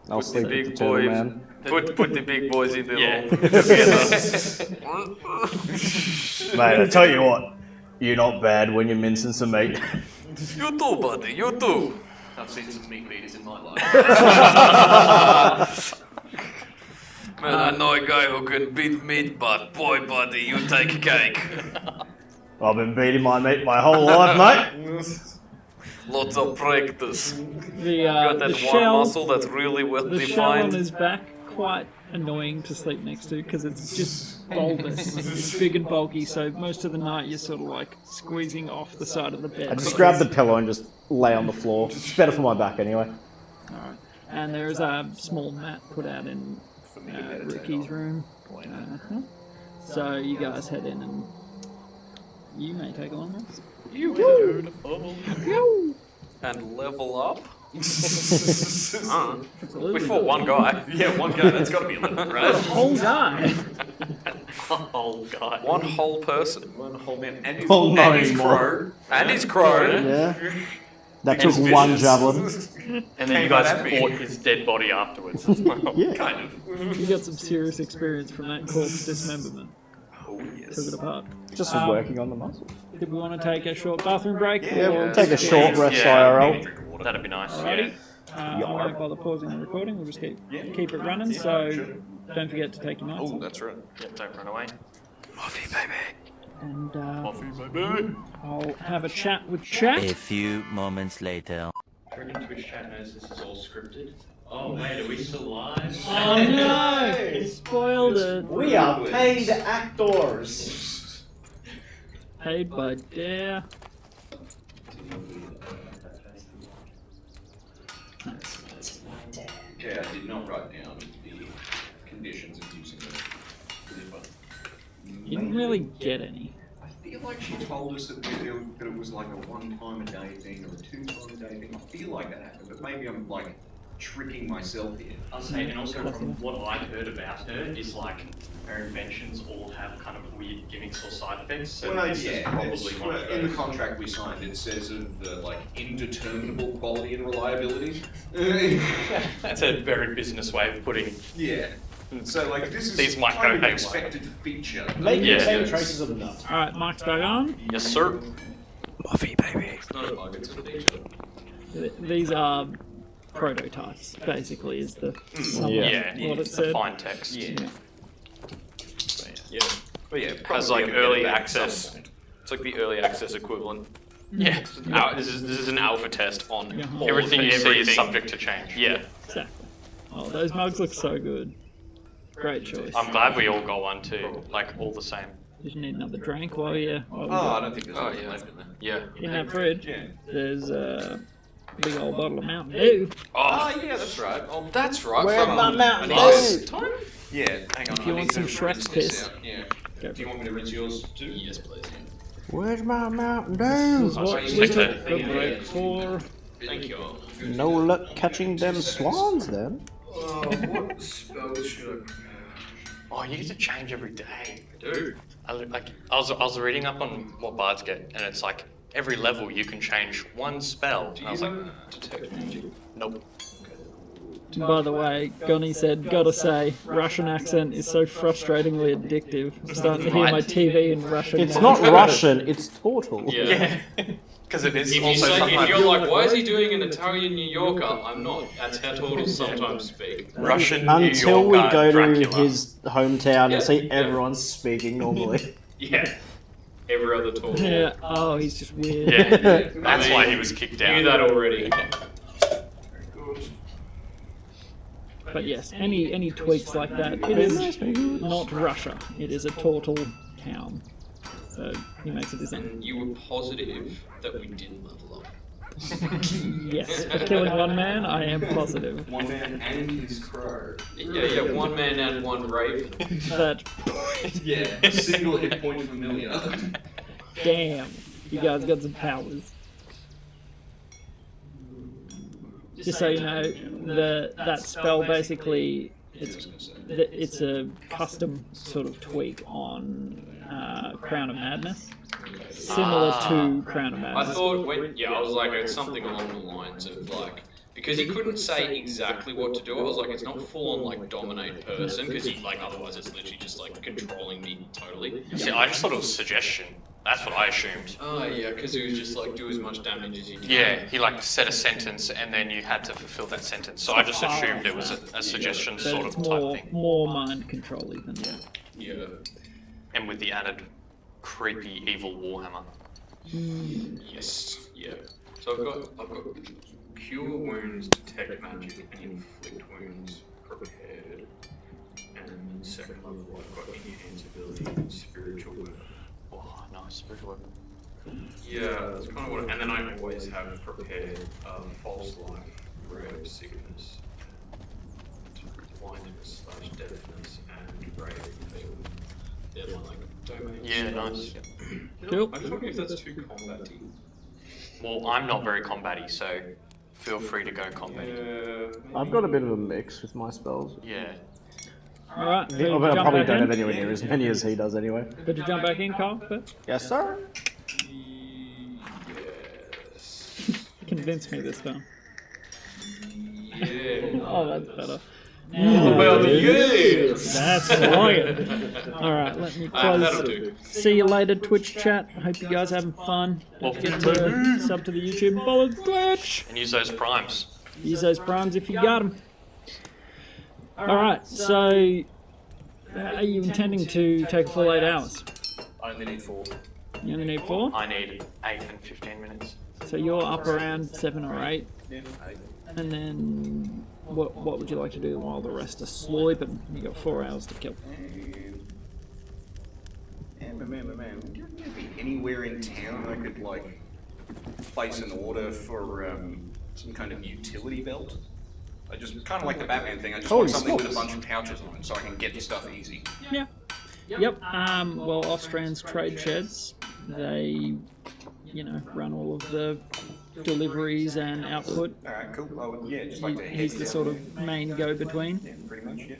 I'll Put the sleep with the big turtle boys. man. Put the big boys in the Yeah. room. Mate, I tell you what, you're not bad when you're mincing some meat. You too, buddy. You too. I've seen some meat eaters in my life. Man, I know a guy who can beat meat, but boy, buddy, you take cake. I've been beating my meat my whole life, mate. Lots of practice. The Got the that one shell, muscle that's really well the shell on defined. his back, quite annoying to sleep next to because it's just bulbous. It's big and bulky, so most of the night you're sort of like squeezing off the side of the bed. I just grab the pillow and just lay on the floor. It's better for my back anyway. Alright. And there's a small mat put out in Ricky's room. Uh-huh. So you guys head in and you may take a long rest. And level up. Absolutely. We fought one guy. Yeah, one guy. That's got to be a limit, right? Whole guy. Oh god. One whole person. One whole man. And his, Oh, not and his anymore. crow. And his crow. Yeah. That took one vicious. javelin. And then you Came out guys at me. fought his dead body afterwards as well. Yeah. Kind of. You got some serious experience from that corpse dismemberment. Oh, Took yes. it apart. Just working on the muscles. Did we want to take a short bathroom break? Yeah, or- we'll take a short rest Yeah. IRL. That'd be nice. Alrighty. Yeah. I won't bother pausing the recording. We'll just keep it running. So don't forget to take your notes. Oh, that's right. Yeah, don't run away. Muffy, baby. And Coffee, baby. I'll have a chat with chat. A few moments later. Twitch chat knows this is all scripted. Oh wait, are we still live? Oh no! Spoiled it. We are paid actors. Paid by Dare. Okay, I did not write down the conditions of using the liver. You didn't really get any. I feel like she told us that it was like a one-time a day thing or a two-time a day thing. I feel like that happened, but maybe I'm like tricking myself here. I'll say, and also from what I heard about her, is like her inventions all have kind of weird gimmicks or side effects. So this is probably one of in the those. contract we signed, it says of the like indeterminable quality and reliability. That's a very business way of putting. Yeah. So like this is These might kind of go an haywire. expected feature. Maybe Yeah. contain traces of nut. Alright, Mike's back on. Yes, sir. Muffy, baby. It's not a bug, it's a feature. These are prototypes, basically, is the somewhat Yeah, what it the said. fine text. Yeah. Yeah. But yeah, Has probably like I'm early gonna get it at some access. point. It's like the early access equivalent. Yeah. This is an alpha test on Yeah. all Everything you see is everything. subject to change. Yeah. Exactly. Oh, those mugs look so good. Great choice. I'm glad we all got one too. Like all the same. Did you need another drink while you Oh, I don't think there's Oh anything yeah. left in there. Yeah. in that fridge? Yeah. There's a big old bottle of Mountain Dew. Oh, yeah, that's right. that's right. Where's from my Mountain last Dew? time. Yeah, hang on. If you want some Shrek's piss. Yeah. Go Do you want me to rinse yours too? Yes, please. Where's my Mountain This Dew? is what so we you take took that the thing break for. Thank you. No luck catching them swans then. What spells should I? Oh, you get to change every day. Dude. I was reading up on what bards get, and it's like every level you can change one spell. And I was like, Detect magic. nope. By the way, Gonny said, gotta say, Russian accent is so frustratingly addictive. I'm starting to hear my TV in Russian It's now. not Russian, it's turtle. Yeah. Because it is If, also if sometimes you're like, why is he doing an Italian New Yorker? I'm not. That's how turtles sometimes speak. Russian New Until we Yorker go Dracula. to his hometown and see Yeah. everyone speaking normally. Yeah. Every other turtle. Yeah. Oh, he's just weird. Yeah, that's I mean, why he was kicked out. Knew that already. But yes, any tweaks like that, it is not Russia. It is a turtle town. So he makes a design. And you were positive that we did level up. Yes, for killing one man, I am positive. One man and his crow. Yeah, one man and one raven. That Yeah, single hit point familiar. damn, you guys got some powers. Just so you know, that spell basically it's a custom sort of tweak on Crown of Madness, similar to Crown of I Madness. thought, I was like, it's something along the lines of like, because he couldn't say exactly what to do. I was like, it's not full on like dominate person, because he like otherwise it's literally just like controlling me totally. See, I just thought it was suggestion. That's what I assumed. Oh yeah, because he was just like do as much damage as you can. Yeah, he like said a sentence and then you had to fulfill that sentence. So I just assumed it was a suggestion But sort it's of more type thing. more mind control even. Yeah. And with the added creepy evil warhammer. Yes. Yeah. So I've got cure wounds, detect magic, and inflict wounds prepared. And second level, I've got enhance ability and spiritual weapon. Oh, nice spiritual weapon. Yeah, that's kind of what. And then I always have prepared false life, red sickness, blindness / deafness, and grave field. They're my like domains. Yeah, nice. Cool. I'm just wondering if that's too combat-y. Well, I'm not very combat-y, so feel free to go combat-y. Yeah. I've got a bit of a mix with my spells. Yeah. Alright, I probably don't have anywhere near as many as he does anyway. Did you jump back in, Carl? First? Yes, sir. Yes. Convince me this time. Yeah. Oh, that's better. Well, yes. That's like it. Alright, let me That'll close. do. See you later, Twitch chat. I hope you guys having fun. Don't forget to sub to the YouTube and follow Twitch. And use those primes. Use those primes if you got them. Alright, so are you intending to take a full 8 hours? I only need 4. You only need 4? I need 8 and 15 minutes. So you're up around 7 or 8. Yeah, 8. And then what would you like to do while the rest are sleeping? You got 4 hours to kill. Man, would there be anywhere in town I could like place an order for some kind of utility belt? I just kind of like the Batman thing. I just want something with a bunch of pouches on it so I can get the stuff easy. Yeah. Yep. Well, Australians trade sheds. They, run all of the deliveries and output. Alright, cool. I would, yeah, just like to head He's the down sort there. of main go-between. Yeah, pretty much, yeah.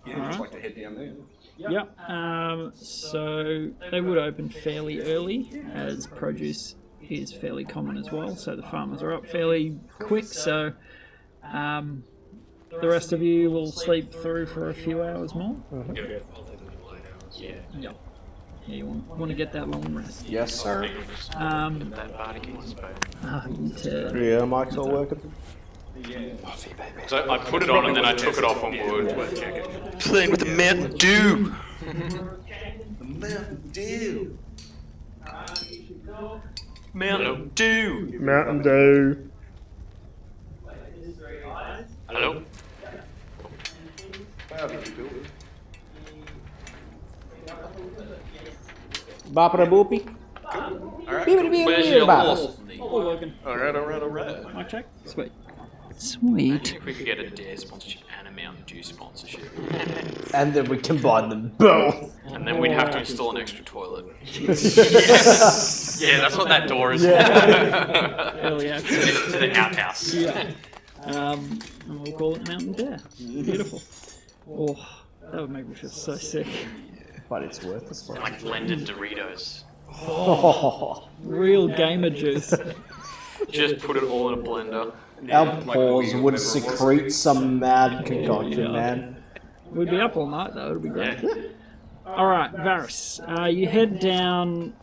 Yeah, Alright. just like to head down there. Yep. So they would open fairly early, as produce is fairly common as well. So the farmers are up fairly quick. So the rest of you will sleep through for a few hours more. Yeah. Yep. Yeah, you want to get that long rest. Yes, sir. That Bardic Yeah, Mike's all working. So I put it on and then I took it off on wood. Playing with the Mountain Dew. Mountain Dew! Mountain Dew. Mountain Dew. Hello? Bapra boopy. Where's your horse? All working. Alright. Mic check. Sweet. I Sweet. think we could get a Dare sponsorship and a Mountain Dew sponsorship. And then we combine them both. And then we'd have to install an extra toilet. Yeah, that's what that door is Early access. for. To the outhouse. Yeah. And we'll call it Mountain Dare. Beautiful. Oh, that would make me feel so sick. But it's worth the spot. Like blended Doritos. Real gamer juice. Just put it all in a blender. Our paws would secrete some mad concoction, man. We'd be up all night though. It'd be great. All right, Varys. You head down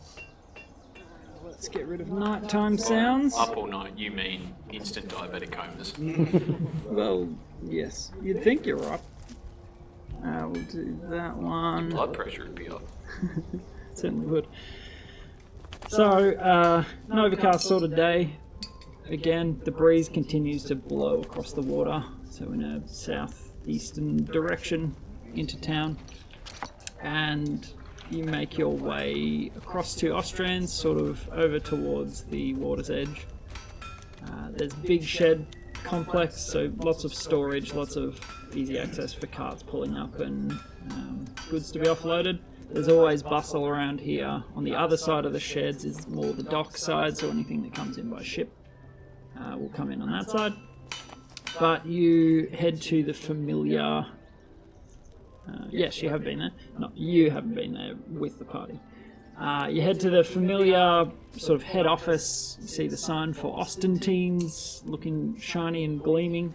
Let's get rid of nighttime sounds. Up all night, you mean instant diabetic comas. Well, yes. You'd think you're up. We'll do that one. Blood pressure would be up. Certainly would. So, an overcast sort of day. Again, the breeze continues to blow across the water, so in a southeastern direction into town. And you make your way across to Ostrand, sort of over towards the water's edge. There's a big shed complex, so lots of storage, lots of easy access for carts pulling up and goods to be offloaded. There's always bustle around here. On the other side of the sheds is more the dock side, so anything that comes in by ship will come in on that side. But you head to the familiar... yes, you have been there. No, you haven't been there with the party. You head to the familiar sort of head office. You see the sign for Ostentines, looking shiny and gleaming.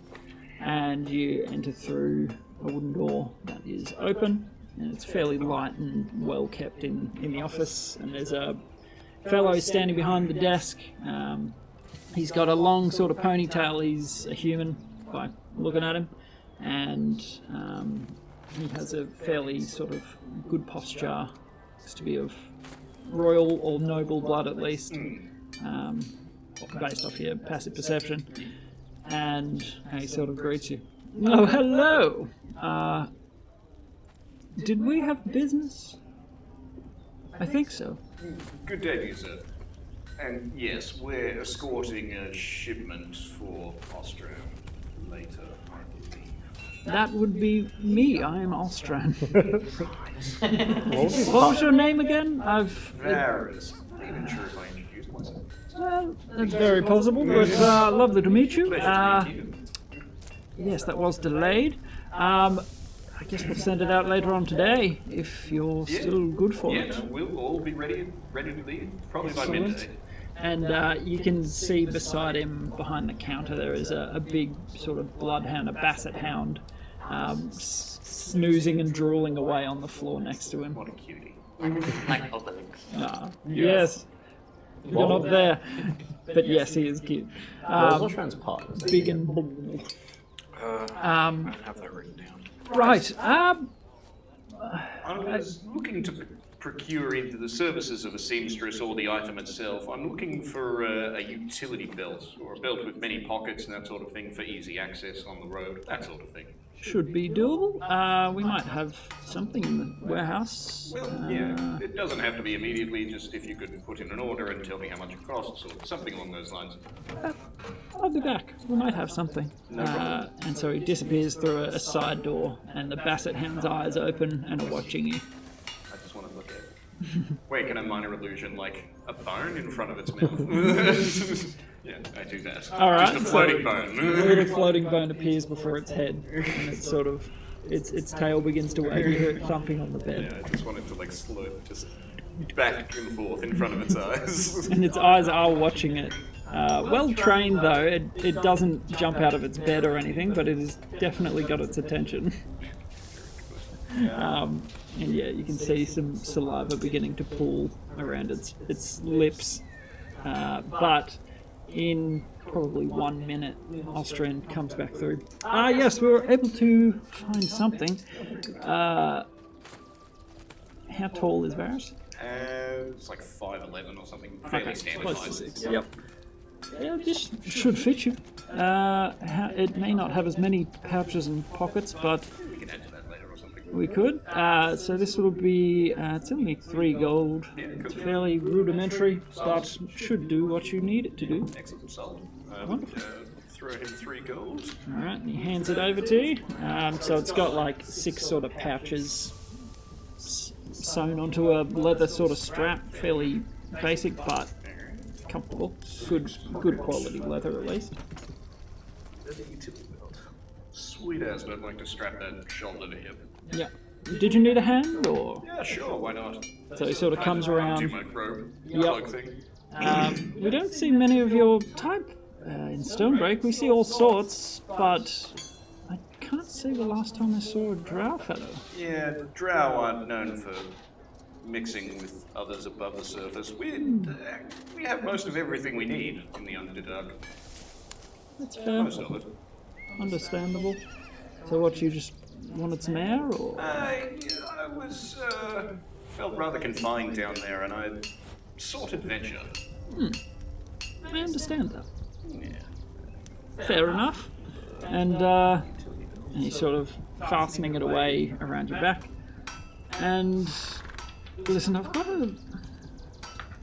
And you enter through a wooden door that is open. And it's fairly light and well kept in the office. And there's a fellow standing behind the desk. He's got a long sort of ponytail. He's a human by looking at him. And he has a fairly sort of good posture. Looks to be of royal or noble blood at least. Based off your passive perception. And he sort of greets you. Oh, hello! Did we have business? I think so. Good day to you, sir. And yes, we're escorting a shipment for Austria later, I believe. That would be me. I am Ostran. What was your name again? Varys. I'm not even sure if I introduced myself. Well, that's very possible, but lovely to meet you. Pleasure to meet you. Yes, that was delayed. I guess we'll send it out later on today, if you're still good for it. Yeah, we'll all be ready to leave, probably by midday. And you can see beside him, behind the counter, there is a big sort of bloodhound, a basset hound, snoozing and drooling away on the floor next to him. What a cutie. Like Obelix. Yes. You're not there. But yes, he is cute. Ostrand's partners? Big and bull. I don't have that written down. Right. I was looking to procure either the services of a seamstress or the item itself. I'm looking for a utility belt, or a belt with many pockets and that sort of thing for easy access on the road, that sort of thing. Should be doable. We might have something in the warehouse. Well, yeah, it doesn't have to be immediately, just if you could put in an order and tell me how much it costs, or something along those lines. I'll be back. We might have something. No problem. And so he disappears through a side door, and the basset hound's eyes open and are watching you. I just want to look at it. Wait, can a minor illusion, like a bone in front of its mouth? Yeah, I do that. All right, just a floating bone. A little floating bone appears before its head, and it's sort of its tail begins to wag. You hear it thumping on the bed. Yeah, I just wanted to like slurp just back and forth in front of its eyes. And its eyes are watching it. Well trained though, it doesn't jump out of its bed or anything, but it has definitely got its attention. And yeah, you can see some saliva beginning to pool around its lips. But in probably 1 minute, Austrian comes back through. Yes, we were able to find something. How tall is Varys? It's like 5'11" or something. Fairly standard close to height. 6. Yep. Yeah, this should fit you. It may not have as many pouches and pockets, but We can add to that later or something. we could. So this will be, it's only 3 gold. It's fairly rudimentary, but should do what you need it to do. Excellent, sold. Wonderful. Throw him 3 gold. Alright, and he hands it over to you. So it's got like 6 sort of pouches sewn onto a leather sort of strap. Fairly basic, but comfortable. Good quality leather at least. Sweet ass, but I'd like to strap that shoulder to hip. Yeah. Did you need a hand, or? Yeah, sure, why not? So he sort of comes around. Do my robe Yep. cloak thing. We don't see many of your type in Stonebreak. We see all sorts, but I can't see the last time I saw a drow fellow. Yeah, drow aren't known for mixing with others above the surface. We have most of everything we need in the Underdark. That's fair. Most of it. Understandable. So what, you just wanted some air, or? I was felt rather confined down there, and I sought adventure. I understand that. Yeah. Fair enough. And he's sort of fastening it away around your back. And listen, I've got a...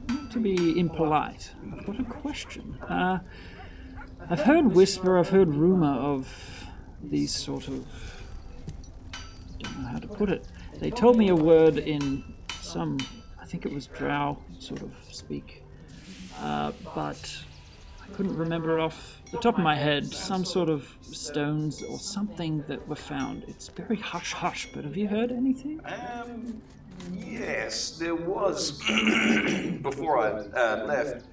Not to be impolite, I've got a question. I've heard whisper, I've heard rumour of these sort of... don't know how to put it. They told me a word in some... I think it was Drow sort of speak. But I couldn't remember it off the top of my head. Some sort of stones or something that were found. It's very hush-hush, but have you heard anything? Yes, there was, before I left,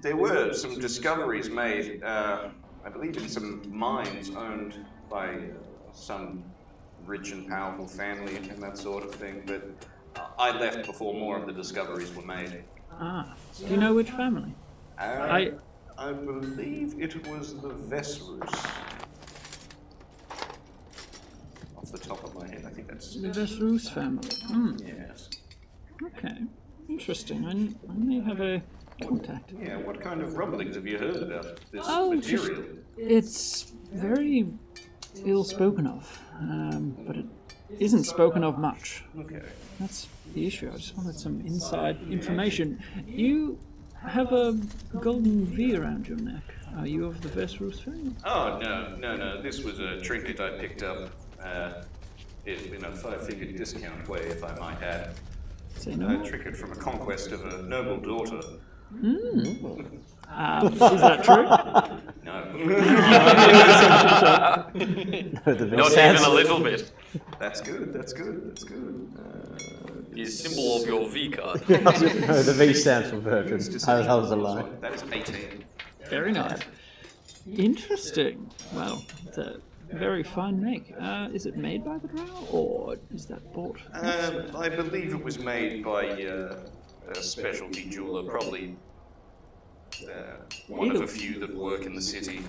there were some discoveries made, I believe in some mines owned by some rich and powerful family and that sort of thing, but I left before more of the discoveries were made. Ah, do you know which family? I believe it was the Vesrus. Off the top of my head, I think that's... The Vesrus family. Yes. Okay, interesting. I may have a contact. Yeah, what kind of rumblings have you heard about this Oh, material? It's very ill spoken of, but it isn't spoken of much. Okay. That's the issue. I just wanted some inside information. You have a golden V around your neck. Are you of the Vesrus family? Oh, no. This was a trinket I picked up in a 5-figure discount way, if I might add. Say A no. trinket from a conquest of a noble daughter. Is that true? No. Not even a little bit. That's good. The symbol of your V card. No, the V stands for virgin. That was a lie. That is 18. Very nice. Interesting. Well, it's a very fine make. Is it made by the Drow, or is that bought? I believe it was made by a specialty jeweler, probably one of a few that work in the city.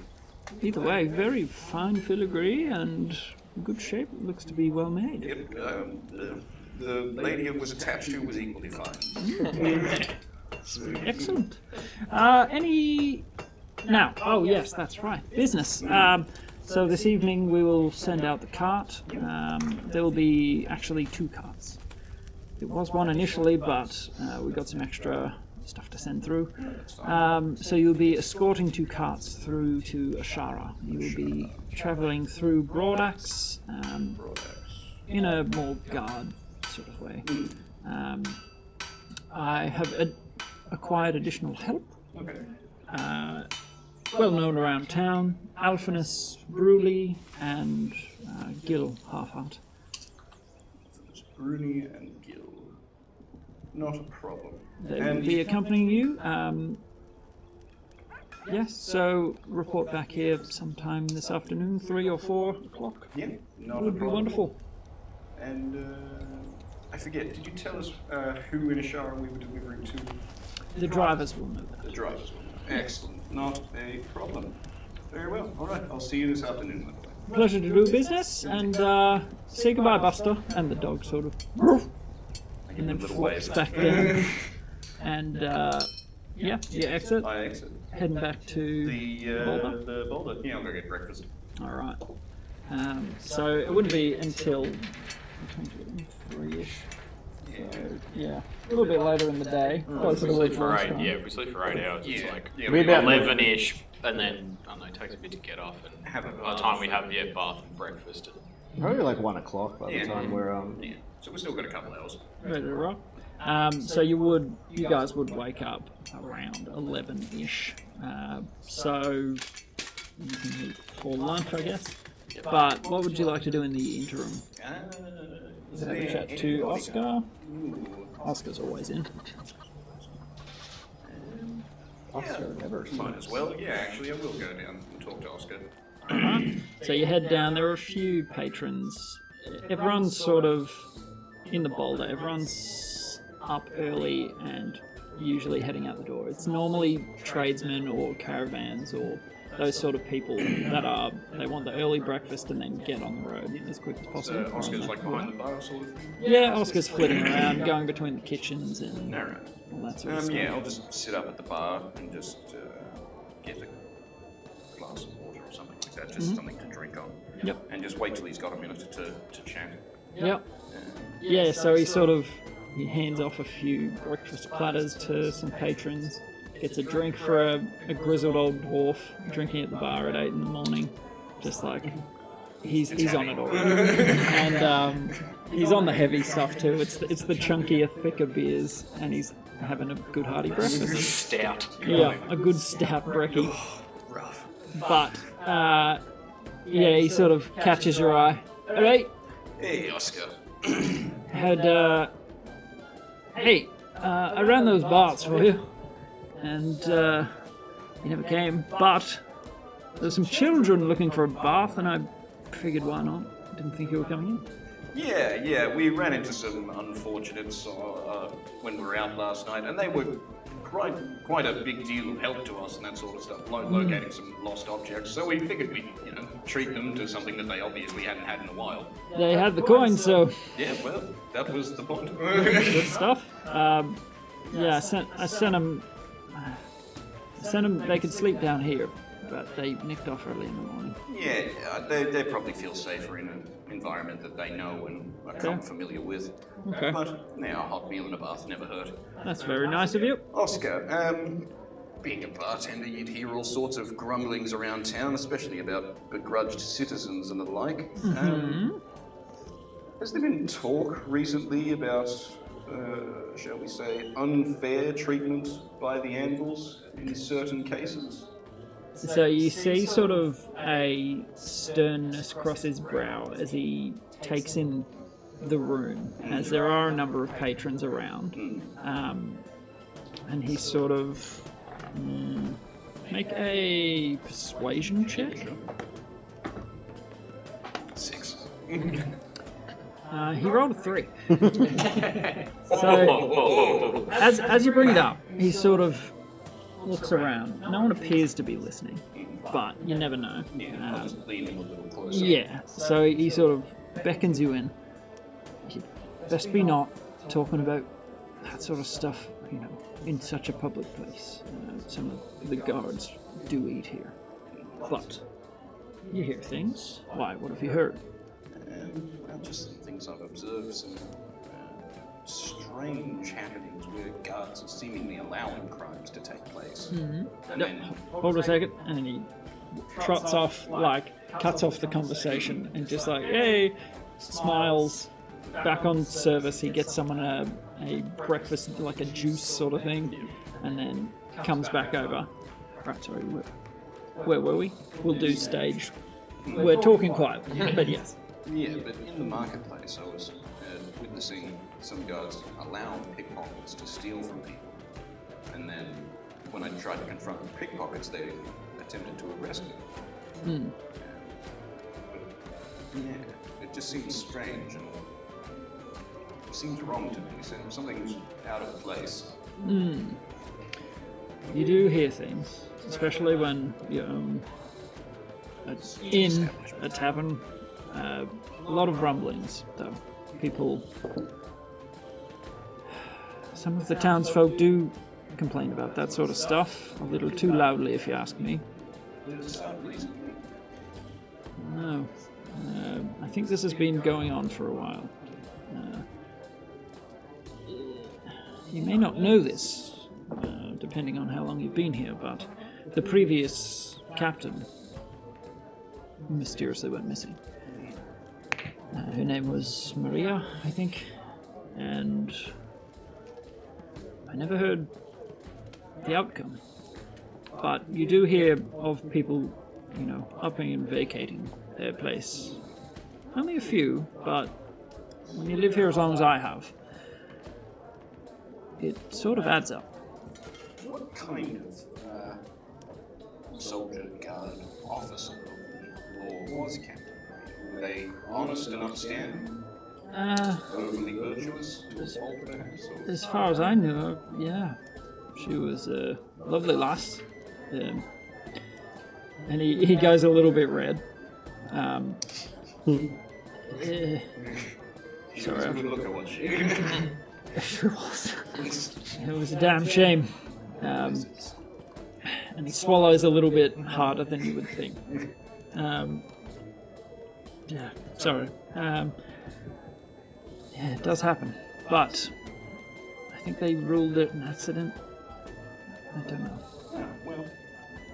Either way, very fine filigree and good shape. It looks to be well made. Yep, the lady it was attached to was equally fine. Excellent. Any... Now, oh yes, that's right. Business. So this evening we will send out the cart. There will be actually 2 carts. It was one initially, but we got some extra stuff to send through. So you'll be escorting 2 carts through to Ashara. You will be travelling through Broadaxe in a more guard sort of way. I have acquired additional help. Okay. Well known around town, Alphanus Bruley and Gil Halfheart. Bruni and Gil. Not a problem. They will be accompanying you. Yes, so report back here sometime this afternoon, 3 or 4 o'clock. Yeah, not Would a be problem. wonderful. And I forget, did you tell us who in Ashara we were delivering to? The drivers will know The that. drivers. Excellent. Not a problem. Very well. All right. I'll see you this afternoon, by the way. Pleasure to do business, and say goodbye, Buster. And the dog sort of, and then Little flops wave. back down. And yeah, you exit, I exit. heading back to Boulder. The boulder. Yeah, I'll go get breakfast. All right. So it wouldn't be until 3-ish. So yeah, a little bit later in the day. Closer to Sleep for lunchtime. 8, if we sleep for 8 hours, it's like We about 11-ish, and then, I don't know, it takes a bit to get off, and Have a by the time we have, bath and breakfast. Probably like 1 o'clock by the Yeah. time we're Yeah. So we've still got a couple hours. Ready to rock. So you guys would wake up around 11-ish. So you can eat for lunch, I guess. But what would you like to do in the interim? Have a chat to Oscar. Oscar's always in. Oscar never Might as well. Yeah, actually, I will go down and talk to Oscar. So you head down. There are a few patrons. Everyone's sort of in the boulder. Everyone's up early and usually heading out the door. It's normally tradesmen or caravans or those sort of people that they want the early breakfast and then get on the road as quick as possible. So Oscar's like behind the bar sort of thing? Yeah, Oscar's flitting around, going between the kitchens and Alright. all that sort of stuff. Yeah, I'll just sit up at the bar and just get a glass of water or something like that, just something to drink on. Yep. And just wait till he's got a minute to chat. Yep. Yeah, so he hands off a few breakfast platters to some patrons, gets a drink for a grizzled old dwarf drinking at the bar at 8 in the morning, just like he's on it already. And he's on the heavy stuff too. It's the chunkier, thicker beers, and he's having a good hearty breakfast. Stout. Yeah, a good stout brekkie. Rough. But yeah, he sort of catches your eye. All right. Hey, Oscar. I ran those baths for you, and you never came. But there's some children looking for a bath, and I figured why not. Didn't think you were coming in. Yeah, we ran into some unfortunates when we were out last night, and they were quite a big deal of help to us and that sort of stuff, locating some lost objects. So we figured we'd, treat them to something that they obviously hadn't had in a while. They had the coin, so Yeah, well, that was the point. good stuff. Yeah, I sent them. They could sleep down here, but they nicked off early in the morning. Yeah, they probably feel safer in an environment that they know and are familiar with. Okay. But a hot meal and a bath never hurt. That's very nice of you. Oscar, being a bartender, you'd hear all sorts of grumblings around town, especially about begrudged citizens and the like. Has there been talk recently about, shall we say, unfair treatment by the Anvils in certain cases? So you see sort of a sternness cross his brow as he takes in the room, as there are a number of patrons around. And he sort of make a persuasion check. 6. He rolled a 3. So as you bring it up, he sort of looks around. No one appears to be listening, but you never know. I'll just lean in a little closer. Yeah, so he sort of beckons you in. You best be not talking about that sort of stuff, in such a public place. Some of the guards do eat here. But you hear things. Why, what have you heard? Just some things I've observed, some strange happenings where guards are seemingly allowing crimes to take place. And then, Hold a second, and then he trots off, cuts off the conversation, and just hey, smiles. Back on service, he gets someone a breakfast, like a juice sort of thing, and then comes back over. Right, sorry, where were we? We'll do stage. We're talking quietly, but yes. Yeah, but in the marketplace, I was witnessing some guards allow pickpockets to steal from people. And then, when I tried to confront the pickpockets, they attempted to arrest me. It just seems strange and it seems wrong to me. Something's out of place. You do hear things, especially when you own an inn, a tavern. A lot of rumblings, though. Some of the townsfolk do complain about that sort of stuff, a little too loudly, if you ask me. No. I think this has been going on for a while. You may not know this, depending on how long you've been here, but the previous captain mysteriously went missing. Her name was Maria, I think, and I never heard the outcome. But you do hear of people, upping and vacating their place. Only a few, but when you live here as long as I have, it sort of adds up. What kind of soldier, guard, officer, or was captain? Were they honest and upstanding? Overly virtuous towards all perhaps? Or? As far as I know, yeah. She was a lovely lass. And he goes a little bit red. Sorry. Good look at what she. Sure was. It was a damn shame. And he swallows a little bit harder than you would think. Yeah, sorry. Yeah, it does happen. But I think they ruled it an accident. I don't know. Oh, well,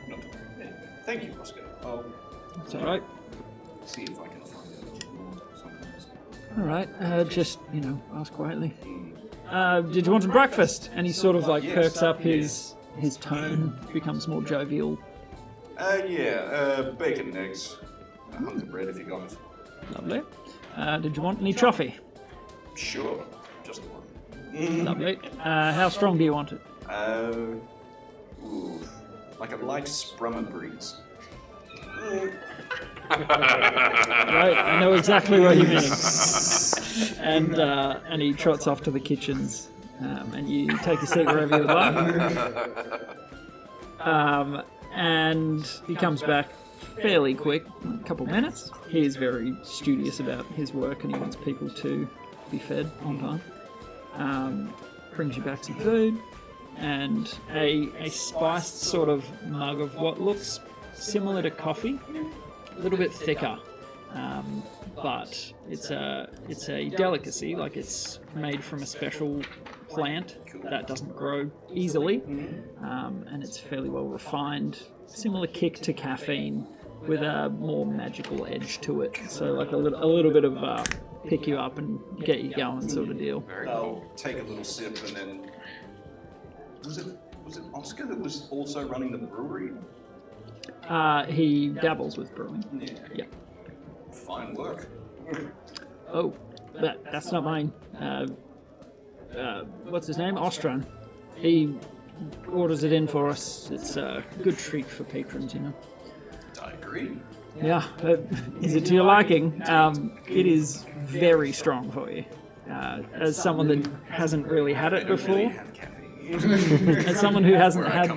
not anyway. Thank you, Oscar. I'll It's alright. see if I can find out something else. Alright, just, ask quietly. Did you want some breakfast? And he sort of like perks up his tone, becomes more jovial. Bacon and eggs. A hunk of bread if you got it. Lovely. Did you want any toffee? Sure, just the one. Lovely. How strong do you want it? Like a light sprummer breeze. Right, I know exactly what you mean. And he trots off to the kitchens, and you take a seat wherever you like. And he comes back fairly quick, a couple minutes. He is very studious about his work, and he wants people to be fed on time. Brings you back some food and a spiced sort of mug of what looks similar to coffee, a little bit thicker, but it's a delicacy. Like, it's made from a special plant that doesn't grow easily, and it's fairly well refined. Similar kick to caffeine with a more magical edge to it. So like a little bit of pick you up and get you going sort of deal. I'll take a little sip and then. Was it Oscar that was also running the brewery? He dabbles with brewing. Yeah. Fine work. Oh, that's not mine. What's his name? Ostran. He orders it in for us. It's a good treat for patrons, I agree. Yeah, is it to your liking? It is very strong for you. As someone that hasn't really had it before, as someone who hasn't had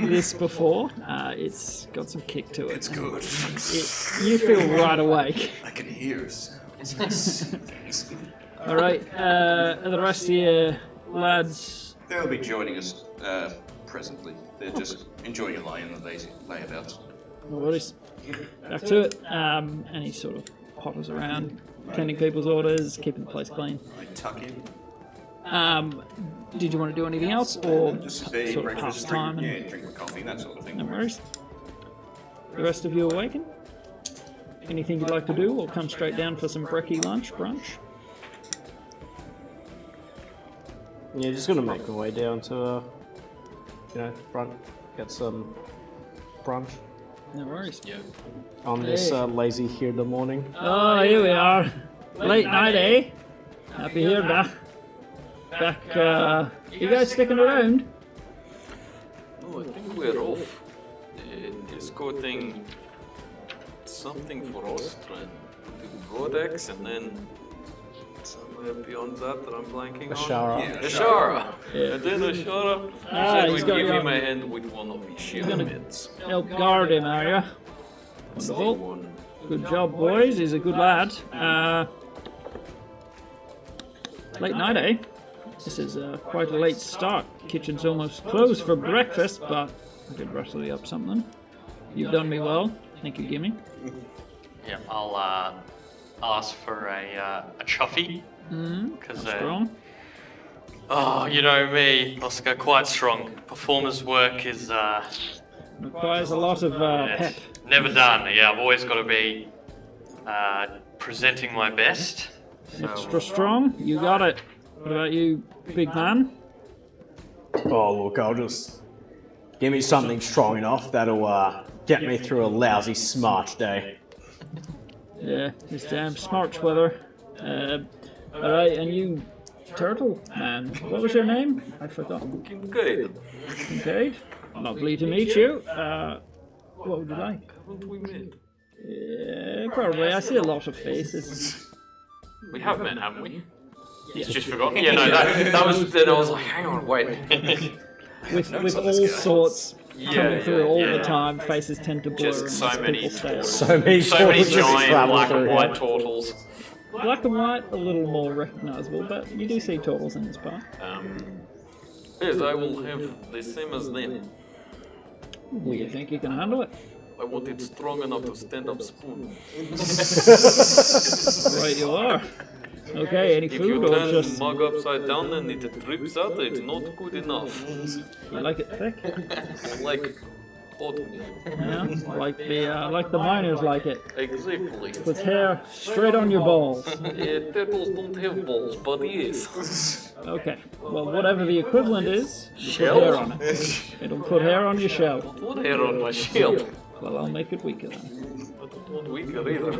this before, it's got some kick to it. It's good. You feel right awake. I can hear. All right, the rest of you lads. They'll be joining us presently. They're just enjoying a lie in the layabouts. No worries. Back to it. And he sort of potters around, attending people's orders, keeping the place clean. I tuck in. Did you want to do anything else, or Just sort of pass breakfast, time? drink my coffee, that sort of thing. No worries. The rest of you awaken? Anything you'd like to do, or come straight down for some brekkie brunch? Yeah, just gonna make my way down to, front, get some brunch No worries. Yeah. on this Hey. lazy here in the morning. Oh, here we are. Late night, eh? Happy here, back. You guys sticking around? Oh, I think we're off. Escorting something for Ostran. The Codex, and then somewhere beyond that I'm blanking on. Ashara. Ashara! Yeah. And then Ashara he's said we'd got give you him on- a hand with one of his shield gonna- mitts. Help guard him, are you? That's the Wonderful. one. Good job, boys. He's a good lad. Late night, eh? This is quite a late start. Kitchen's almost closed for breakfast, but I could rustle you up something. You've done me well. Thank you, Gimme. Yeah, I'll ask for a chuffy. Because Strong. oh, you know me, Oscar, quite strong. Performer's work is Requires a lot of pep. never done. Yeah, I've always got to be presenting my best. Extra strong. You got it. What about you, big man? Oh, look, I'll just give me something strong enough that'll get me through a lousy smart day. Yeah, this damn smarch weather. Alright, and you, turtle man. What was your name? I forgot. Kincaid. Kincaid. Lovely to meet you. What would you like? Haven't we met? Yeah, probably. I see a lot of faces. We have met, haven't we? He's just forgotten. Yeah, no, that was. Then I was like, hang on, wait. With all sorts coming through all the time, faces tend to blur. Just and so many people stay. turtles. So many giant travel black and through white here. turtles. Black and white, a little more recognisable, but you do see turtles in this part. Yes, I will have the same as them. Do you think you can handle it? I want it strong enough to stand up spoon. Right, you are. Okay, any If you food or turn just mug upside down and it drips out, it's not good enough. you like it thick? Like oatmeal. Yeah, like the miners like it. Exactly. With hair straight on your balls. Turtles don't have balls, but yes. Okay. Well, whatever the equivalent is, you put Shell? hair on it. It'll put hair on your shell. Put hair on my shell. Well, I'll make it weaker then. I don't want weaker either.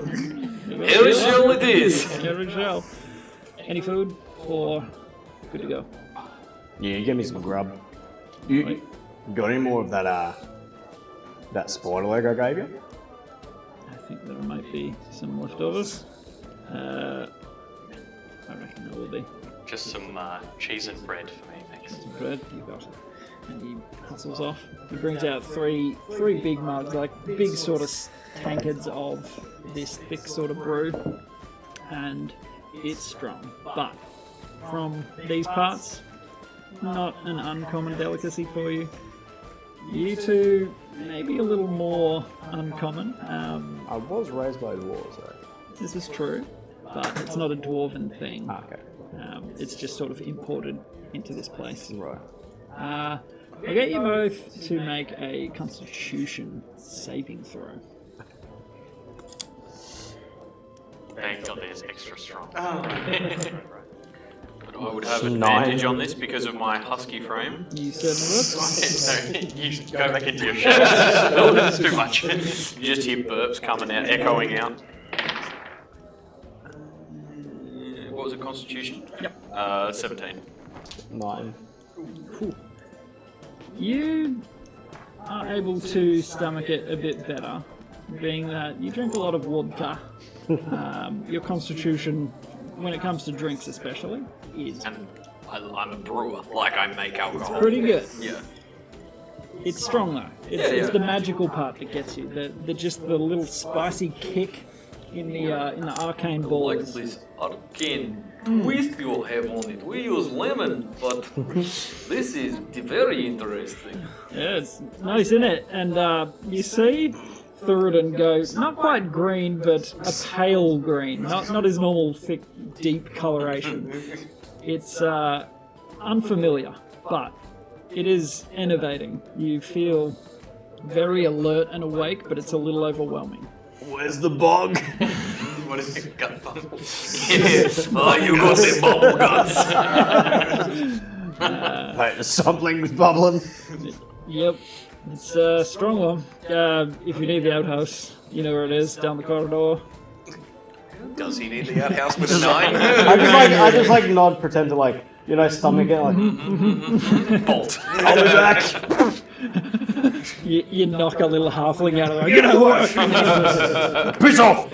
Hair shell it is. Hair and shell. Any food or good to go? Yeah, give me some grub. You got any more of that spider leg I gave you? I think there might be some leftovers. I reckon there will be. Just some cheese and bread for me, thanks. Bread, you got it. And he hustles off. He brings out three big mugs, like big sort of tankards of this thick sort of brew. And it's strong. But from these parts, not an uncommon delicacy for you. You two, maybe a little more uncommon. I was raised by dwarves, though. This is true, but it's not a dwarven thing. Okay. It's just sort of imported into this place. Right. I'll get you both to make a Constitution saving throw. Thank God there's extra strong. But I would have advantage on this because of my husky frame. You certainly would. No, you should go back into your shell. No, that's too much. You just hear burps coming out, echoing out. What was it, Constitution? Yep. 17. 9. You are able to stomach it a bit better, being that you drink a lot of vodka. Your Constitution, when it comes to drinks especially, is And I'm a brewer, like I make alcohol. pretty good. Yeah. It's strong though. It's the magical part that gets you. The the little spicy kick in the arcane Like balls. this arcane twist you have on it. We use lemon, but this is very interesting. Yeah, it's nice, isn't it? And you see through it and go not quite green, but a pale green, not his normal thick, deep coloration. It's unfamiliar, but it is innovating. You feel very alert and awake, but it's a little overwhelming. Where's the bog? What is it? Gut bubble? Oh, you got the bubble guts. Wait, something's bubbling. Yep, it's a strong one. If you need the outhouse, you know where it is, down the corridor. Does he need the outhouse with a 9? I just nod, pretend to stomach it, like Bolt. I'll be back. You knock a little halfling out of there. Get out! Piss off!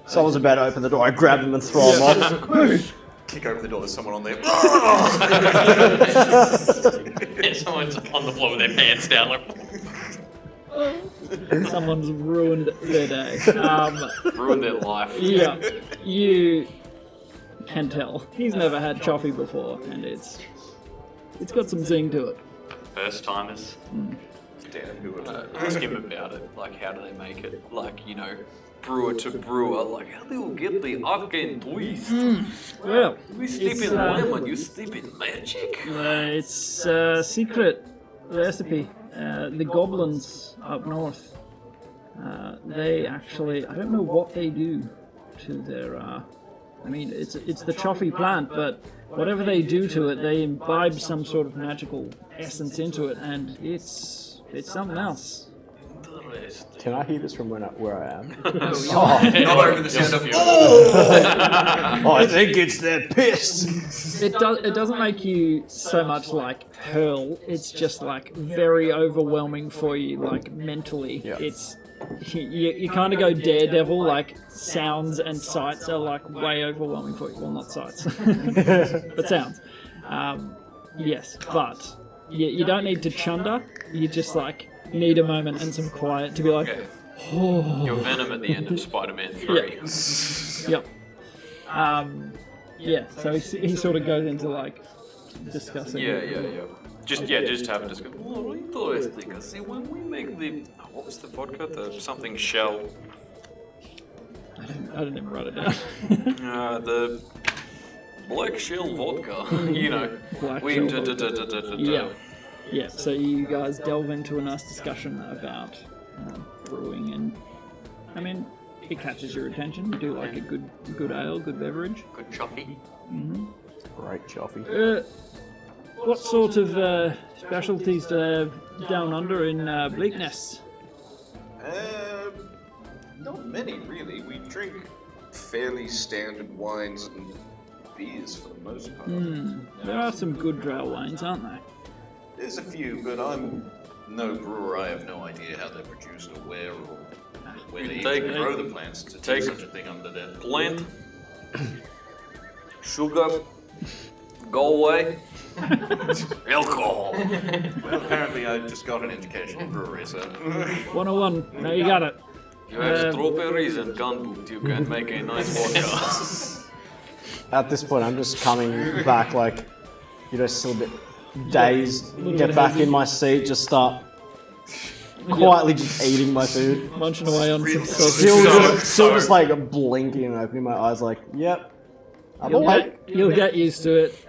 Someone's about to open the door. I grab him and throw him off. Kick over the door, there's someone on there. And someone's on the floor with their pants down. Like, Someone's ruined their day. Ruined their life. Yeah, you can tell. He's never had choffee before, and it's got some zing to it. first timers. Damn, who would Ask him about it. Like, how do they make it? Like, brewer to brewer. Like, how do you get the arcane twist? Well, We steep it's, in lemon, you steep in magic. it's a secret recipe. The goblins up north, they actually, I don't know what they do to their, it's the choffee plant, but whatever they do to it, they imbibe some sort of magical essence into it, and it's something else. Interesting. Can I hear this from where I am? not over the sound of I think it's their piss. It doesn't make you so much hurl. It's just very overwhelming for you, mentally. Yeah. It's you kind of go daredevil, like sounds and sights are like way overwhelming for you. Well, not sights, but sounds. Yes, but you don't need to chunder. You just like need a moment and some quiet to be like, Okay. oh. Your Venom at the end of Spider-Man 3. Yep. Yeah. So he sort of goes into like discussing. Yeah. Just have a discussion. Oh, interesting. I see when we make the what was the vodka? The something shell. I didn't even write it down. The black shell vodka. You know. Black We shell vodka. yeah. Yeah. So you guys delve into a nice discussion about brewing, and I mean, it catches your attention. You do like a good ale, good beverage. Good choppy. Great choppy. What sort of specialties do they have down under in Bleakness? Not many, really. We drink fairly standard wines and beers for the most part. There are some good drow wines, aren't there? There's a few, but I'm no brewer. I have no idea how they're produced or where they even grow the plants to take such a thing under there. Plant. Sugar. Go away. Alcohol. Well, apparently I just got an education in brewery, so... 101. No, you got it. You have strawberries and gunboot. You can make a nice vodka. At this point, I'm just coming back, like, still a bit dazed. Get back in my seat, just start quietly just eating my food. Munching away on some sausage. Still just like blinking and opening my eyes, like, yep. I'm awake. You'll get used to it.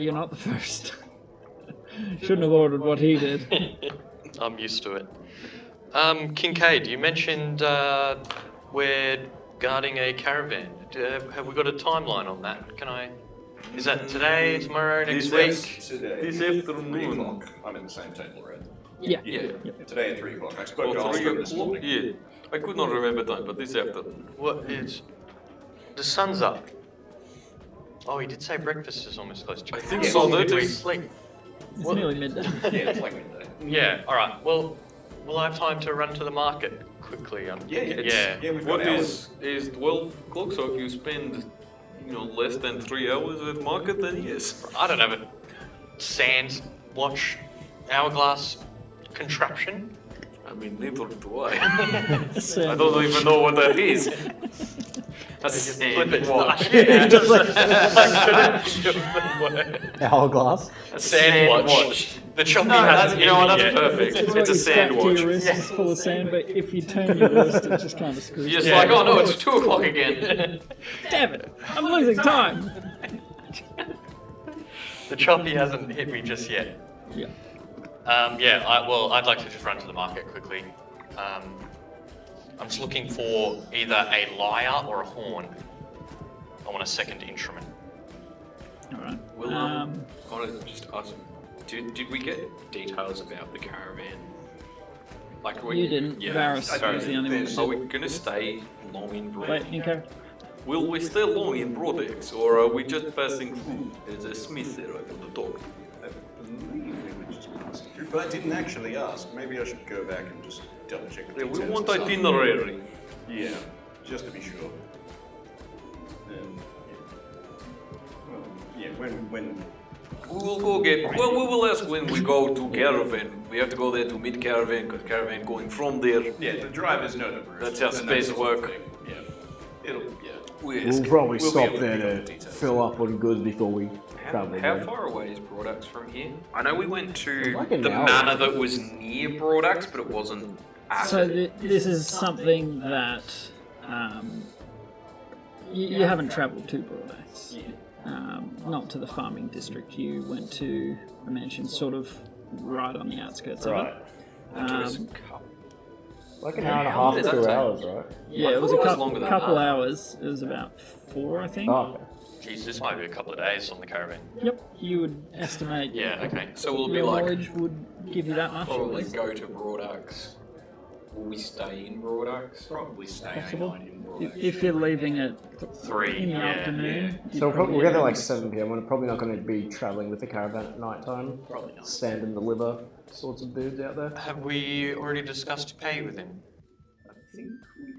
You're not the first. Shouldn't have ordered what he did. I'm used to it. Kincaid, you mentioned we're guarding a caravan. Have we got a timeline on that? Is that today, tomorrow, next week? Today. This 3 afternoon. o'clock. I'm in the same table, right? Yeah. Today at 3 o'clock. I spoke to Oh, 3 Oscar this o'clock? morning. Yeah. I could not remember time, but this afternoon. What is... The sun's up. Oh, he did say breakfast is almost close to... I think so, that We is- sleep. It's nearly midday. Yeah, it's like midday. Yeah, alright. Well, will I have time to run to the market quickly? Yeah, we've got What hours. is 12 o'clock? So if you spend, less than 3 hours at market, then yes. I don't have a sand watch hourglass contraption. I mean, neither do I. So- I don't even know what that is. A Flip it. sand watch. Yeah, Just like word. hourglass. A sand watch. The choppy No, hasn't you know what? hit That's yet. perfect. It's It's what a you strap sand to watch. your wrist, it's full of sand, but if you turn your wrist, it just kind of screws. You're just Yeah. like, oh no, it's 2 o'clock again. Damn it! I'm losing time. The choppy hasn't hit me just yet. Yeah. I'd like to just run to the market quickly. I'm just looking for either a lyre or a horn. I want a second instrument. All right. Well, I want to just ask, did we get details about the caravan? Like You didn't. Varys was the only one. Are we going to stay long in Wait, Broadex? Nico. Will we stay long in Broadex, or are we just passing through? There's a smith there at the door. I believe we were just passing through, but I didn't actually ask. Maybe I should go back and just double check the Yeah, details. we want and stuff. itinerary. Yeah, just to be sure. When We will go get. Well, we will ask when we go to caravan. We have to go there to meet caravan, because caravan going from there. yeah, the drivers know the route. That's how and space that sort of work. thing. Yeah, We We'll ask. probably We'll be stop able to there pick up the to details. fill up on goods before we travel. How again. far away is Broadax from here? I know we went to Like an the hour. manor that was near Broadax, but it wasn't at So it. this is something that you haven't travelled to Broadax. Not to the farming district. You went to a mansion sort of right on the outskirts of it. It took us a couple. Like an hour and a How half, did that 2 take? hours, right? Yeah, I it was thought a it was longer than couple that. hours. It was about 4, I think. Oh, okay. Jeez, this might be a couple of days on the caravan. Yep, you would estimate. Yeah, okay. So we'll be Your like, knowledge would give you that much. at probably least. go to Broadax. Will we stay in Broadax? probably stay Possible. overnight in Broadex. If you're leaving at 3, in the yeah. afternoon, you'd So probably we'll get there go- like 7 p.m. We're probably not going to be travelling with the caravan at night time. Probably not. Stand and deliver sorts of dudes out there. Have we already discussed pay with him? think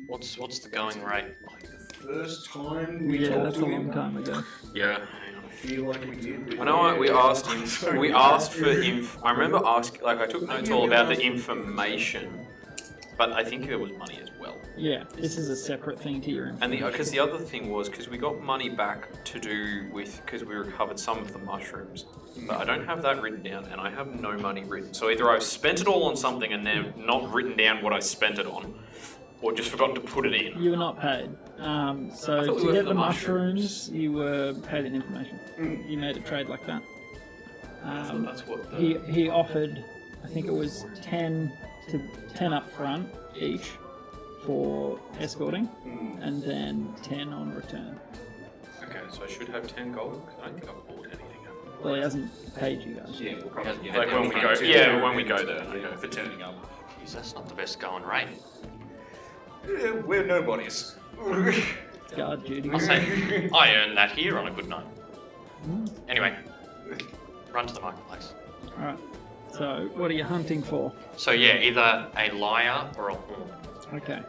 What's the going rate? like the first time we Yeah, talked that's a to long him, time ago. Yeah. I feel like we did. I know we asked him. We asked for I remember asking, like I took notes all about the information, but I think there was money as well. Yeah, this is a separate thing to your And because the other thing was because we got money back to do with because we recovered some of the mushrooms, but I don't have that written down, and I have no money written. So either I've spent it all on something and then not written down what I spent it on, or just forgotten to put it in. You were not paid. So I thought we to were get for the the mushrooms, you were paid in information. You made a trade like that. I thought that's what the... He offered, I think it was 10 up front each for escorting, and then 10 on return. Okay, so I should have 10 gold. 'Cause I don't think I've bought anything. Well, he hasn't paid you guys. Yeah, we'll probably Like when we go, yeah, when we go there. Okay. for turning up. Jeez, that's not the best going rate. Yeah, we're nobodies. Guard duty. I'll say I earned that here on a good night. Anyway, run to the marketplace. Alright. So, what are you hunting for? So yeah, either a lyre or a horn. Okay.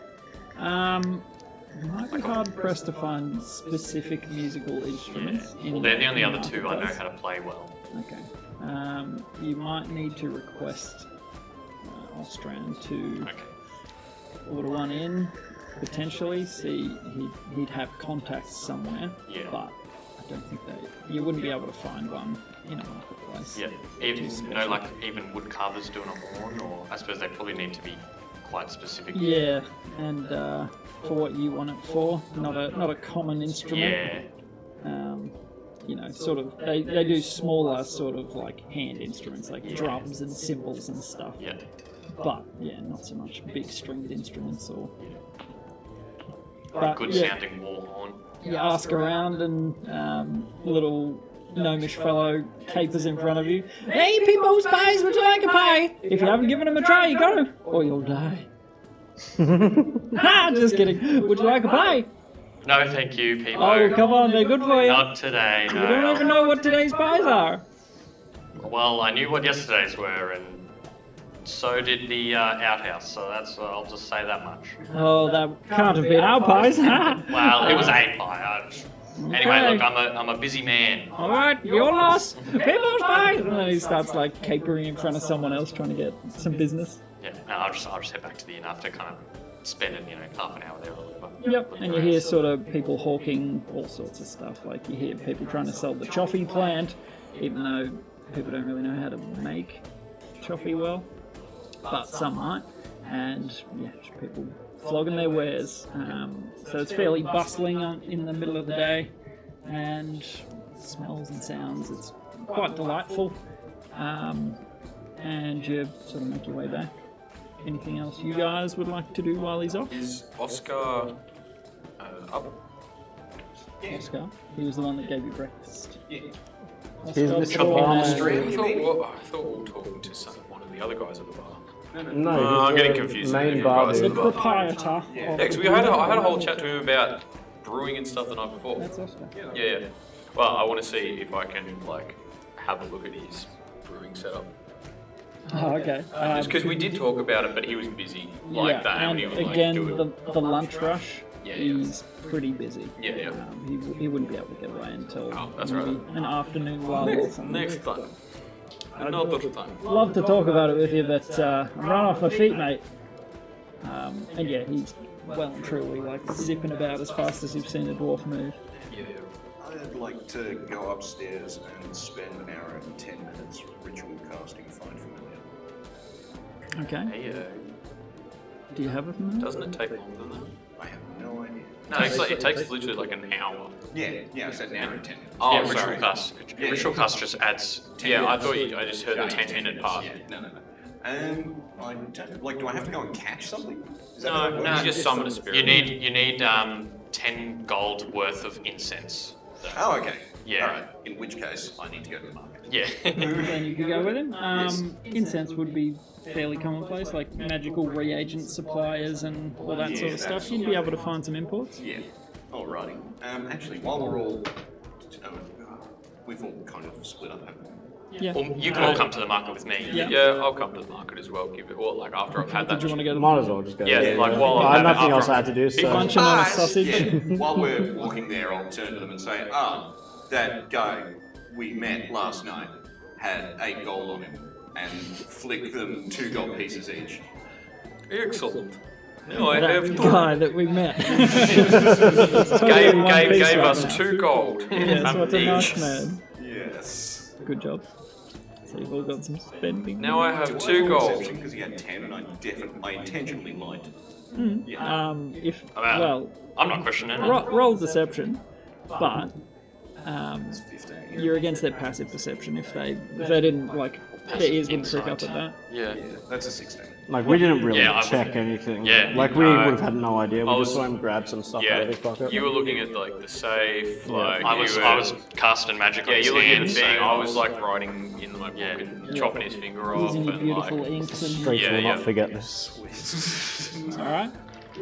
Might be hard pressed to find specific musical instruments. Well, they're the only other two I know how to play well. Okay. You might need to request Ostran to Okay. order one in, potentially. See, he'd have contacts somewhere, Yeah. but I don't think you wouldn't be able to find one in a marketplace. Yeah. Even like even wood carvers doing a horn, or I suppose they probably need to be quite specific. Yeah, and for what you want it for, not a common instrument. Yeah. Sort of they do smaller sort of like hand instruments like drums and cymbals and stuff. Yeah. But yeah, not so much big stringed instruments or. Or a But, good yeah. sounding war horn. You ask around and little gnomish fellow capers in front of you. Hey, people, spies, would you like a pie? If you haven't given him a try, you got to, or you'll die. Ha! Just kidding. Would you like a pie? No, thank you, people. Oh, come on, they're good for you. Not today, You don't no. even know what today's pies are. Well, I knew what yesterday's were, and so did the outhouse, so that's I'll just say that much. Oh, that can't have been our pies. Well, it was a pie. Anyway, Okay. look, I'm a busy man. All right, your loss. People's pies. And then he starts like capering in front of someone else trying to get some business. Yeah, no, I'll just head back to the inn after kind of spending half an hour there or whatever. Yep, and you hear sort of people hawking all sorts of stuff. Like you hear people trying to sell the choffee plant, even though people don't really know how to make choffee well, but some might. And yeah, just people flogging their wares. So it's fairly bustling in the middle of the day, and smells and sounds. It's quite delightful. And you sort of make your way back. Anything else you guys would like to do while he's off? Is Oscar up? Oscar, he was the one that gave you breakfast. Yeah. He's Oscar's Mr. the one- I thought we were talking to one of the other guys at the bar. No, I'm he's getting the confused. with Main different bar guys The at the bar. proprietor. Yeah, because I had a whole chat to him about brewing and stuff the night before. That's Oscar. Yeah. Well, I want to see if I can have a look at his brewing setup. Oh, okay. Just because we did talk about it, but he was busy like that, and he was again, doing. the lunch rush, Yeah, he's pretty busy. Yeah. He wouldn't be able to get away until Oh, that's right. maybe an afternoon lull or something. Next time. Another time. Love to talk about it with you, but I'm run off my feet, mate. And yeah, he's well and truly zipping about as fast as you've seen a dwarf move. Yeah. I'd like to go upstairs and spend an hour and 10 minutes ritual casting Find Familiar. Okay. Hey, Do you have a familiar? doesn't it take longer than that? I have no idea. No, it takes literally like an hour. Yeah, I said an hour and 10 minutes. Oh, yeah, sorry. ritual cast. Ritual cast just adds. Yeah, I thought I just heard the 10-minute part. Yeah, no. I don't, do I have to go and catch something? Is that No, how it works? you just summon a spirit. You need 10 gold worth of incense. Oh, okay. Yeah. Alright, in which case, I need to go to the market. Yeah. Then you could go with him. Incense would be fairly commonplace, like magical reagent suppliers and all that sort of stuff. You'd be able to find some imports. Yeah. Alrighty. Actually, while we're all... we've all kind of split up, haven't we? Yeah. Or you can all come to the market with me. Yeah. Yeah, I'll come to the market as well. Give it, or like after I've had that. Did you want to go to Might as well just go. Yeah, like while I I'm had having nothing else after I had to do, so. munching on a But, sausage? yeah, while we're walking there, I'll turn to them and say, that guy we met last night had 8 gold on him, and flick them 2 gold pieces each. Excellent. No, I That have guy that we met. gave us 2 gold. Yes, what a nice man. Yes. Good job. So you've all got some spending. Now I have 2 gold. Because he had 10, and I intentionally lied. If Well, well, I'm not questioning it. roll deception, but 15. you're against their passive perception if they didn't like their ears wouldn't prick up at that. Yeah. That's a 16. Like, we didn't really Yeah, I check wouldn't. anything. Yeah. Like, we No. would have had no idea. We I just was- saw him grab some stuff out of his pocket. You were looking at like the safe, like I was casting magic on Yeah, his you're looking at hand, the thing. so I was like writing in my book Yeah. and chopping his finger off Using your and beautiful like. inks and Streets Yeah, will yeah. not forget this. alright.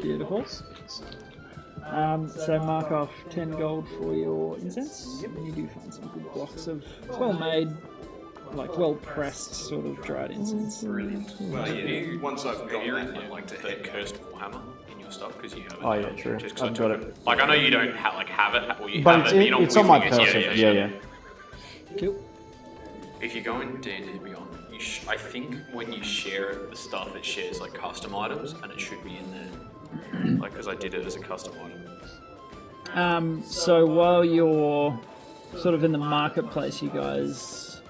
Beautiful. So mark off 10 gold for your incense. And you do find some good blocks of well-made, like well-pressed sort of dried incense. Brilliant. Well, yeah, once I've got You're that, I'd like to the head cursed warhammer in your stuff because you have it. Oh, yeah, true. Just 'cause I I've got took it. Like I know you don't have it, or you But have it's, it, but you're not it's on my wielding it. person. Yeah. Cool. If you go in D&D Beyond, I think when you share the stuff, it shares like custom items, and it should be in there. Like, because I did it as a custom item. So while you're sort of in the marketplace, you guys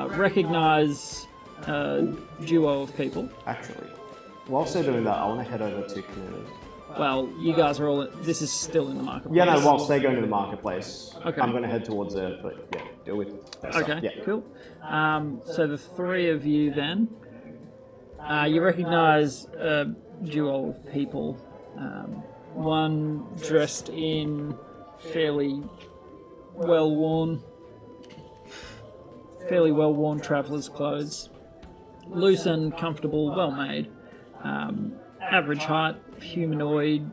recognize a duo of people. Actually, whilst they're doing that, I want to head over to Canoe. Well, you guys are all. This is still in the marketplace. Yeah, no, whilst they're going to the marketplace, Okay. I'm going to head towards there, but yeah, deal with that stuff. Okay, Yeah. cool. So the three of you then, you recognize a duo of people. One dressed in fairly well-worn traveller's clothes. Loose and comfortable, well-made. Average height, humanoid,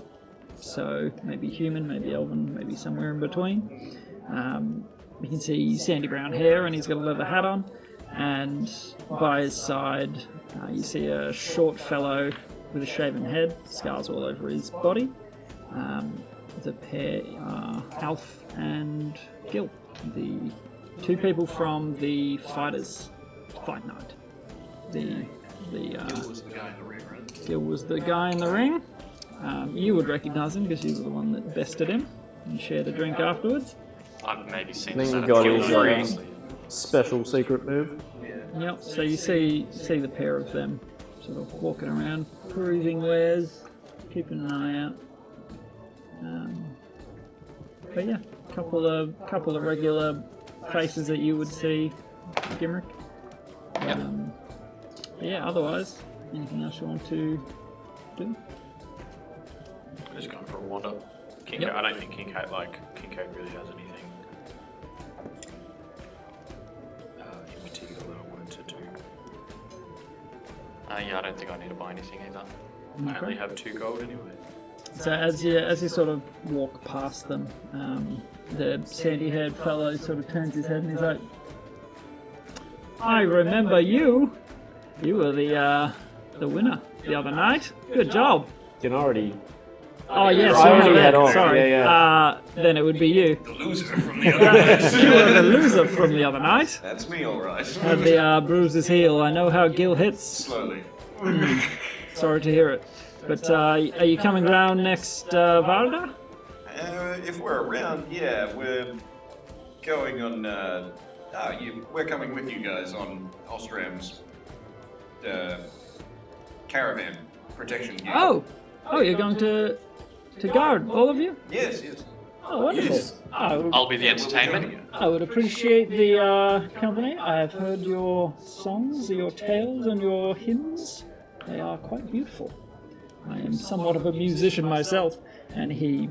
so maybe human, maybe elven, maybe somewhere in between. You can see sandy brown hair and he's got a leather hat on. And by his side, you see a short fellow with a shaven head, scars all over his body. The pair are Alf and Gil, the two people from the Fighters Fight Night. Gil was the guy in the ring, right? Gil was the guy in the ring. You would recognise him because you were the one that bested him and shared a drink afterwards. I've maybe seen Then this you at got a his free. special secret move. Yep, so you see the pair of them sort of walking around, perusing wares, keeping an eye out. But yeah, couple of regular faces that you would see, Gimrick. But yeah, otherwise, anything else you want to do? Just going for a wander. Kincaid, Yep. I don't think Kincaid really has anything in particular that I wanted to do. Yeah, I don't think I need to buy anything either. I only have 2 gold anyway. So as you sort of walk past them, the sandy-haired fellow sort of turns his head and he's like, "I remember you. You were the winner the other night. Good job." You can already. Oh yes, I already right, had off, sorry. yeah, Then it would be you. The loser from the other night. You were the loser from the other night. That's me, alright. Had the bruises heal. I know how Gil hits. Slowly. Sorry to hear it. But are you coming round next Varda? If we're around, yeah, we're going on. We're coming with you guys on Ostram's caravan protection gear. Oh, you're going to guard all of you? Yes, yes. Oh, wonderful. I'll be the entertainment. I would appreciate the company. I have heard your songs, your tales, and your hymns. They are quite beautiful. I am somewhat of a musician myself, and he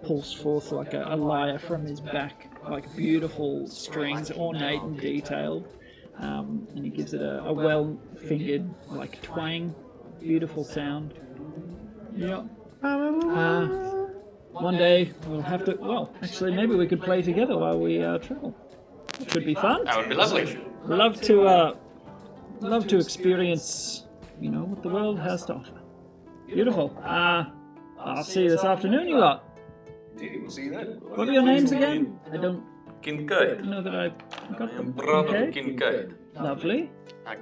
pulls forth like a lyre from his back, like beautiful strings, ornate and detailed, and he gives it a well-fingered like twang, beautiful sound. Yep. One day we'll have to. Well, actually, maybe we could play together while we travel. It should be fun. That would be lovely. love to experience, what the world has to offer. Beautiful. I'll see you this afternoon, you lot. Indeed, we'll see you then. What are your names again? I don't Kincaid. know that I got I am them. brother Okay. Kincaid. Lovely.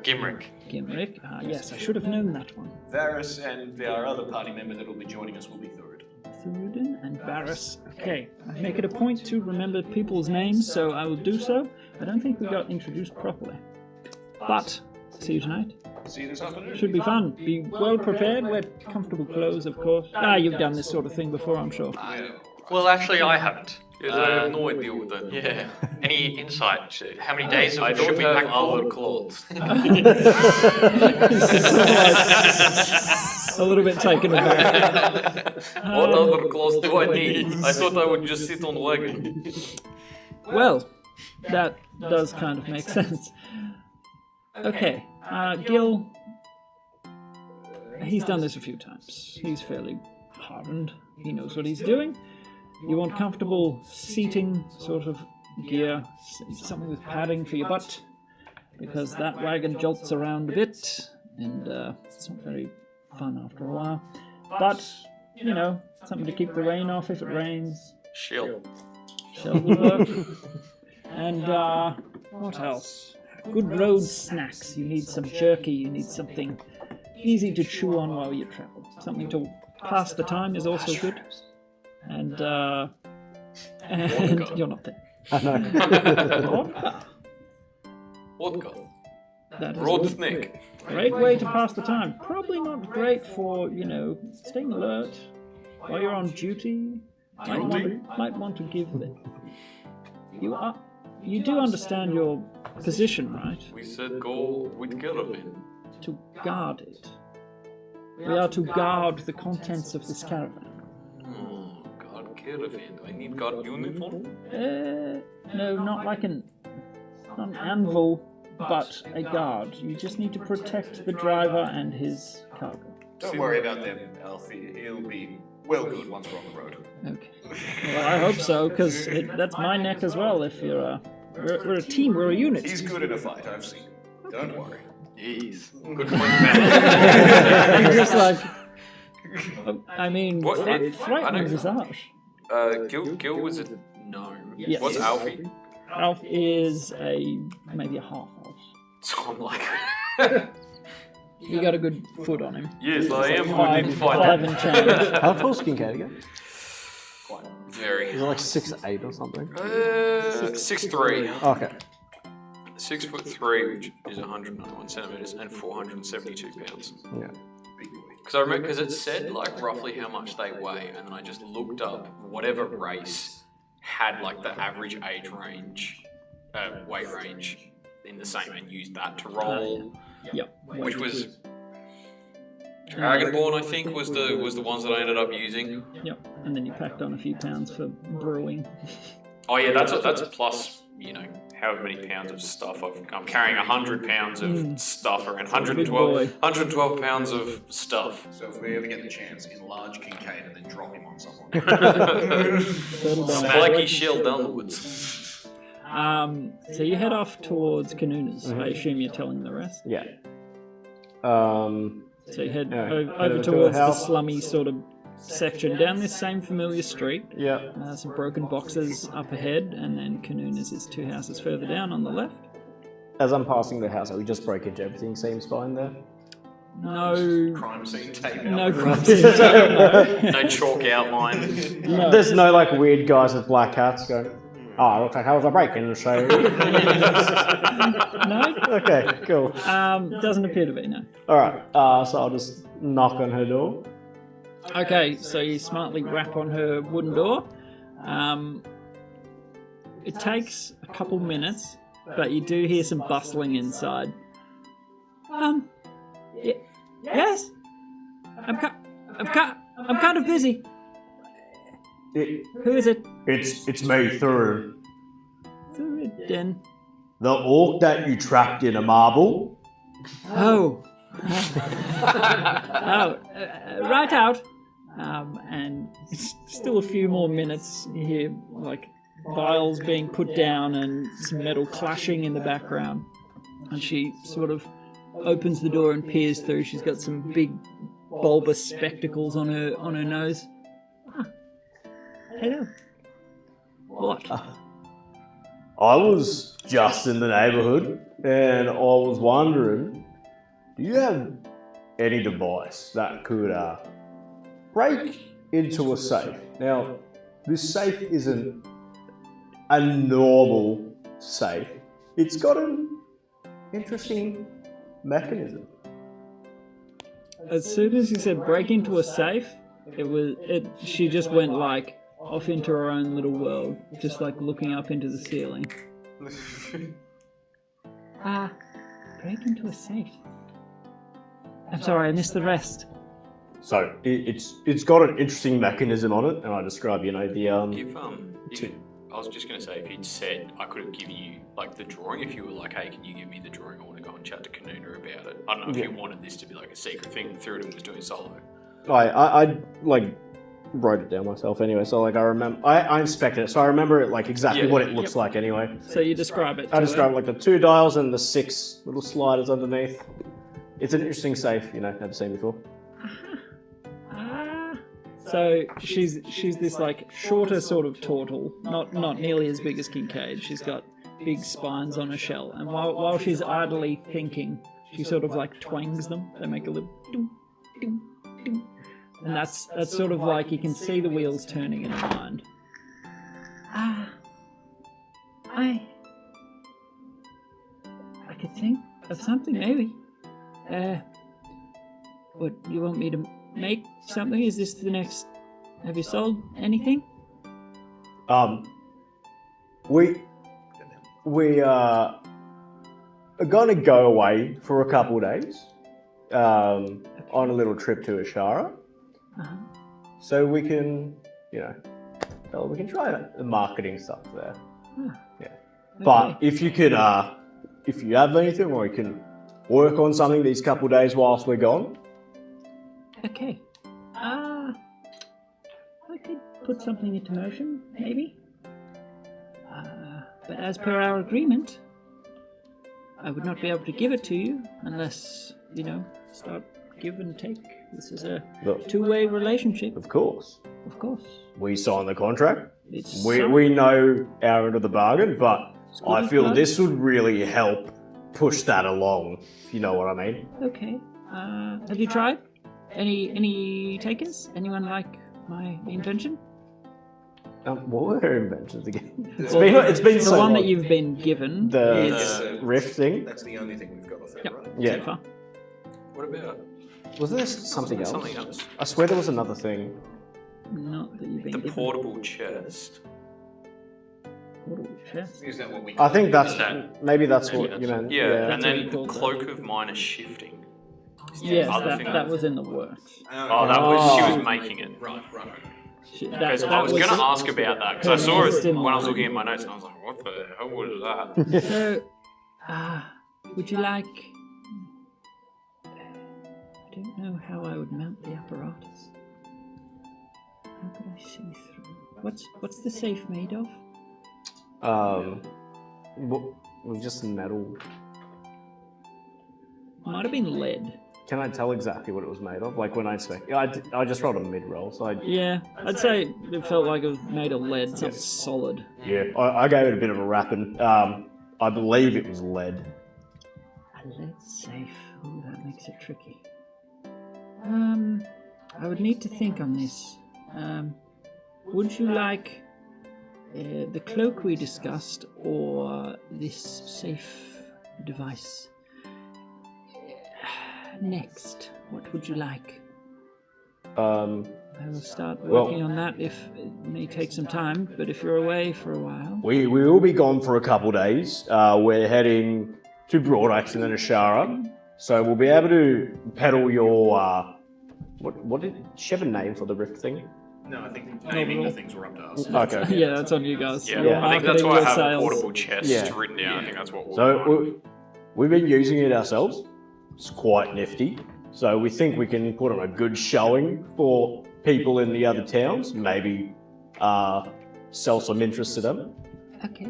Gimrick. Gimrick. Yes, I should have known that one. Varus and our other party member that will be joining us will be Thurd. Theoden and Varus. Okay, I make it a point to remember people's names, so I will do so. I don't think we got introduced properly. But, see you tonight. See you this afternoon. Should be fun. Be well prepared, wear comfortable clothes, of course. You've done this sort of thing before, I'm sure. Well, actually, I haven't. Yes, I have no idea what that means. Yeah. Any insight? How many days I of don't should we have pack other for? clothes. A little bit taken aback. What other clothes do I need? I thought I would just sit on wagon. Well, that does kind of make sense. Okay, Gil, he's done this a few times. He's fairly hardened. He knows what he's doing. You want comfortable seating sort of gear, something with padding for your butt, because that wagon jolts around a bit, and it's not very fun after a while. But, something to keep the rain off if it rains. Shill. Shell will work. And, what else? Good road snacks. You need some jerky, you need something easy to chew on while you travel. Something to pass the time is also good. And you're not there. I know. Vodka. That is Road a snake. great way to pass the time. Probably not great for, staying alert while you're on duty. Might want to give it. You do understand your position, right? We said go with caravan. To guard it. We are to guard the contents of this caravan. Oh, God, caravan. Do I need guard uniform? No, not like not an anvil, but a guard. You just need to protect the driver and his cargo. Don't worry about them, Alfie. He'll be well good once we're on the road. Okay. Well, I hope so, because that's my neck as well. If you're we're a team, we're a unit. He's good in a fight, I've seen. Don't worry. Jeez. Good point, man. You're just like, I mean, What- frightening I don't- visage. Gil was a gnome. Yes. What's Alfie? Alf is maybe a half elf. So I'm like, You got a good foot on him. yes, I am good in Five fighting. and change. How tall's Kincaid again? Very. Is it like 6'8" or something? 6'3". Okay. 6'3", which is 191 centimeters and 472 pounds. Yeah. Because I remember, because it said like roughly how much they weigh, and then I just looked up whatever race had like the average age range, weight range in the same, and used that to roll. Yep. Which was Dragonborn, I think, was the ones that I ended up using. Yep. And then you packed on a few pounds for brewing. Oh yeah, that's plus however many pounds of stuff I'm carrying 100 pounds of stuff around 112 pounds of stuff. So if we ever get the chance, enlarge Kincaid and then drop him on someone. Settle down. Spiky shell down the woods. So you head off towards Kanuna's. I assume you're telling the rest. Yeah. So you head Yeah, over head over to towards the the house. slummy sort of section down this same familiar street. Yeah. Some broken boxes up ahead, and then Kanuna's is 2 houses further down on the left. As I'm passing the house, we just break into everything. Seems fine there. No, Crime scene tape. no crimes in town, No chalk outline. no. There's no like weird guys with black hats going. Oh, looks like I was a break-in, so. No? Okay, cool. Doesn't appear to be, no. Alright, so I'll just knock on her door. Okay, so you smartly rap on her wooden door. It takes a couple minutes, but you do hear some bustling inside. Yes? I'm kind of busy. Who is it? It's me, Thuru. Den. The orc that you trapped in a marble. Oh. Right out. And still a few more minutes. You hear like vials being put down and some metal clashing in the background. And she sort of opens the door and peers through. She's got some big bulbous spectacles on her nose. Ah, hello. What? I was just in the neighbourhood, and I was wondering, do you have any device that could break into a safe? Now, this safe isn't a normal safe. It's got an interesting mechanism. As soon as you said break into a safe, she just went like off into her own little world, just like looking up into the ceiling. Break into a safe. I'm sorry, I missed the rest. So it's got an interesting mechanism on it, and I describe, the I was just going to say, if you'd said, I could have given you, like, the drawing, if you were like, hey, can you give me the drawing? I want to go and chat to Kanuna about it. I don't know if you wanted this to be, like, a secret thing through it and was doing solo. I wrote it down myself anyway, so, I remember, I inspected it, so I remember it, exactly what it looks like anyway. So you describe it. I describe the 2 dials and the 6 little sliders underneath. It's an interesting safe, never seen before. So she's this shorter sort of turtle, not nearly as big as Kincaid. She's got big spines on her shell, and while she's idly thinking, she sort of twangs them. They make a little ding, ding, ding. And that's sort of you can see the wheels turning in her mind. I could think of something maybe. What, you want me to make something? Is this the next? Have you sold anything? We are gonna go away for a couple of days, on a little trip to Ashara. So we can, we can try the marketing stuff there. Yeah. But if you could, if you have anything, or you can work on something these couple of days whilst we're gone. Okay. I could put something into motion, maybe. But as per our agreement, I would not be able to give it to you unless, start give and take. This is a two-way relationship. Of course. Of course. We signed the contract. It's We know our end of the bargain, but I feel blood. this would really help push that along, if you know what I mean. Okay. Have you tried? Any takers? Anyone like my invention? What were her inventions again? It's been the so one long. that you've been given. The rift thing. That's the only thing we've got off it, Yep. right? Yeah. So far. What about Wasn't there something else? something else? I swear there was another thing. Not that you've been The given. portable chest. Portable chest. Is that what we I think that's that- maybe that's Maybe what you meant. Yeah, and That's then what you called cloak of minor shifting. Yes, Other thing that was in the works. Oh, that was she was making it. Right. Because I was going to ask about that because I saw it when I was looking at my notes and I was like, what the hell was that? So, would you like? I don't know how I would mount the apparatus. How could I see through? What's the safe made of? Just metal. Might have been lead. Can I tell exactly what it was made of? When I expect, I just rolled a mid roll, so Yeah, I'd say it felt like it was made of lead, something solid. I gave it a bit of a rapping. I believe it was lead. A lead safe. Ooh, that makes it tricky. I would need to think on this. Would you like the cloak we discussed or this safe device? Next, what would you like? I will start working on that. If it may take some time, but if you're away for a while, We will be gone for a couple days. We're heading to Broadaxe and then Ashara, so we'll be able to peddle your what did she have a name for the rift thing? No, I think naming the things were up to us. Okay. yeah, that's on you guys. Yeah, Your I think that's why I marketing, have a your portable chest Yeah. written down. I think that's what we'll So we've been using it ourselves. It's quite nifty. So we think we can put on a good showing for people in the other towns. Maybe sell some interest to them. Okay.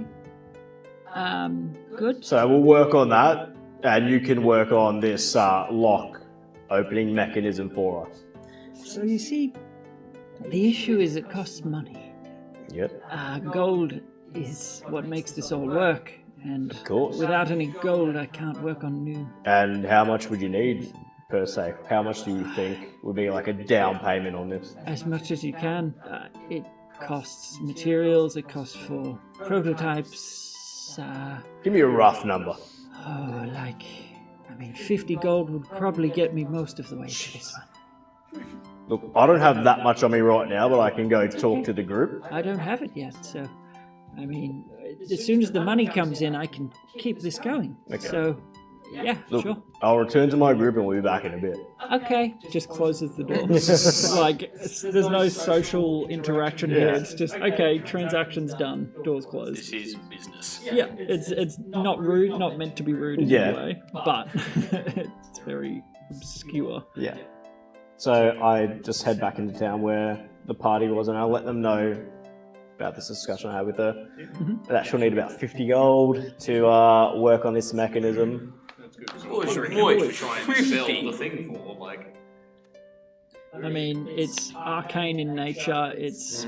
Good. So we'll work on that. and you can work on this lock opening mechanism for us. So you see, the issue is it costs money. Yep. Gold is what makes this all work, and Of course. without any gold, I can't work on new. And how much would you need per se? How much do you think would be like a down payment on this? As much as you can. It costs materials. It costs for prototypes. Give me a rough number. 50 gold would probably get me most of the way to this one. Look, I don't have that much on me right now, but I can go talk to the group. I don't have it yet, so as soon as the money comes in, I can keep this going. Okay. So, yeah, Look, sure. I'll return to my group and we'll be back in a bit. Okay, just closes the door. There's no social interaction here. Yeah. It's just, okay, transaction's done, door's closed. This is business. Yeah, it's not rude, not meant to be rude in any way, but it's very obscure. Yeah. So I just head back into town where the party was, and I'll let them know about this discussion I had with her. That she'll need about 50 gold to work on this mechanism. That's good. So Boy, what do you reckon boy, we try and sell 50. the thing for? Like, It's arcane in nature, it's,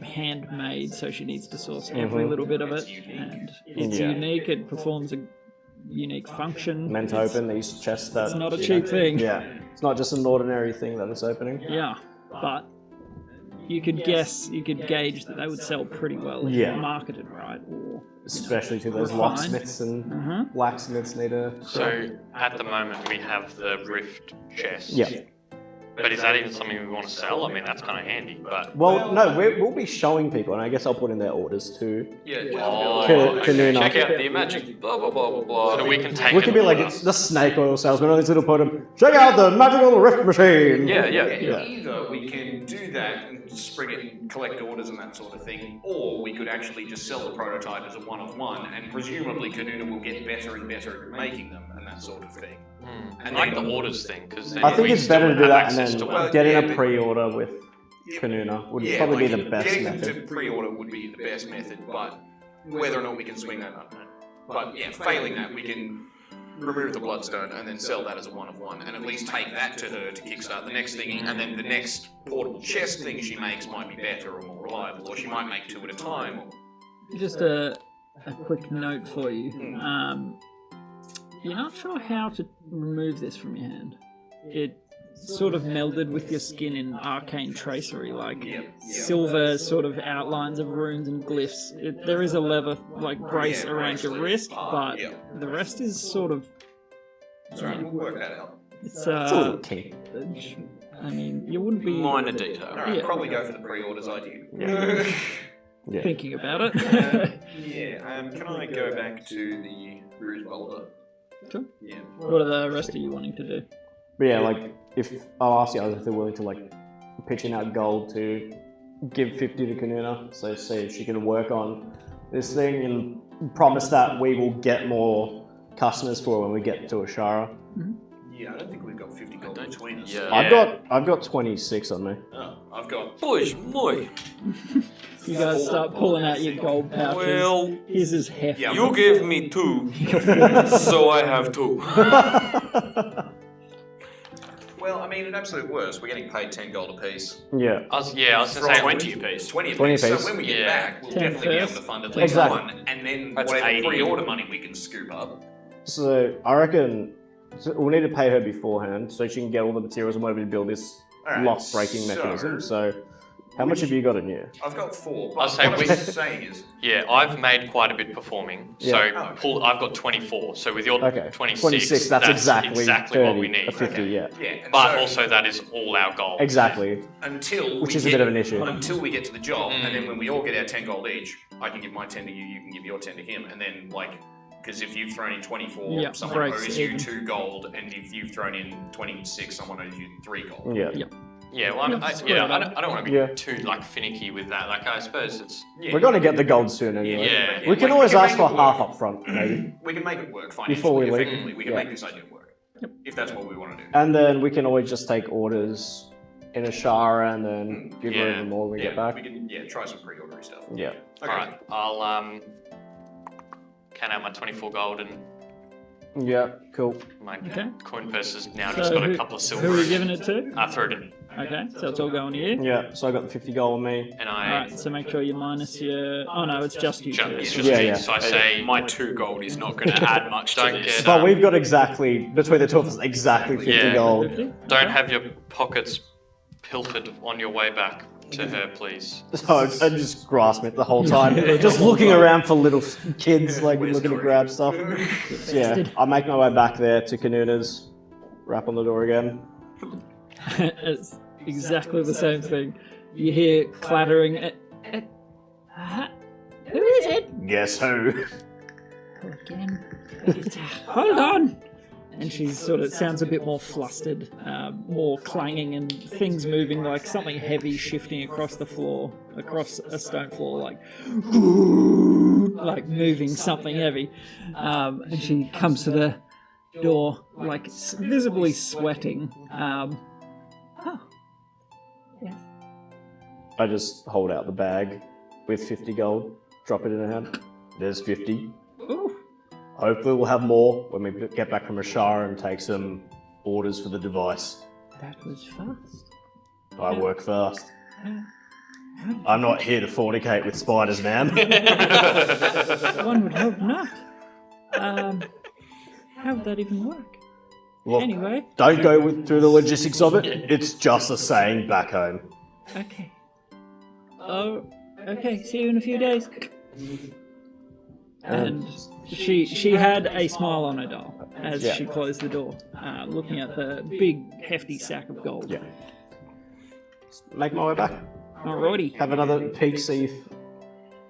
handmade, so she needs to source every little bit of it, and it's Yeah. unique, it performs a unique function. Meant to open these chests that... It's not a cheap thing. Yeah. It's not just an ordinary thing that it's opening. Yeah, but you could gauge that they would sell pretty well if Yeah. marketed right, or... Especially to those Refined. locksmiths and blacksmiths need a... So at the moment we have the rift chest. Yeah. But is that even something we want to sell? I mean, that's kind of handy, but... Well, no, we'll be showing people, and I guess I'll put in their orders too. Oh, Kanuna. Check out the magic blah blah blah blah blah. So we can take We could be like the snake oil salesman on this little podium. Check out the magical rift machine! Yeah. either we can do that and spring it and collect orders and that sort of thing, or we could actually just sell the prototype as a one-of-one, and presumably Kanuna will get better and better at making them and that sort of thing. And like the orders thing, because I think it's better to do that and then Well, get yeah, in a but- pre-order with Kanuna would probably be the best getting them method. to pre-order would be the best method, but whether or not we can swing that, I don't know. But yeah, failing that, we can remove the bloodstone and then sell that as a one-of-one, and at least take that to her to kickstart the next thing, and then the next portable chest thing she makes might be better or more reliable, or she might make two at a time. Just a quick note for you. You're not sure how to remove this from your hand. It sort of melded with your skin in arcane tracery, like silver sort of outlines of runes and glyphs. There is a leather brace around your wrist, but the rest is sort of... Sorry, we'll work that out. It's It's a little key. you wouldn't be Minor detail. Alright, Yeah. probably go for the pre-orders idea. Yeah. thinking about it. Can I go back to the bruised boulder? Sure. Yeah. What are the rest of you wanting to do? But yeah, if I'll ask the others if they're willing to pitch in out gold to give 50 to Kanuna, so see if she can work on this thing and promise that we will get more customers for when we get to Ashara. Yeah, I don't think we've got 50 gold between us. Yeah. I've got 26 on me. Oh, I've got... Boys, boy. You guys start pulling out your gold pouches. Well, His is hefty. Yeah. you gave me 2, so I have 2. Well, I mean, at absolute worst, we're getting paid 10 gold apiece. Yeah. I was going to say 20 apiece. 20 20 apiece. So apiece. when we get Yeah. back, we'll 10 definitely be able first. to fund at least Exactly. one, and then That's whatever 80. pre-order money we can scoop up. So I reckon we'll need to pay her beforehand so she can get all the materials and whatever to build this Alright, lock-breaking mechanism. So how much have you got in you? I've got 4, I'll but say what we- I'm saying is... Yeah, I've made quite a bit performing. Yeah. So I've got 24. So with your Okay. 26, that's exactly 30, what we 30, need. a 50, yeah. Yeah, and But so also that is all our gold. Exactly. until Which we is a get, bit of an issue. Until we get to the job, and then when we all get our 10 gold each, I can give my 10 to you, you can give your 10 to him, and then because if you've thrown in 24, Yeah, someone breaks owes you even. 2 gold, and if you've thrown in 26, someone owes you 3 gold. Yeah. Yeah, well, I don't want to be too finicky with that. I suppose it's... Yeah, We're going to get the gold soon anyway. Yeah. We can we always can ask make for it half work. up front, maybe. We can make it work financially, Before we leave. effectively. We can Yeah. make this idea work. If that's what we want to do. And then we can always just take orders in Ashara and then give her Yeah. even more when we get back. We can try some pre-ordery stuff. Yeah. Okay. Alright, I'll can out my 24 gold and Yeah, cool. My Okay. coin purse has now So just got who- a couple of silver. Who are you giving it to? I threw it in. Okay, so it's all going to you. Yeah, so I got the 50 gold on me. And Alright, so make sure you minus your... Oh no, it's just you two. it's just Yeah, me. yeah. So I say, My 2 gold is not going to add much to Don't this. get- But we've got exactly, between the two of us, exactly 50 Yeah. gold. 50? don't have your pockets pilfered on your way back to her, please. So I just grasp it the whole time, just looking around for little kids, like looking to grab stuff. So, yeah, I make my way back there to Kanuna's, rap on the door again. It's exactly the same thing. You hear clattering. Who is it? Guess who? Again. Hold on. And she sort of sounds a bit more flustered, more clanging and things moving, like something heavy shifting across the floor, across a stone floor, like moving something heavy. And she comes to the door, like visibly sweating. I just hold out the bag with 50 gold, drop it in her hand. There's 50. Ooh. Hopefully we'll have more when we get back from Rashara and take some orders for the device. That was fast. I work fast. I'm not here to fornicate with spiders, man. One would hope not. How would that even work? Look, Anyway, don't go through the logistics of it. It's just a saying back home. okay. Oh, okay. See you in a few days. And she had a smile on her doll as Yeah. she closed the door, looking at the big, hefty sack of gold. Yeah. Make my way back. Alrighty. Have another peek, see if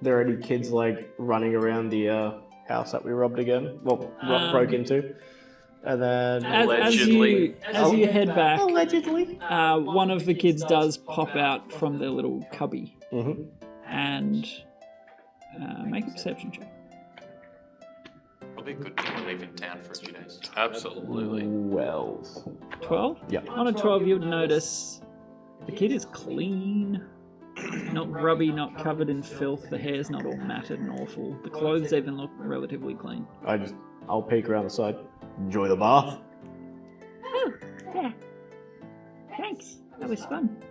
there are any kids like running around the house that we robbed again. Well, broke into. And then As you head back, allegedly. one of the kids does pop out from their little cubby Mm-hmm. and make a perception check. Probably a good thing to leave in town for a few days. Absolutely. 12. 12? Yeah. On a 12, you would notice the kid is clean. Not grubby, not covered in filth. The hair's not all matted and awful. The clothes even look relatively clean. I'll peek around the side. Enjoy the bath. Oh, yeah. Thanks. That was fun.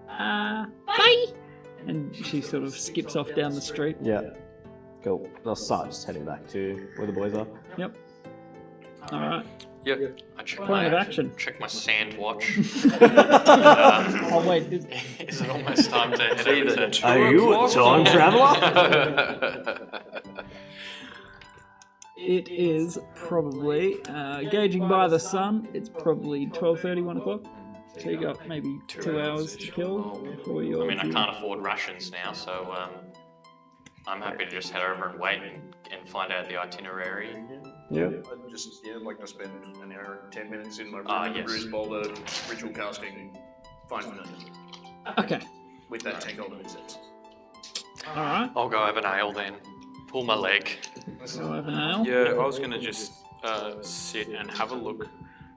Bye! And she sort of skips off down the street. Yeah. Cool. I'll start just heading back to where the boys are. Yep. Alright. Yep. I check Plan of action. Check my sand watch. Oh, wait. Is it almost time to head Either over to... 2 Are you a o'clock time or- traveller? It is probably, gauging by the sun, it's probably 12:30, 1 o'clock. So you got maybe 2 hours to kill before you're... I mean, I can't afford rations now, so I'm happy to just head over and wait and find out the itinerary. Yeah. I'd just like to spend an hour and 10 minutes in my room Ah, with the yes. Bruce Boulder ritual casting. Fine for nothing. Okay. With that 10 gold incense. Alright. I'll go have a nail then. Pull my leg. So I have an ale. Yeah, I was going to just sit and have a look.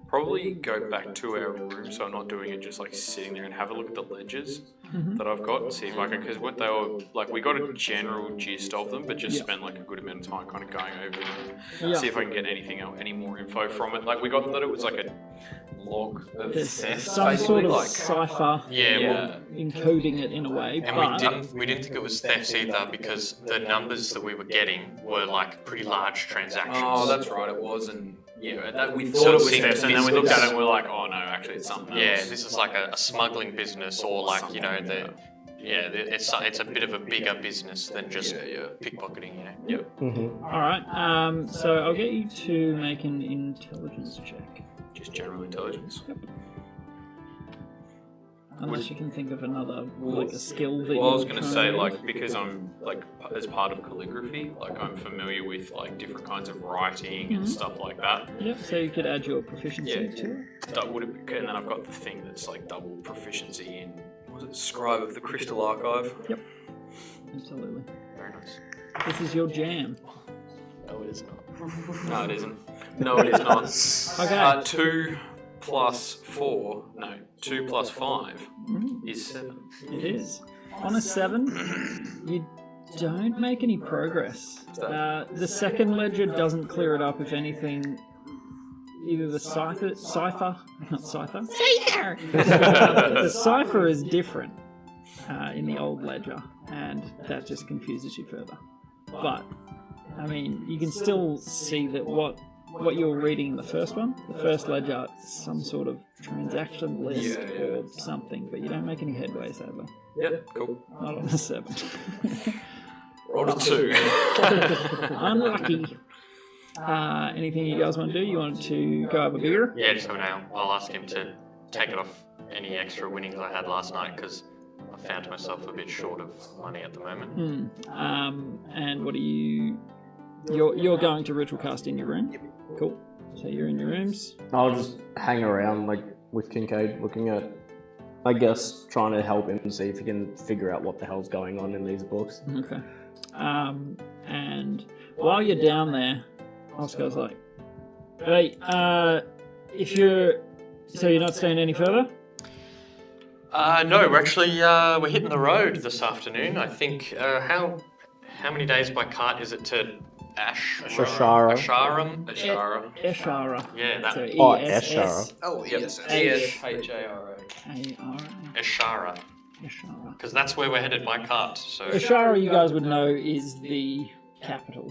Probably go back to our room, so I'm not doing it just like sitting there, and have a look at the ledgers that I've got and see if I can. Because what they were like, we got a general gist of them, but just spent like a good amount of time kind of going over them, Yeah. see if I can get anything else, any more info from it. Like we got that it was like a log of There's theft, some basically, sort of like cipher Yeah, encoding it in a way, and but... we didn't think it was thefts either because the numbers that we were getting were like pretty large transactions. oh, that's right, it was, and yeah, that we So thought it it was seemed theft, and then we looked business. at it and we're like, oh no, actually it's something Yeah, else. this is like a smuggling business, or like you know it's a bit of a bigger business than just Yeah. pickpocketing. You know. Yep. Alright, so I'll get you to make an intelligence check. Just general intelligence. Unless you can think of another, like a skill that Well, I was you're going to trying say, to like, because I'm, like, as part of calligraphy, like, I'm familiar with, like, different kinds of writing and stuff like that. Yep, so you could add your proficiency Yeah. to it. That would have, and then I've got the thing that's, like, double proficiency in, was it Scribe of the Crystal Archive? Yep. Absolutely. Very nice. This is your jam. No, it is not. No, it isn't. No, it is not. Okay. 2 plus 4, no, 2 plus 5 is 7. It is. On a 7, you don't make any progress. The second ledger doesn't clear it up. If anything, either the cipher, not cipher. The cipher is different in the old ledger, and that just confuses you further. But I mean, you can still see that what you were reading in the first one, the first ledger, some sort of transaction list or something, but you don't make any headway, sadly. Yep, cool. Not on a 7. Rolled a 2. Unlucky. Anything you guys want to do? You want to go have a beer? Yeah, just have an ale. I'll ask him to take it off any extra winnings I had last night because I found myself a bit short of money at the moment. And what are you... You're going to ritual cast in your room? Yep. Cool. So you're in your rooms? I'll just hang around like with Kincaid, looking at, I guess, trying to help him see if he can figure out what the hell's going on in these books. Okay. And while you're down there, Oscar's like, hey, if you're... So you're not staying any further? No, we're actually we're hitting the road this afternoon. I think how many days by cart is it to Ashara. Eshara. Yeah, that. So Eshara. Oh, yes. E-S-H-A-R-A. Eshara. Eshara. Because that's where we're headed by cart. So Eshara, you guys would know, is the capital.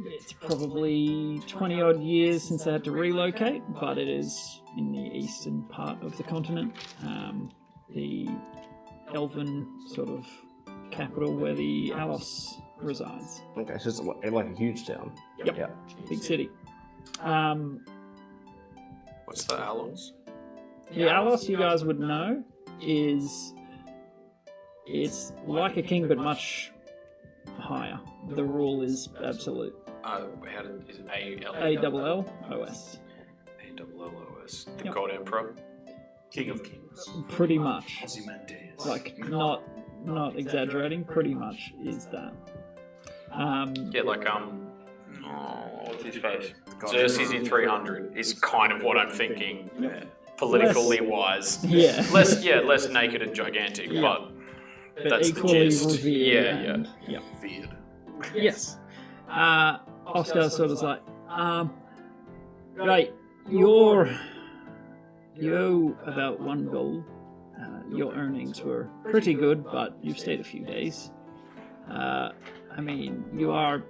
It's probably 20 odd years since they had to relocate, but it is in the eastern part of the continent. The elven sort of capital where the Alos resides. Okay, so it's like a huge town. Yep. Yeah. Big city. What's the Alons? The Alos, you guys would know, it's like a king but much higher. The rule is absolute. Is it A-L? A-double-L-O-S. A-double-L-O-S. The Yep. God Emperor? King of Kings. Pretty much. Ozymandias. Like, not exaggerating, pretty much is that. Yeah, like, what's his face? Xerxes in 300 is kind of what I'm thinking, politically wise. Yeah. Less naked and gigantic, but that's the equally gist. revered. Yeah. Yeah. Yes. Oscar sort of like, right, you owe about 1 gold. Your earnings were pretty good, but you've stayed a few days. I mean, you are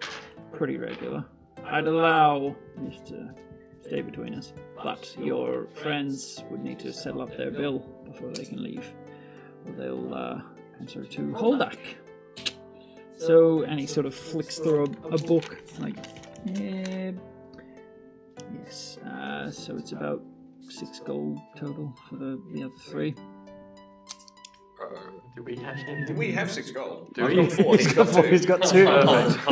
pretty regular. I'd allow this to stay between us, but your friends would need to settle up their bill before they can leave, or they'll answer to Holdak. So, and he sort of flicks through a book, like, yes, so it's about 6 gold total for the other 3. do we have We have 6 gold. Do we? He's got 2. He's got 2. Perfect.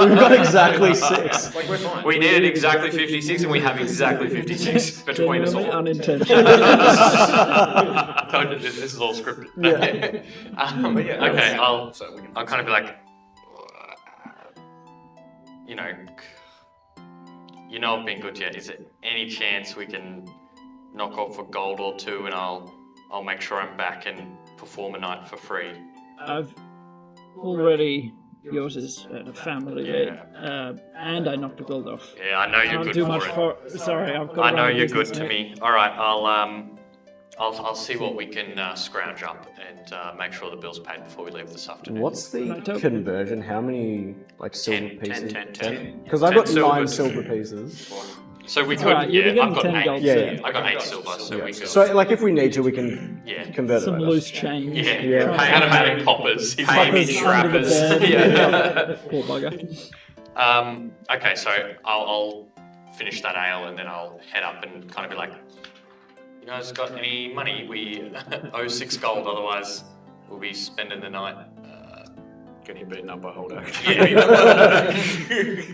We've got exactly 6. Like, we're fine. We needed exactly 56 and we have exactly 56 between us Genuinely all. unintentional. This is all scripted. Yeah. But yeah, Okay, I'll so we can kind of be like, I've been good yet. Is there any chance we can knock off a gold or 2, and I'll make sure I'm back and perform a night for free? I've already... Yours is a family bed, and I knocked a gold off. Yeah, I know you're Can't good do for much it. for... Sorry, I've got I know run a you're business, good to mate. me. All right, I'll see what we can scrounge up and make sure the bill's paid before we leave this afternoon. What's the Right, okay. conversion? How many silver 10, pieces? 10. Because I've 10 got silver. 9 silver pieces. So we That's could, right, you'll be I've getting got 10 8. gold Yeah, soon. yeah. I got 8 silver, so we could. So, like, if we need to, we can Yeah. convert Some it. loose change. Yeah, Yeah. pay automatic poppers. He's Pay like, me Under the scrappers. bed. Yeah. Poor bugger. Okay, so I'll finish that ale and then I'll head up and kind of be like, you guys got any money? We owe 6 gold, otherwise we'll be spending the night. Getting beaten up by Holdak.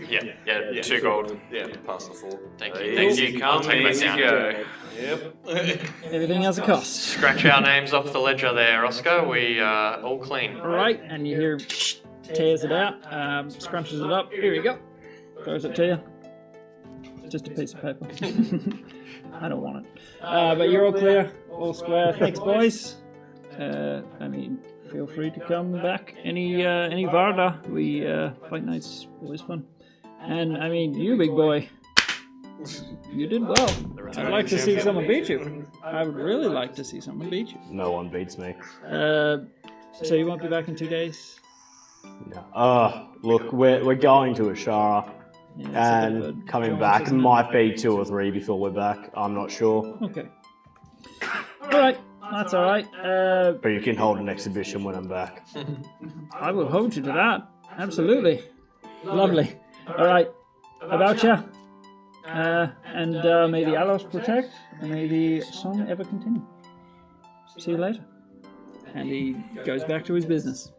Yeah. Yeah, 2 gold. Yeah, pass the 4. Thank you. Easy Thank you. I'll come, take that easy down. go. Yep. Everything has a cost. Scratch our names off the ledger there, Oscar. We all clean. Right, and you hear tears it out, scrunches it up. Here you go. Throws it to you. Just a piece of paper. I don't want it. But you're all clear, all square. Thanks, boys. I mean, feel free to come back any Varda. We fight night's always fun. And I mean, you big boy, you did well. I'd like to see someone beat you. I would really like to see someone beat you. No one beats me. So you won't be back in 2 days? No. Look, we're going to Ashara, Yeah, that's a bit of a and coming jaunt, back isn't it? might be 2 or 3 before we're back. I'm not sure. Okay. Alright, that's alright. But you can hold an exhibition when I'm back. I will hold you to that. Absolutely. Lovely. Alright, about ya. And may the Alos protect, and may the song ever continue. See you later. And he goes back to his business.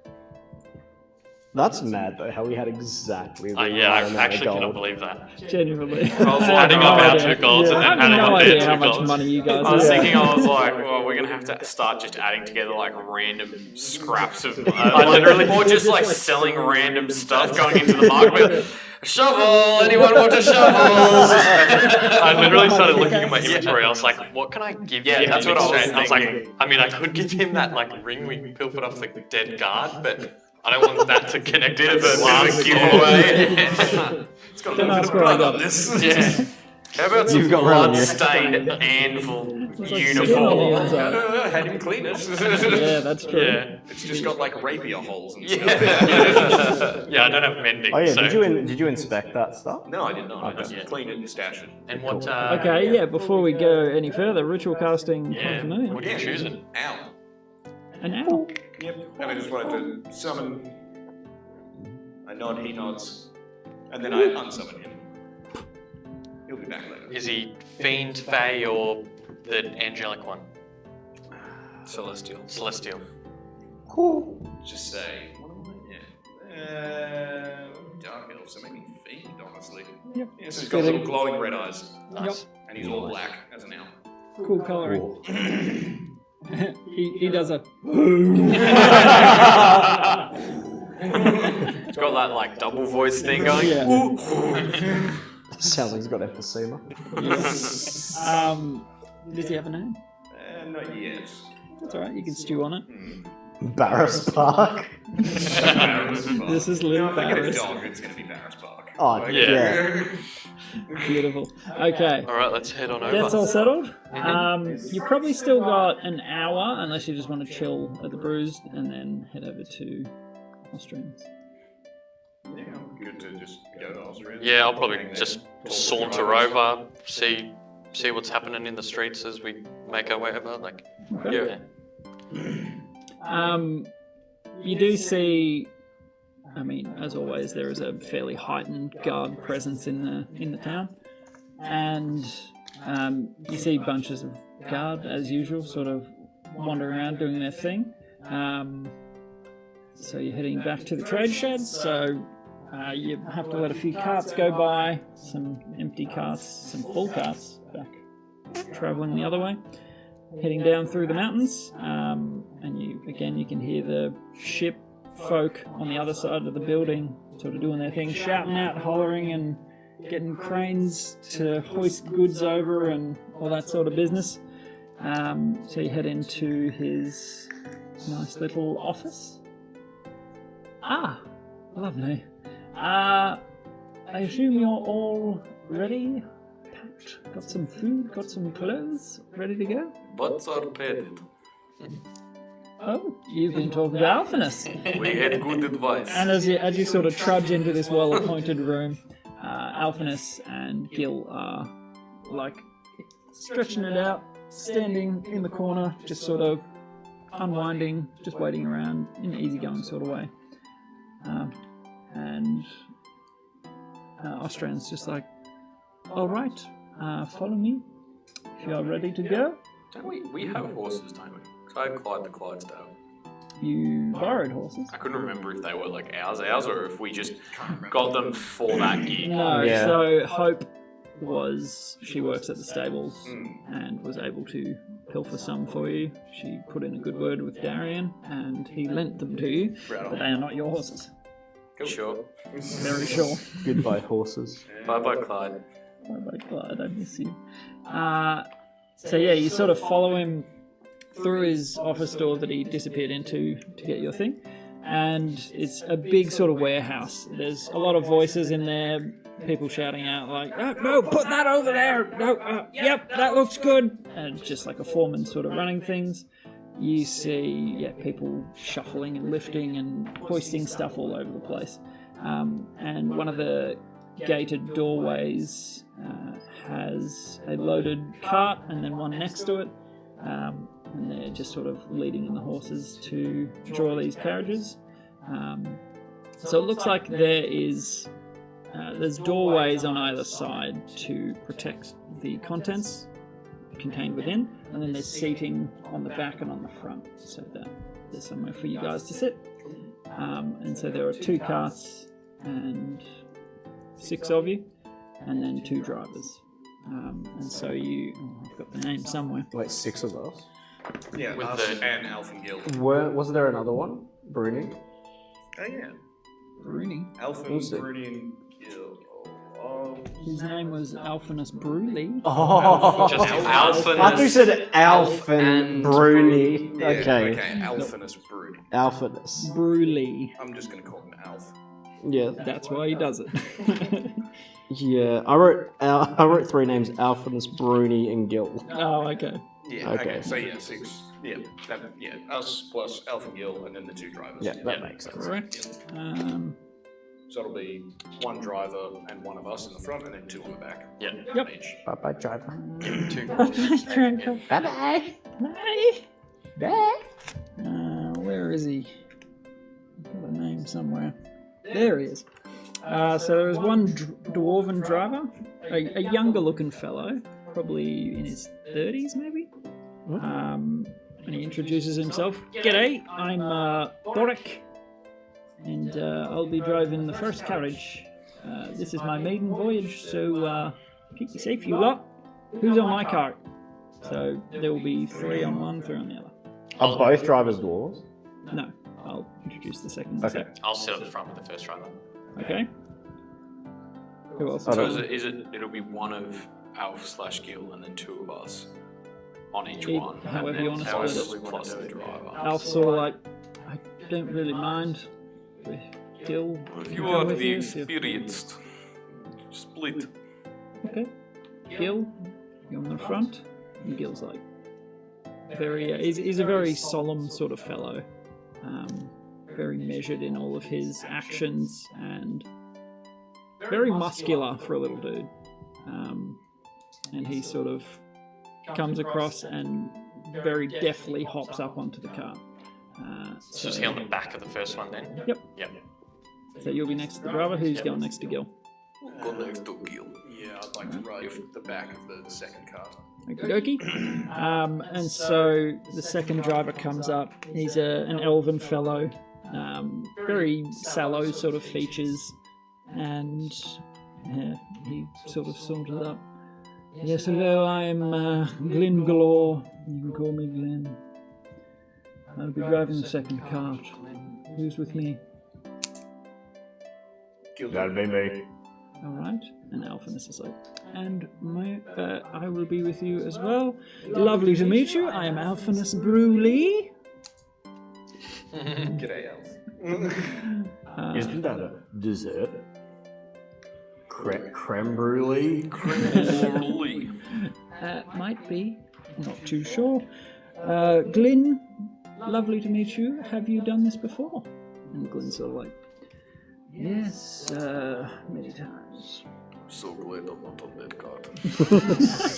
That's mad though, how we had exactly the Yeah, right I amount actually of cannot gold. believe that. Genuinely. I was Adding like, up oh, our 2 golds and I then have adding no up their idea 2 how much golds. money you guys I was have. thinking, I was like, well, we're gonna have to start just adding together like random scraps of, or just like selling random stuff going into the market. Shovel! Anyone want a shovel? I literally started looking at my inventory. I was like, what can I give Yeah, him that's in what I was exchange? I was like, thinking. I mean, I could give him that like ring we pilfered off the dead guard, but I don't want that to connect to the last giveaway. It's got a Don't little ask bit of where I blood got on it. this. Yeah. How about some You've got one on you. blood-stained anvil It's like uniform? skin on the inside. Had him clean it. Yeah, that's true. Yeah. It's just got like rapier holes and stuff. Yeah, I don't have mending. Oh yeah, so. did you inspect that stuff? No, I did not. I just cleaned it and stashed it. And what? Okay, yeah, before we go any further, ritual casting Yeah. continuity. What are you choosing? Ow. An owl. Yep. And I just wanted to summon. I nod, he nods, and then I unsummon him. He'll be back later. Is he fiend, fae, or the angelic one? Celestial. Celestial. Just say. What am I? Yeah. Dark elf, so maybe fiend, honestly. Yep. Yeah, so he's got little glowing red eyes, Nice. and he's all black as an elf. Cool coloring. he does a. It's got that like double voice thing going. Yeah. Sounds like he's got emphysema. Does he have a name? Not yet. That's alright, you can stew on it. Barris Park. This is Lou No, if I get a Barris. dog, it's going to be Barris Park. Oh yeah. Beautiful. Okay. All right, let's head on over. That's all settled. You probably still got an hour, unless you just want to chill at the Bruised and then head over to Austrians. Yeah, good to just go to Austria. Yeah, I'll probably just saunter over, see what's happening in the streets as we make our way over. Like, Okay. yeah. You do see, I mean, as always, there is a fairly heightened guard presence in the town, and you see bunches of guard as usual, sort of wandering around doing their thing. So you're heading back to the trade sheds. So you have to let a few carts go by, some empty carts, some full carts back traveling the other way. Heading down through the mountains, and you can hear the ship folk on the other side of the building sort of doing their thing, shouting out, hollering, and getting cranes to hoist goods over and all that sort of business. So you head into his nice little office. Ah, lovely. I assume you're all ready? Packed? Got some food? Got some clothes? Ready to go? Butts are padded. Oh, you've been talking to Alphinus. We had good advice. And as you sort of trudge into this well-appointed room, Alphinus and Gil are like stretching it out, standing in the corner, just sort of unwinding, just waiting around in an easygoing sort of way. And Austrian's just like, all right, follow me if you are ready to go. Don't we have horses, don't we? 'Cause I had Clyde the Clydesdale. You borrowed horses? I couldn't remember if they were like ours, or if we just got them for that gig. No, Yeah. so Hope she works at the stables and was able to pilfer some for you. She put in a good word with Darian and he lent them to you, but they are not your horses. Sure. Very sure. Goodbye horses. Bye bye, Clyde. Oh my god, I miss you. So yeah, you sort of follow him through his office door that he disappeared into to get your thing. And it's a big sort of warehouse. There's a lot of voices in there, people shouting out like, oh, no, put that over there. No, yep, that looks good. And it's just like a foreman sort of running things. You see, people shuffling and lifting and hoisting stuff all over the place. And one of the gated doorways has a loaded cart and then one next to it. And they're just sort of leading in the horses to draw these carriages. So it looks like there's doorways on either side to protect the contents contained within, and then there's seating on the back and on the front, so that there's somewhere for you guys to sit. And so there are 2 carts and 6 of you, and then 2 drivers. And so I've got the name somewhere. Wait, 6 of us? Yeah, With us the- and Alf and Gil. Was there another one? Bruni? Oh yeah, Bruni. Alf and Who's it? Bruni and Gil. His name was Alphinus Bruley. Oh, Just I thought you Alpha. said Alf and Bruni. Yeah, Okay. Alphinus Brood. Alphinus. Bruley. I'm just gonna call him Alf. Yeah. That's why he does it. Yeah. I wrote 3 names: Alphinus, Bruni, and Gil. Oh, okay. Yeah. Okay. Okay. So yeah, 6. Yeah. Us plus Alf and Gil, and then the 2 drivers. Yeah, that makes sense. Correct. So it'll be 1 driver and 1 of us in the front, and then 2 on the back. Yeah. Yep. Each. Bye bye, driver. 2. Bye bye. Bye. Bye. Where is he? I've got a name somewhere. There he is. So there is one dwarven driver, a younger looking fellow, probably in his 30s maybe. And he introduces himself. G'day, I'm Boric, and I'll be driving the first carriage. This is my maiden voyage, so keep me safe, you lot. Who's on my cart? So there will be 3 on one, 3 on the other. Are both drivers dwarves? No, I'll introduce the second Okay. set. I'll sit at the front with the first driver. Okay. Who else? So it'll be one of Alf/Gil and then 2 of us on each It- one. however and then you wanna split plus, it. plus the driver. Alf's sort of like, I don't really mind. With Gil, If you go are with the you if you- experienced, split. Okay. Gil, you're on the front. And Gil's like, he's a very solemn sort of fellow. Very measured in all of his actions and very muscular for a little dude. And he sort of comes across and very deftly hops up onto the car. So is he on the back of the first one then? Yep. Yep. So you'll be next to the driver. Who's going next to Gil? Go next to Gil. Yeah, I'd like to ride the back of the second car. Okie dokie. And so the second driver comes up. He's an elven fellow, very sallow sort of features, and he sort of saunters up. Yes, hello, I'm Glyn Galore. You can call me Glyn. I'll be driving the second cart. Who's with me? That'd be me. All right. And Alphinus is like, and I will be with you as well. Lovely to meet you. I am Alphinus Bruley. G'day, Alf. Isn't that a dessert? Creme brulee? Morally. Might be. Not too sure. Glyn, lovely to meet you. Have you done this before? And Glyn's sort of like, yes, many times. So glad I'm not on that card.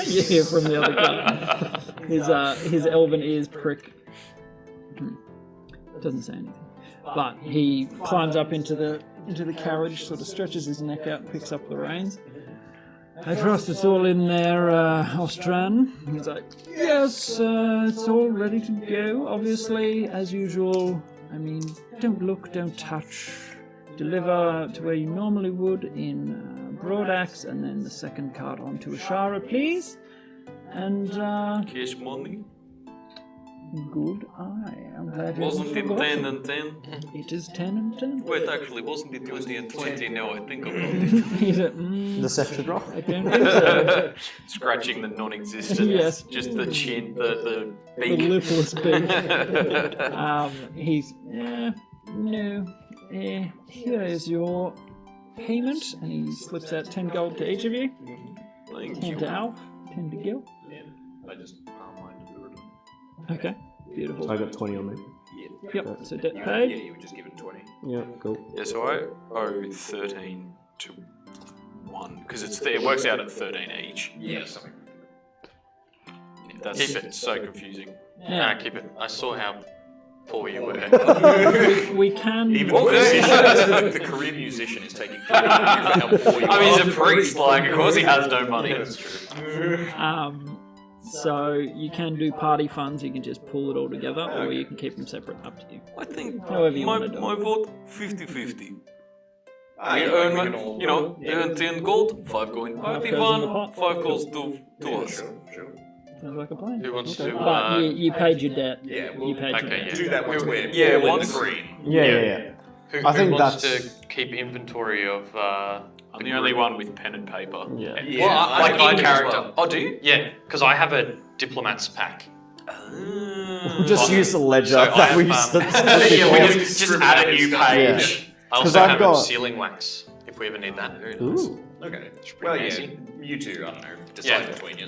You hear from the other guy. His elven ears prick. Doesn't say anything. But he climbs up into the carriage, sort of stretches his neck out and picks up the reins. I trust it's all in there, Ostran. He's like, yes, it's all ready to go, obviously, as usual. I mean, don't look, don't touch. Deliver to where you normally would in Broadaxe, and then the second cart onto Ashara, please. And, Cash money? Good eye. I'm glad you Wasn't it forgot. 10 and 10? It is 10 and 10. Wait, actually, wasn't it 20 and 20? Now I think about it. He's a, The scepter drop. I don't think so. Scratching the non-existent. Yes. Just the chin, the The beak. lipless beak. He's, no. Here is your payment. And he slips out 10 gold to each of you. Thank 10 you. to Alf, 10 to Gil. I just palm mine to do it. Okay, beautiful. I got 20 on me. Yep, so debt Yeah, paid. you were just given 20. Yeah, cool. Yeah, so I owe 13 to 1, because it works out at 13 each. Yeah, something. That's it's so confusing. Nah, keep it. I saw how poor you were. We can. Even Okay. the Korean musician is taking credit for how poor you I mean, are. he's a priest, like, of course he has no money. That's true. So you can do party funds. You can just pull it all together, or you can keep them separate. Up to you. I think However you my wanna do it. vote 50-50. Ah, We yeah, earn, we my- can all- you know, they earn 10 gold, 5 go in party goes in fund, the pot. 5 goes to us. Sure. Sounds like a plan. Who wants Okay. to? But you paid your debt. Yeah, you we'll paid your okay, debt. yeah. do that once we're Yeah, all in once- the green. Yeah. Who, I think wants that's- to keep inventory of? I'm the only one with pen and paper. Yeah. Yeah, Well, I Like think I in do as character. well. Oh, do you? Yeah, because I have a diplomat's pack. We'll just use the ledger So that we I've, Yeah, we used. just add a new page. I 'Cause also I've have got- sealing wax if we ever need that. Ooh. Okay. pretty Well, yeah, easy. you two, I don't know, decide Yeah. between you.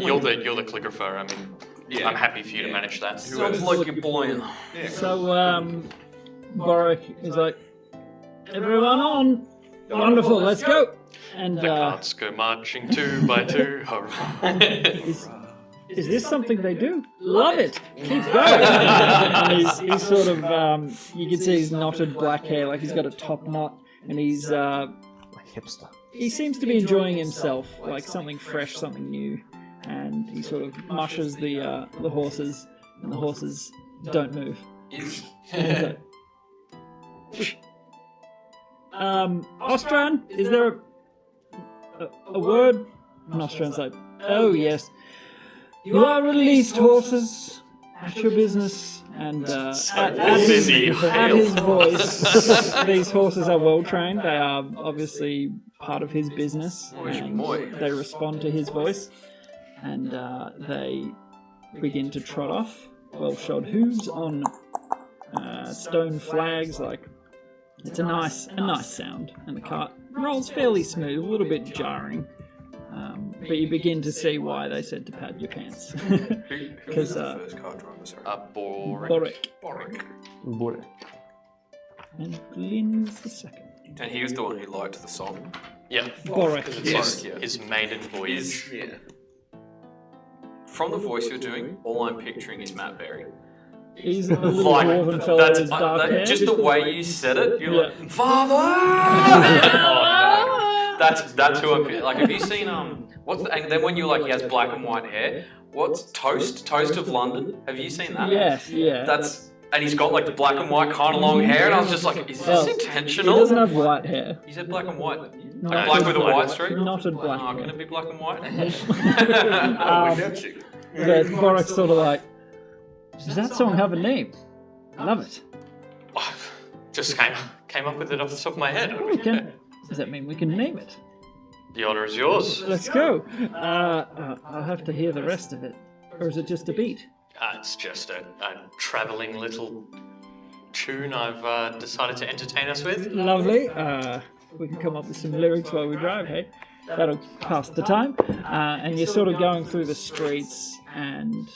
You're the calligrapher. I mean, Yeah. I'm happy for you to manage that. Sounds like you're playing. So Boric is like, everyone on. Wonderful, let's go. And Carts go marching 2 by 2. Hurrah. is this something they do? Love it. Keep going. And he's sort of, you can see his knotted black hair, like he's got a top knot, and he's Hipster. he seems to be enjoying himself, like something fresh, something new, and he sort of mushes the horses, and the horses don't move. And he's like, Ostran, is there a word? And Ostran's like, oh yes, you are released, horses, at your business. And at his voice, these horses are well trained. They are obviously part of his business, and they respond to his voice, and they begin to trot off. Well-shod hooves on stone flags, like it's a nice sound, and the cart rolls fairly smooth, a little bit jarring. But you begin to see why they said to pad your pants. Because First card driver, sorry. Boring. Boric Bore. and Glyn's the second. And he was the one who liked the song. Yeah. Boric. It's Yeah. his maiden voyage. Yeah. From the voice you're doing, all I'm picturing is Matt Berry. He's a little Like, dwarven fellow with that's dark hair. just the way you said it. You're Yeah. like, Father. That's who I'm. Like, have you seen what's the, and then when you're like he has black and white hair? What's Toast of London? Have you seen that? Yes, yeah. That's and he's got like the black and white kind of long hair, and I was just like, is Well, this He intentional? doesn't have white hair. You said black and white. Not Like black with a black. white streak. Knotted black Oh, hair. can it be black and white? But Boric's sort of like, does that song have a name? I love it. Oh, just came up with it off the top of my head. Does that mean we can name it? The honor is yours. Let's go. I'll have to hear the rest of it. Or is it just a beat? It's just a travelling little tune I've decided to entertain us with. Lovely. We can come up with some lyrics while we drive, hey? That'll pass the time. And you're sort of going through the streets and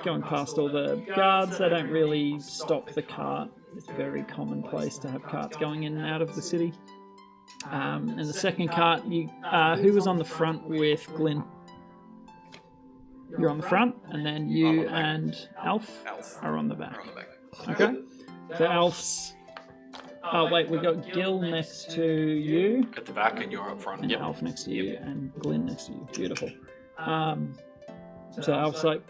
going past all the guards. They don't really stop the cart. It's very commonplace to have carts going in and out of the city. And the second cart, who was on the front with Glyn? You're on the front, and then you and Alf are on the back. Okay. So Alf's. Oh wait, we got Gil next to you, At the back, and you're up front. and Alf next to you, and Glyn next to you. Beautiful. So Alf's like,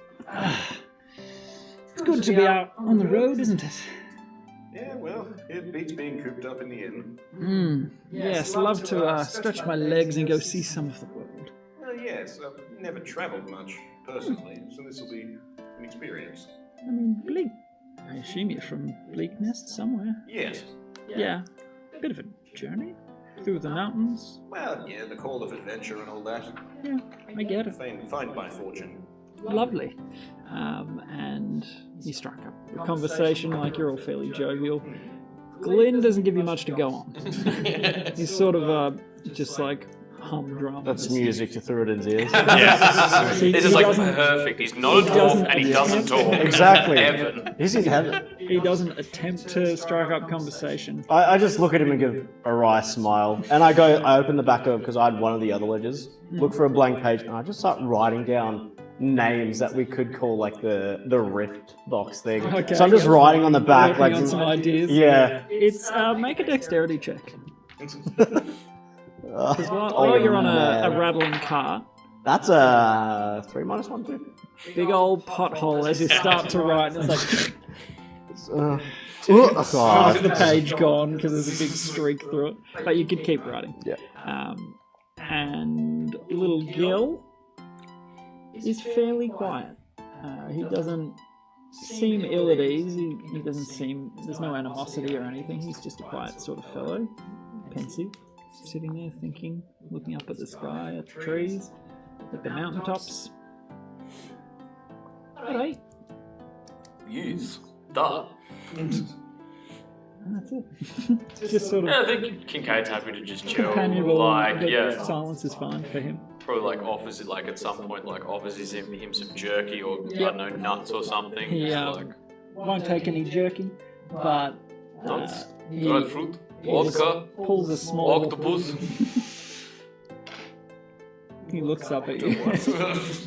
it's good to be out on the road, isn't it? Yeah, well, it beats being cooped up in the inn. Yes, love to stretch my legs and go see some of the world. Yes, I've never travelled much, personally, so this will be an experience. I mean, Bleak. I assume you're from Bleak Nest somewhere. Yes. Yeah. Bit of a journey through the mountains. Well, yeah, the call of adventure and all that. Yeah, I get it. Find my fortune. Lovely. And you strike up a conversation like you're all fairly jovial. Glenn doesn't give you much to go on. He's sort of just like humdrum. That's music to Thuridin's ears. Yeah. He This is like doesn't- perfect. He's not a he dwarf doesn't and he doesn't talk. Exactly. Heaven. He's in heaven. He doesn't attempt to strike up conversation. I just look at him and give a wry smile. And I open the back of, because I had one of the other ledgers, look for a blank page, and I just start writing down names that we could call like the rift box thing. Okay. So I'm just writing on the back, Working like on some ideas. yeah. It's make a dexterity check. Because while Oh, you're on a man. rattling cart, That's a 3 minus 1, 2. big old pothole as you start to write, and it's like Oh, half the God. page gone because there's a big streak through it. But you could keep writing. Yeah. And little Gil is fairly quiet. He doesn't seem ill at ease. He doesn't seem. There's no animosity or anything. He's just a quiet sort of fellow, pensive, sitting there thinking, looking up at the sky, at the trees, at the mountaintops. Alright, Yes. Duh. and that's it. Just sort Yeah, of I think Kincaid's happy to just chill. companionable. Like, but yeah. silence is fine for him. Probably like offers it like at some point like offers him some jerky or I Yep. don't know nuts or something. He Just like won't take any jerky, but nuts, he dried fruit, he just vodka, pulls a small octopus. He looks up at you.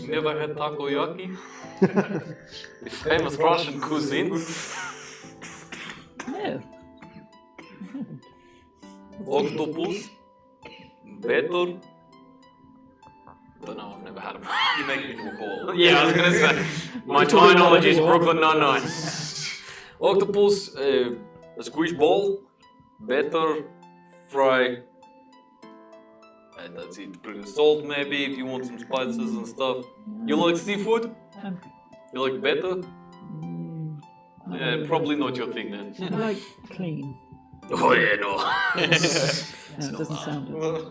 Never had takoyaki. The famous Russian cuisine. Yeah. Octopus. Better. Don't know, I've never had them. You make me into a ball. Yeah, I was gonna say. My terminology is Brooklyn Nine-Nine. Octopus, a squish ball, better, fry, and that's it. Bring salt maybe if you want some spices and stuff. You like seafood? You like better? Yeah, probably not your thing then. I like clean. Oh yeah, no. No, it doesn't sound it.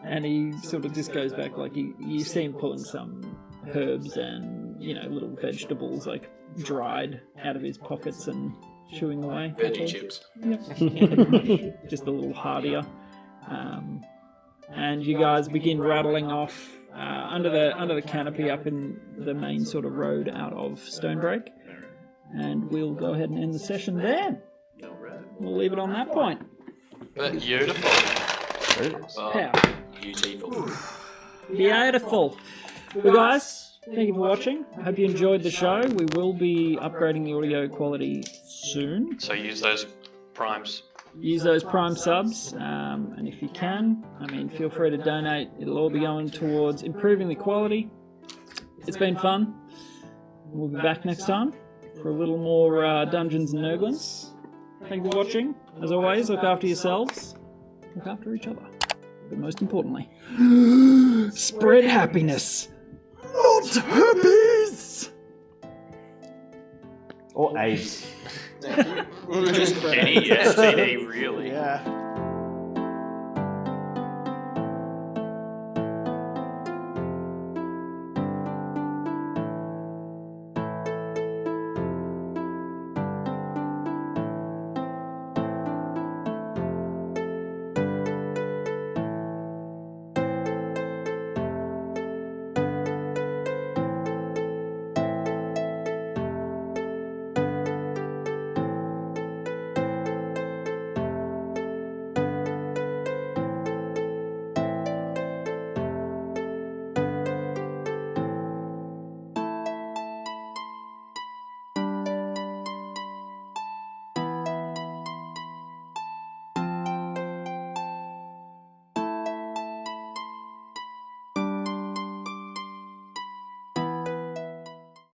And he sort of just goes back, like you see him pulling some herbs and, little vegetables, like dried, out of his pockets and chewing away. Veggie chips. Yep. Just a little hardier. And you guys begin rattling off under the canopy up in the main sort of road out of Stonebreak. And we'll go ahead and end the session there. We'll leave it on that point. Beautiful. Pow. Beautiful. Beautiful. Well, guys, thank you for watching. I hope you enjoyed the show. We will be upgrading the audio quality soon. So use those primes. Use those Prime subs, and if you can, feel free to donate. It'll all be going towards improving the quality. It's been fun. We'll be back next time for a little more Dungeons and Nerglings. Thank you for watching. As always, look after yourselves. Look after each other. But most importantly, spread happiness. Not herpes! Or AIDS. Just any STD, really. Yeah.